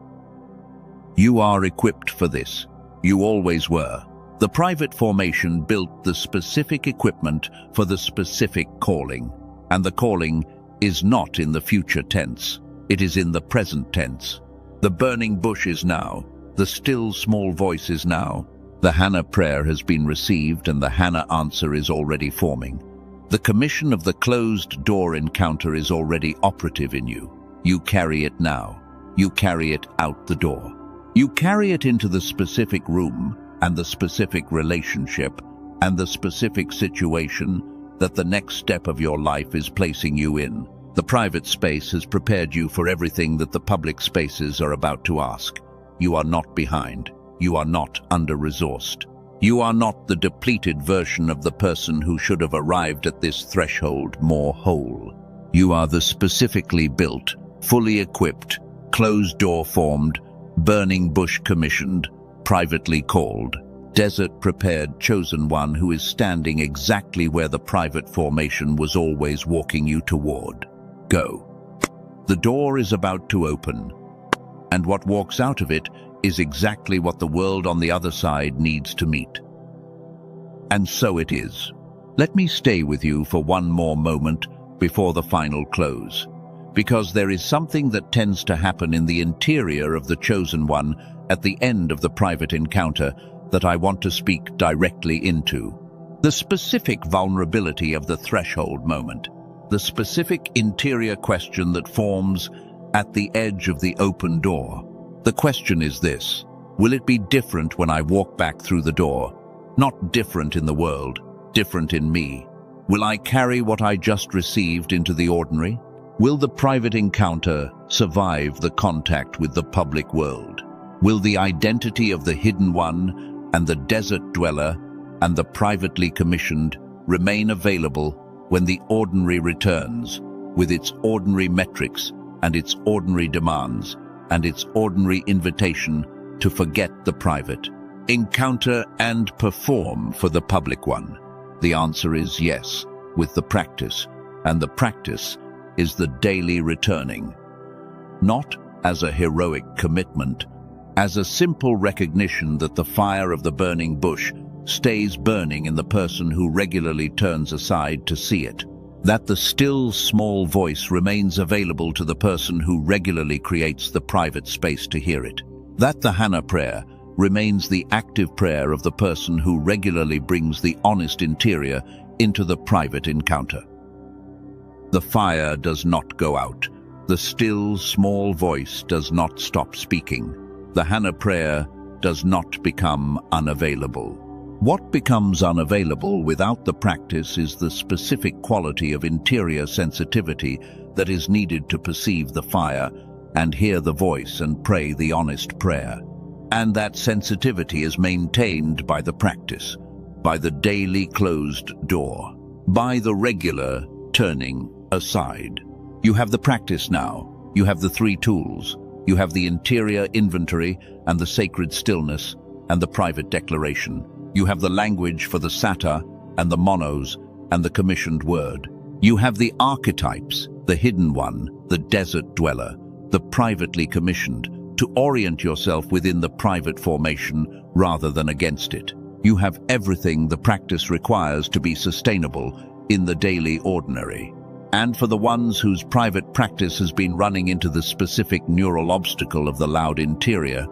You are equipped for this. You always were. The private formation built the specific equipment for the specific calling, and the calling is not in the future tense. It is in the present tense. The burning bush is now. The still small voice is now. The Hannah prayer has been received and the Hannah answer is already forming. The commission of the closed door encounter is already operative in you. You carry it now. You carry it out the door. You carry it into the specific room and the specific relationship and the specific situation that the next step of your life is placing you in. The private space has prepared you for everything that the public spaces are about to ask. You are not behind. You are not under-resourced. You are not the depleted version of the person who should have arrived at this threshold more whole. You are the specifically built, fully equipped, closed-door formed, burning bush commissioned, privately called, desert-prepared chosen one who is standing exactly where the private formation was always walking you toward. Go. The door is about to open, and what walks out of it is exactly what the world on the other side needs to meet. And so it is. Let me stay with you for one more moment before the final close, because there is something that tends to happen in the interior of the chosen one at the end of the private encounter that I want to speak directly into. The specific vulnerability of the threshold moment, the specific interior question that forms at the edge of the open door. The question is this: Will it be different when I walk back through the door? Not different in the world, different in me. Will I carry what I just received into the ordinary? Will the private encounter survive the contact with the public world? Will the identity of the hidden one and the desert dweller and the privately commissioned remain available when the ordinary returns, with its ordinary metrics and its ordinary demands and its ordinary invitation to forget the private, encounter and perform for the public one? The answer is yes, with the practice, and the practice is the daily returning. Not as a heroic commitment, as a simple recognition that the fire of the burning bush stays burning in the person who regularly turns aside to see it, that the still small voice remains available to the person who regularly creates the private space to hear it, that the Hannah prayer remains the active prayer of the person who regularly brings the honest interior into the private encounter. The fire does not go out. The still, small voice does not stop speaking. The Hannah prayer does not become unavailable. What becomes unavailable without the practice is the specific quality of interior sensitivity that is needed to perceive the fire and hear the voice and pray the honest prayer. And that sensitivity is maintained by the practice, by the daily closed door, by the regular turning aside. You have the practice now. You have the three tools. You have the interior inventory and the sacred stillness and the private declaration. You have the language for the satar and the monos and the commissioned word. You have the archetypes, the hidden one, the desert dweller, the privately commissioned, to orient yourself within the private formation rather than against it. You have everything the practice requires to be sustainable in the daily ordinary. And for the ones whose private practice has been running into the specific neural obstacle of the loud interior,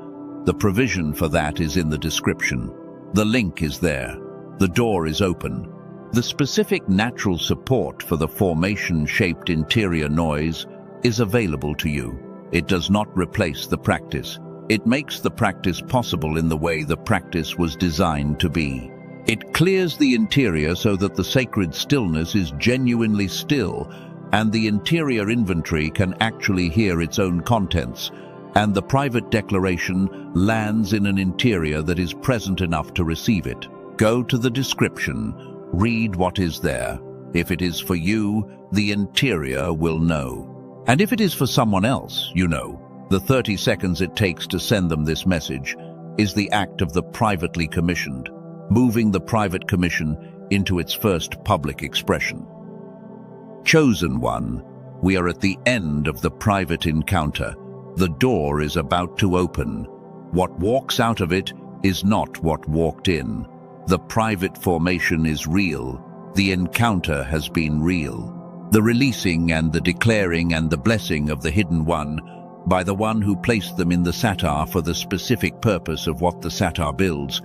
the provision for that is in the description. The link is there. The door is open. The specific natural support for the formation-shaped interior noise is available to you. It does not replace the practice. It makes the practice possible in the way the practice was designed to be. It clears the interior so that the sacred stillness is genuinely still, and the interior inventory can actually hear its own contents, and the private declaration lands in an interior that is present enough to receive it. Go to the description, read what is there. If it is for you, the interior will know. And if it is for someone else, you know, the 30 seconds it takes to send them this message is the act of the privately commissioned, moving the private commission into its first public expression. Chosen one, we are at the end of the private encounter. The door is about to open. What walks out of it is not what walked in. The private formation is real. The encounter has been real. The releasing and the declaring and the blessing of the hidden one by the one who placed them in the satar for the specific purpose of what the satar builds,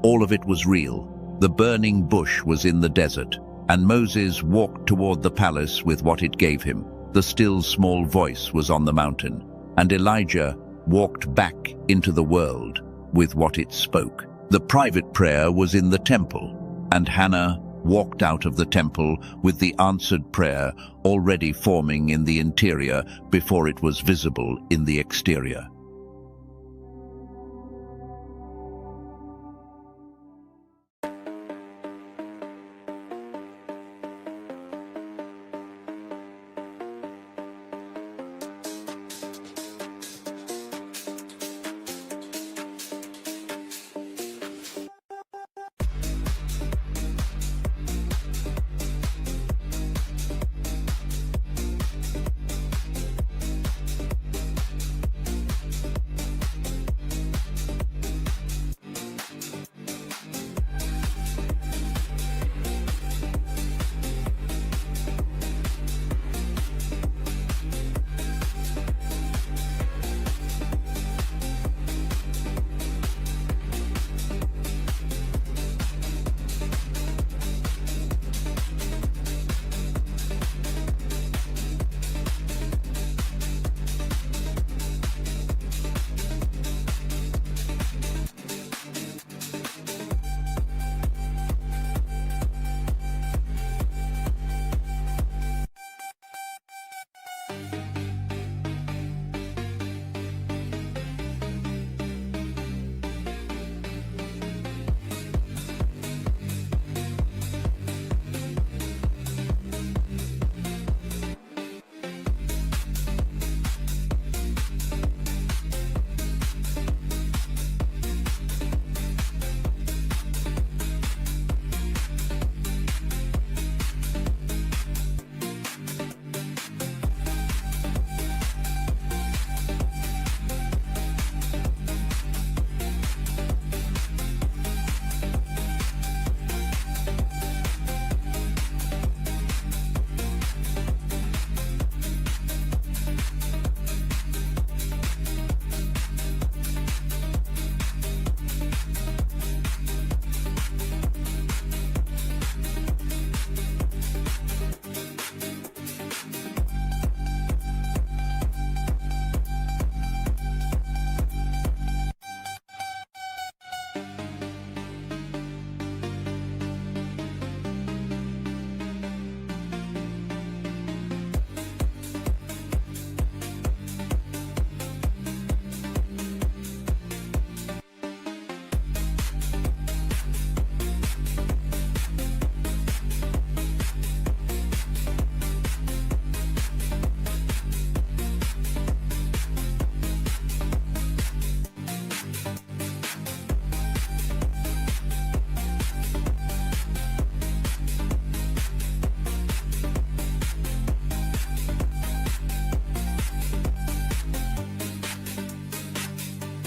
all of it was real. The burning bush was in the desert, and Moses walked toward the palace with what it gave him. The still small voice was on the mountain, and Elijah walked back into the world with what it spoke. The private prayer was in the temple, and Hannah walked out of the temple with the answered prayer already forming in the interior before it was visible in the exterior.